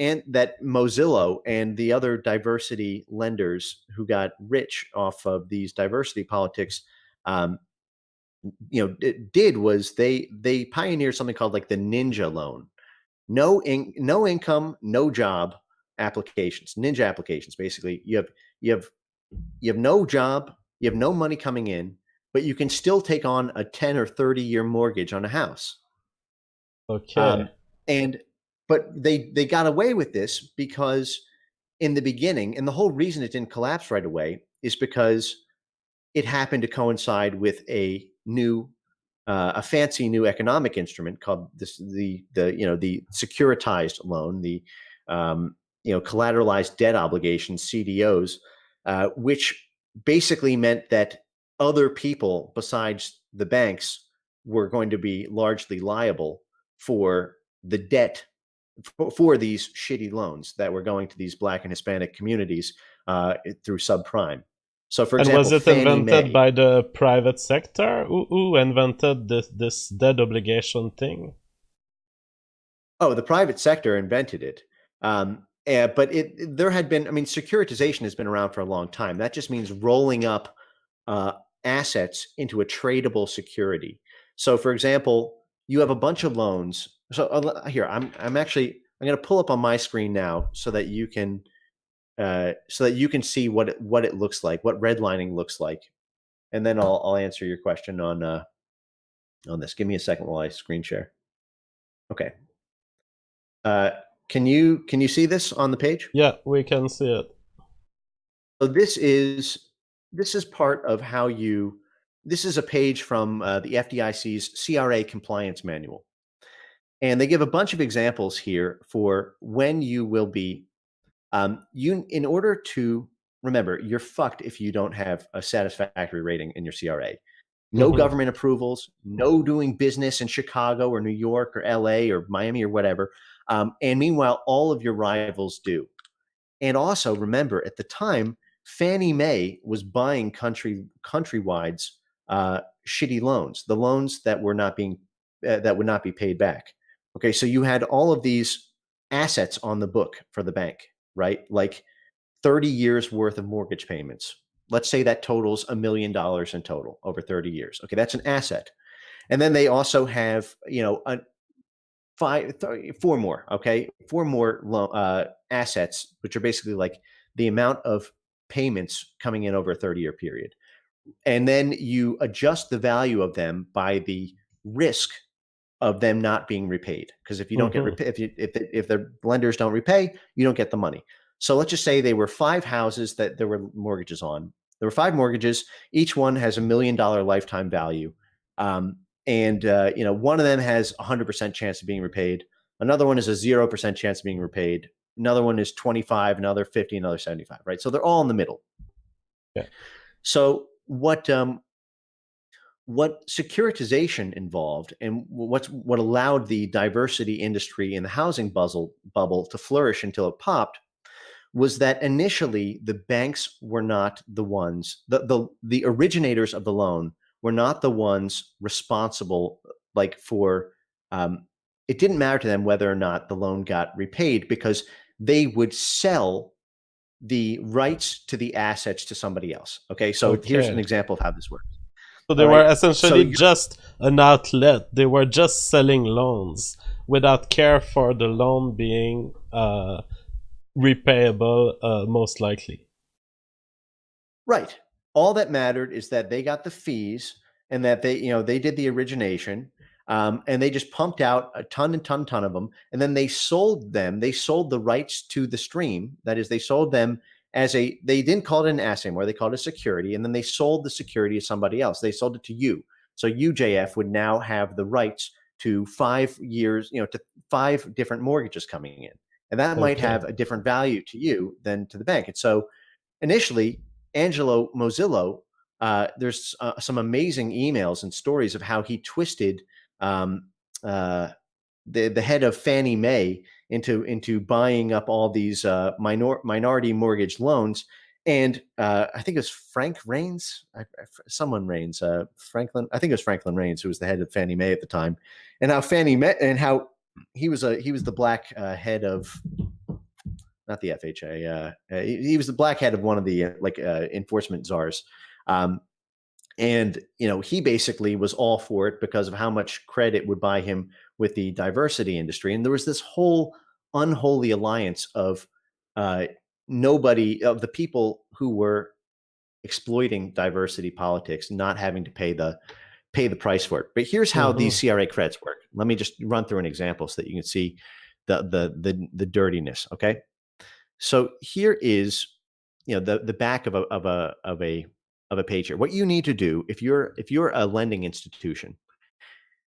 Mozilla and the other diversity lenders who got rich off of these diversity politics, um, did was they pioneered something called like the ninja loan. No income, no job applications, ninja applications. Basically, you have no job, you have no money coming in, but you can still take on a 10 or 30-year mortgage on a house. Okay. But they got away with this because in the beginning, and the whole reason it didn't collapse right away is because it happened to coincide with a fancy new economic instrument called the securitized loan, the collateralized debt obligations, CDOs, which basically meant that other people besides the banks were going to be largely liable for the debt for these shitty loans that were going to these Black and Hispanic communities through subprime. So, for And example, was it Fannie invented Mae. by the private sector? Who invented this debt obligation thing? Oh, the private sector invented it. But there had been, I mean, securitization has been around for a long time. That just means rolling up assets into a tradable security. So, for example, you have a bunch of loans. So here, I'm going to pull up on my screen now so that you can see what it looks like, what redlining looks like, and then I'll answer your question on this. Give me a second while I screen share. Okay. Can you see this on the page? Yeah, we can see it. So this is part of how you. This is a page from the FDIC's CRA compliance manual, and they give a bunch of examples here for when you will be. In order to remember, you're fucked if you don't have a satisfactory rating in your CRA. No government approvals, no doing business in Chicago or New York or LA or Miami or whatever. And meanwhile, all of your rivals do. And also remember, at the time, Fannie Mae was buying countrywide's shitty loans, the loans that were not being that would not be paid back. Okay, so you had all of these assets on the book for the bank, right? Like 30 years worth of mortgage payments. Let's say that totals $1 million in total over 30 years. Okay, that's an asset. And then they also have, four more. Okay, four more assets, which are basically like the amount of payments coming in over a 30-year period. And then you adjust the value of them by the risk of them not being repaid. Because if you don't get repaid, if the lenders don't repay, you don't get the money. So let's just say they were 5 houses that there were mortgages on. There were 5 mortgages. Each one has $1 million lifetime value. And one of them has 100% chance of being repaid. Another one is a 0% chance of being repaid. Another one is 25, another 50, another 75, right? So they're all in the middle. Yeah. So what what securitization involved and what allowed the diversity industry in the housing bubble to flourish until it popped was that initially the banks were not the ones, the originators of the loan were not the ones responsible, like for, it didn't matter to them whether or not the loan got repaid, because they would sell the rights to the assets to somebody else. Okay, so here's an Okay. example of how this works. So they All were right, so essentially just an outlet. They were just selling loans without care for the loan being repayable, most likely. right. All that mattered is that they got the fees and that they did the origination, and they just pumped out a ton of them, and then they sold them. They sold the rights to the stream. That is, they sold them as they didn't call it an asset anymore. They called it a security, and then they sold the security to somebody else. They sold it to you. So you, JF, would now have the rights to 5 years, to 5 different mortgages coming in, and that might Okay. have a different value to you than to the bank. And so initially, Angelo Mozillo, there's some amazing emails and stories of how he twisted um, the head of Fannie Mae into buying up all these minority mortgage loans. And I think it was Frank Raines, someone Raines, Franklin. I think it was Franklin Raines, who was the head of Fannie Mae at the time, and how Fannie Mae and how he was the black head of, not the FHA. He was the black head of one of the enforcement czars, and he basically was all for it because of how much credit would buy him with the diversity industry. And there was this whole unholy alliance of nobody of the people who were exploiting diversity politics not having to pay the price for it. But here's how these CRA credits work. Let me just run through an example so that you can see the dirtiness. Okay. So here is, the back of a page here. What you need to do if you're a lending institution,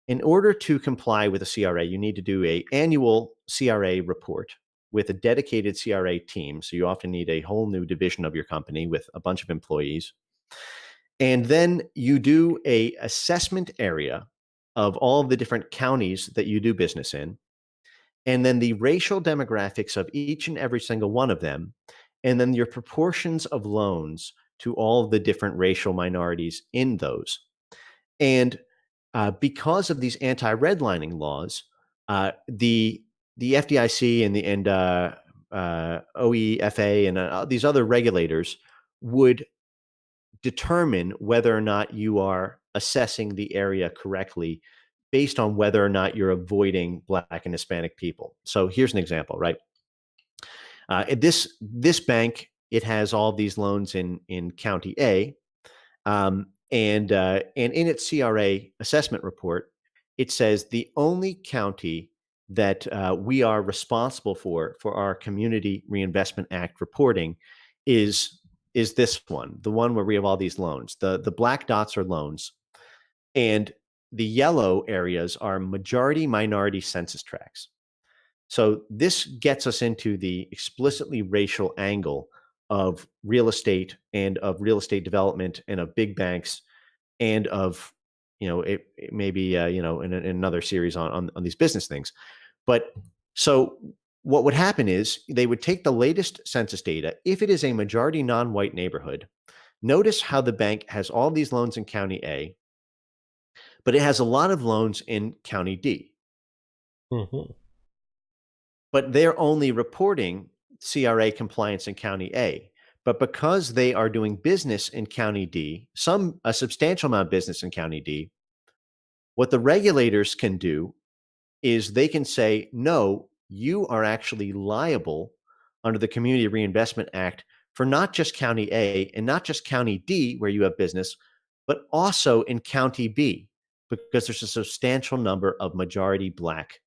in order to comply with a CRA, you need to do a annual CRA report with a dedicated CRA team. So you often need a whole new division of your company with a bunch of employees. And then you do a assessment area of all of the different counties that you do business in, and then the racial demographics of each and every single one of them, and then your proportions of loans to all of the different racial minorities in those. And because of these anti-redlining laws, the FDIC and OEFA and these other regulators would determine whether or not you are assessing the area correctly based on whether or not you're avoiding Black and Hispanic people. So here's an example, right? This bank, it has all these loans in County A, and in its CRA assessment report, it says the only county that we are responsible for our Community Reinvestment Act reporting is this one, the one where we have all these loans. The black dots are loans, and the yellow areas are majority minority census tracts. So this gets us into the explicitly racial angle of real estate and of real estate development and of big banks and of, it maybe, in another series on these business things. But so what would happen is they would take the latest census data. If it is a majority non-white neighborhood, notice how the bank has all these loans in County A, but it has a lot of loans in County D. Mm-hmm. But they're only reporting CRA compliance in County A. But because they are doing business in County D, a substantial amount of business in County D, what the regulators can do is they can say, no, you are actually liable under the Community Reinvestment Act for not just County A and not just County D where you have business, but also in County B, because there's a substantial number of majority Black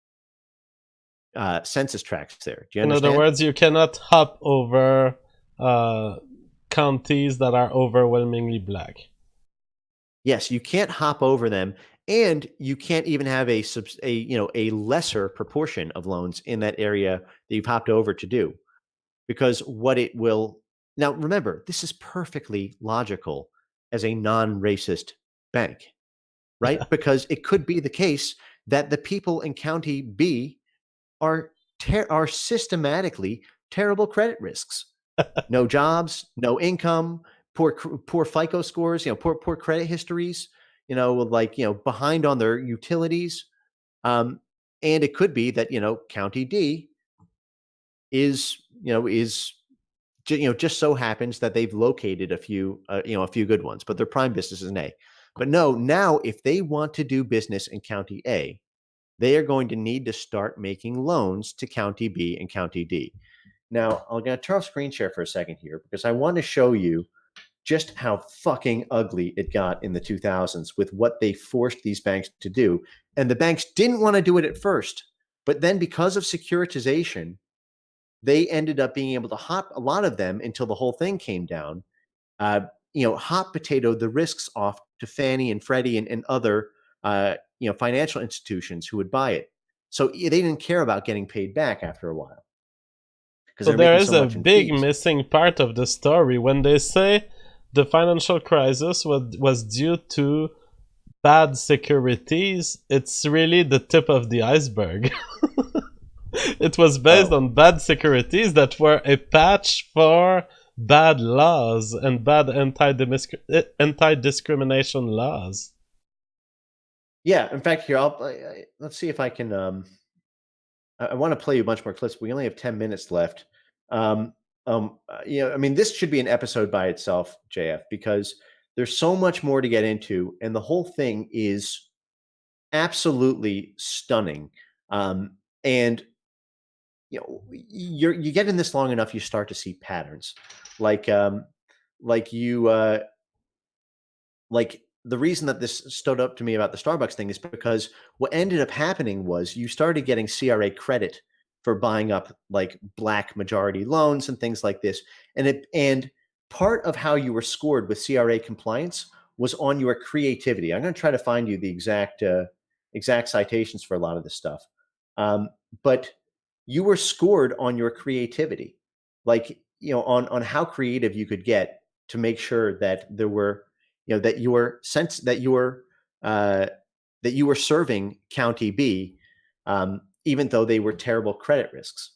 census tracts there. Do you In understand? other words, you cannot hop over counties that are overwhelmingly Black. Yes, you can't hop over them, and you can't even have a lesser proportion of loans in that area that you've hopped over to do, because what it will now, remember, this is perfectly logical as a non-racist bank. right? Because it could be the case that the people in County B are systematically terrible credit risks. No jobs, no income, poor FICO scores, poor credit histories, behind on their utilities. And it could be that, County D is just so happens that they've located a few good ones, but their prime business is in A. But no, now if they want to do business in County A, they are going to need to start making loans to County B and County D. Now, I'm going to turn off screen share for a second here because I want to show you just how fucking ugly it got in the 2000s with what they forced these banks to do. And the banks didn't want to do it at first, but then because of securitization, they ended up being able to hot a lot of them until the whole thing came down. Hot potato the risks off to Fannie and Freddie and other financial institutions who would buy it. So they didn't care about getting paid back after a while because So they're there making is so a much in big fees. missing part of the story when they say the financial crisis was due to bad securities. It's really the tip of the iceberg. It was based Oh, on bad securities that were a patch for bad laws and bad anti-discrimination laws. yeah. In fact, here let's see if I can. I want to play you a bunch more clips. We only have 10 minutes left. I mean, this should be an episode by itself, JF, because there's so much more to get into, and the whole thing is absolutely stunning. And you get in this long enough, you start to see patterns, like like you like the reason that this stood up to me about the Starbucks thing is because what ended up happening was you started getting CRA credit for buying up like black majority loans and things like this. And part of how you were scored with CRA compliance was on your creativity. I'm going to try to find you the exact citations for a lot of this stuff. But you were scored on your creativity, like on how creative you could get to make sure that there were that your sense uh, that you were serving County B, even though they were terrible credit risks.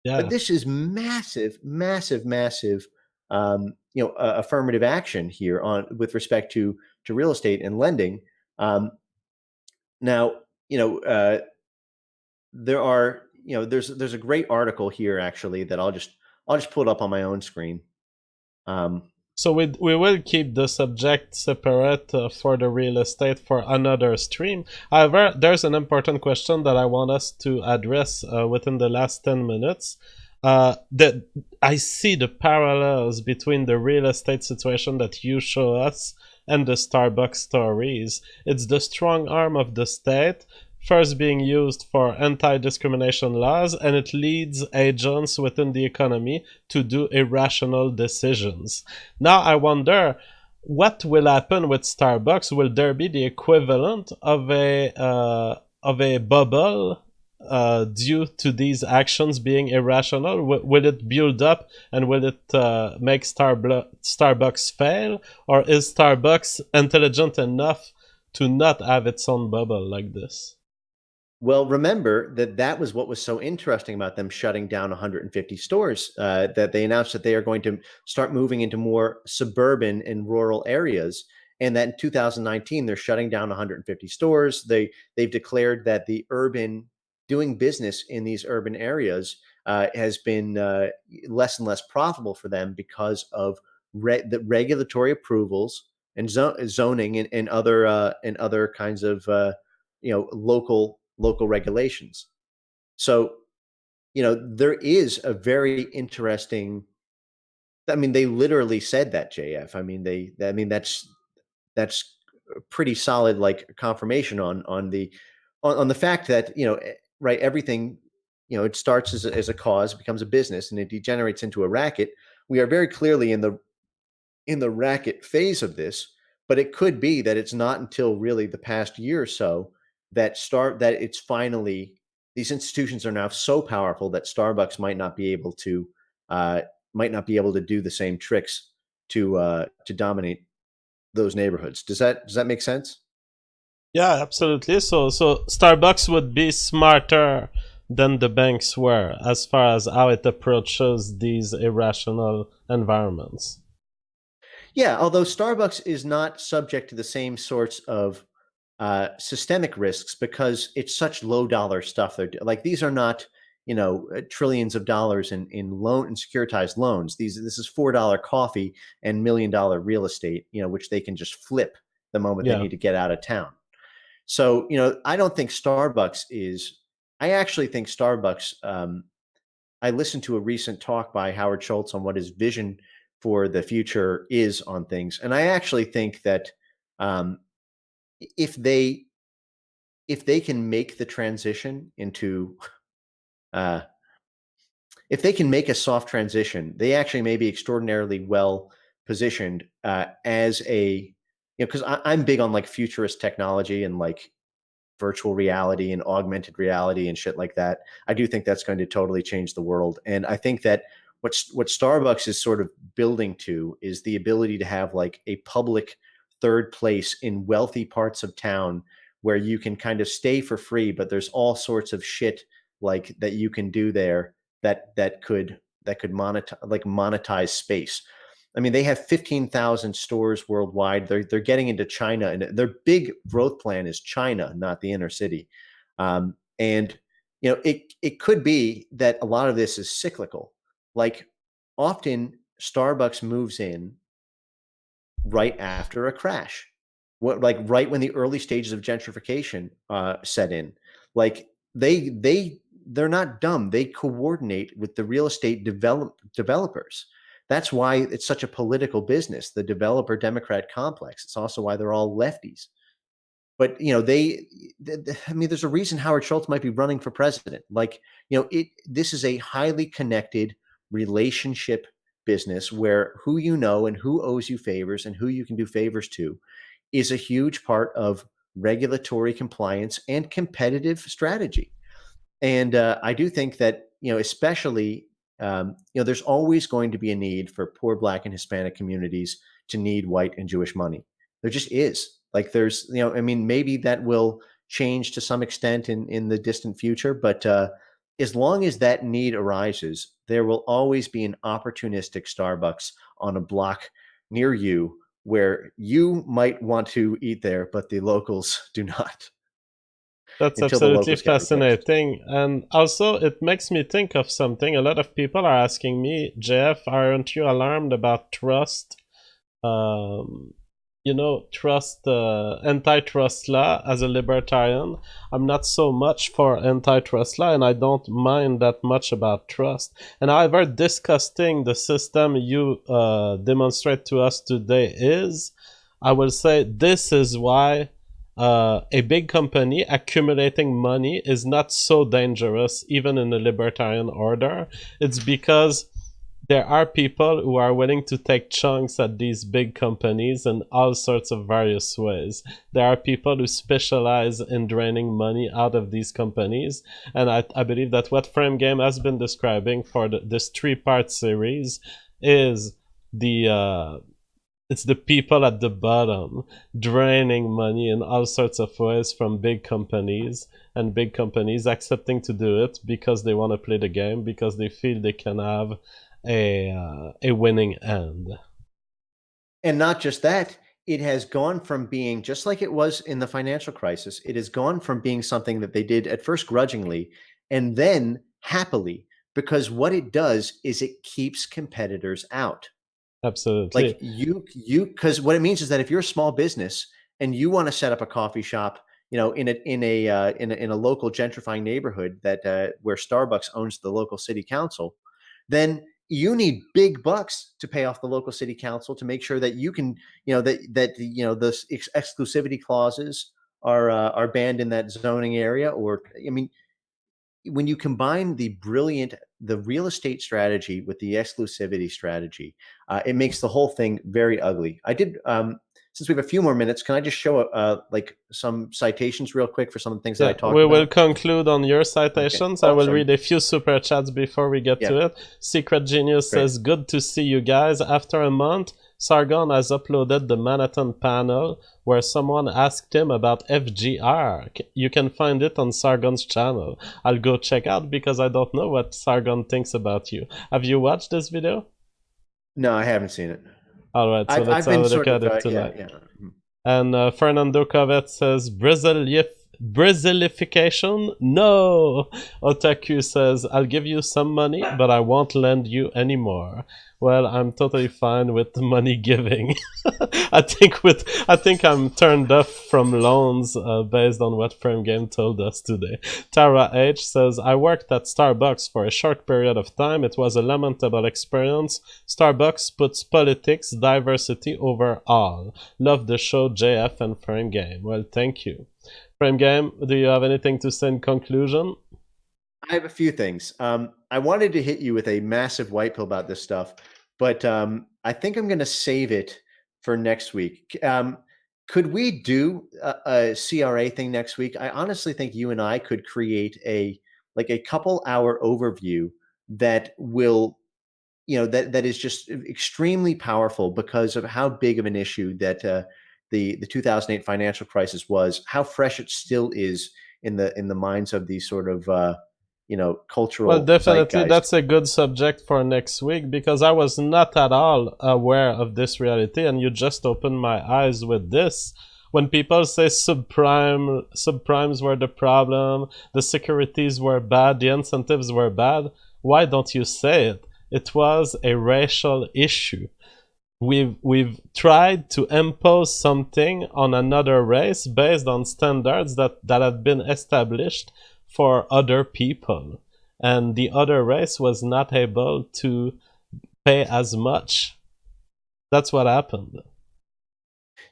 But Yeah. this is massive, massive, massive, affirmative action here on with respect to real estate and lending. Now, there are there's a great article here actually that I'll just pull it up on my own screen. So we will keep the subject separate for the real estate for another stream. However, there's an important question that I want us to address within the last 10 minutes. That I see the parallels between the real estate situation that you show us and the Starbucks stories. It's the strong arm of the state first being used for anti-discrimination laws, and it leads agents within the economy to do irrational decisions. Now I wonder what will happen with Starbucks. Will there be the equivalent of a bubble due to these actions being irrational? Will it build up and will it make Starbucks fail? Or is Starbucks intelligent enough to not have its own bubble like this? Well, remember that was what was so interesting about them shutting down 150 stores. That they announced that they are going to start moving into more suburban and rural areas, and that in 2019 they're shutting down 150 stores. They've declared that the urban doing business in these urban areas has been less and less profitable for them because of the regulatory approvals and zoning and other kinds of local regulations. So, there is a very interesting. I mean, they literally said that, JF. I mean, that's a pretty solid like confirmation on the fact that right, everything it starts as a cause, becomes a business, and it degenerates into a racket. We are very clearly in the racket phase of this, but it could be that it's not until really the past year or so that it's finally these institutions are now so powerful that Starbucks uh, might not be able to do the same tricks to dominate those neighborhoods. Does that make sense? Yeah, absolutely. So Starbucks would be smarter than the banks were as far as how it approaches these irrational environments. Yeah, although Starbucks is not subject to the same sorts of systemic risks because it's such low dollar stuff. They're like these are not trillions of dollars in loan and securitized loans. This is $4 coffee and $1 million real estate, which they can just flip the moment they Yeah. need to get out of town. So I don't think Starbucks is. I actually think Starbucks. I listened to a recent talk by Howard Schultz on what his vision for the future is on things, and I actually think that um, if they can make the transition into uh, if they can make a soft transition, they actually may be extraordinarily well positioned as a because I'm big on like futurist technology and like virtual reality and augmented reality and shit like that. I do think that's going to totally change the world. And I think that what Starbucks is sort of building to is the ability to have like a public third place in wealthy parts of town where you can kind of stay for free, but there's all sorts of shit like that you can do there that could monetize space. I mean, they have 15,000 stores worldwide. They're getting into China, and their big growth plan is China, not the inner city. And it could be that a lot of this is cyclical. Like often, Starbucks moves in right after a crash, like right when the early stages of gentrification set in. Like they're not dumb. They coordinate with the real estate developers. That's why it's such a political business, the developer Democrat complex. It's also why they're all lefties. But I mean, there's a reason Howard Schultz might be running for president. Like, this is a highly connected relationship business where who you know and who owes you favors and who you can do favors to is a huge part of regulatory compliance and competitive strategy. And I do think that, especially, there's always going to be a need for poor Black and Hispanic communities to need white and Jewish money. There just is. Like there's, I mean, maybe that will change to some extent in the distant future, but as long as that need arises, there will always be an opportunistic Starbucks on a block near you where you might want to eat there, but the locals do not That's until the absolutely locals get replaced. fascinating. And also, it makes me think of something. A lot of people are asking me, Jeff, aren't you alarmed about trust? Um, trust, antitrust law. As a libertarian, I'm not so much for antitrust law, and I don't mind that much about trust. And however disgusting the system you demonstrate to us today is, I will say this is why a big company accumulating money is not so dangerous, even in a libertarian order. It's because there are people who are willing to take chunks at these big companies in all sorts of various ways. There are people who specialize in draining money out of these companies. And I believe that what Frame Game has been describing for this three-part series is it's the people at the bottom draining money in all sorts of ways from big companies, and big companies accepting to do it because they want to play the game, because they feel they can have a winning end. And not just that, it has gone from being just like it was in the financial crisis. It has gone from being something that they did at first grudgingly and then happily, because what it does is it keeps competitors out. Absolutely. Like because what it means is that if you're a small business and you want to set up a coffee shop, in a local gentrifying neighborhood that where Starbucks owns the local city council, then you need big bucks to pay off the local city council to make sure that you can, the exclusivity clauses are banned in that zoning area. Or, I mean, when you combine the real estate strategy with the exclusivity strategy, it makes the whole thing very ugly. I did, since we have a few more minutes, can I just show like some citations real quick for some of the things that I talked about? We will conclude on your citations. Okay. I will read a few super chats before we get to it. Secret Genius says, good to see you guys after a month. Sargon has uploaded the Manhattan panel where someone asked him about FGR. You can find it on Sargon's channel. I'll go check out because I don't know what Sargon thinks about you. Have you watched this video? No, I haven't seen it. All right, so let's I've been have a look sort at of, it tonight. yeah. And Fernando Covet says, Brazilification? No! Otaku says, I'll give you some money, but I won't lend you anymore. Well, I'm totally fine with the money giving. I think I'm turned off from loans based on what Frame Game told us today. Tara H says, I worked at Starbucks for a short period of time. It was a lamentable experience. Starbucks puts politics, diversity over all. Love the show, JF and Frame Game. Well, thank you. Frame Game, do you have anything to say in conclusion? I have a few things. I wanted to hit you with a massive white pill about this stuff, but I think I'm going to save it for next week. Could we do a CRA thing next week? I honestly think you and I could create a couple hour overview that will, that is just extremely powerful because of how big of an issue that the 2008 financial crisis was, how fresh it still is in the minds of these sort of cultural. Well, definitely zeitgeist. That's a good subject for next week because I was not at all aware of this reality, and you just opened my eyes with this. When people say subprimes were the problem, the securities were bad, the incentives were bad, why don't you say it? It was a racial issue. We've tried to impose something on another race based on standards that have been established for other people, and the other race was not able to pay as much. That's what happened.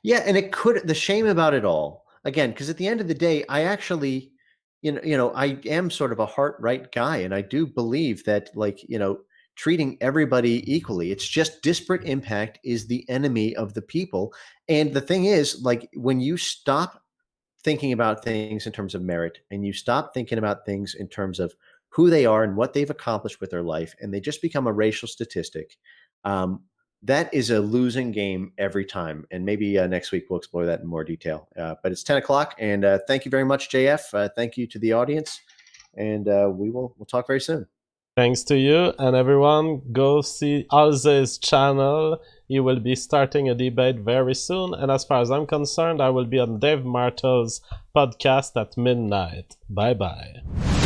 Yeah, and the shame about it all, again, because at the end of the day, I actually, I am sort of a heart-right guy, and I do believe that, treating everybody equally. It's just disparate impact is the enemy of the people. And the thing is, when you stop thinking about things in terms of merit and you stop thinking about things in terms of who they are and what they've accomplished with their life, and they just become a racial statistic, that is a losing game every time. And maybe next week we'll explore that in more detail. But it's 10 o'clock, and thank you very much, JF. Thank you to the audience, and we'll talk very soon. Thanks to you, and everyone, go see Alze's channel. He will be starting a debate very soon, and as far as I'm concerned, I will be on Dave Martel's podcast at midnight. Bye-bye.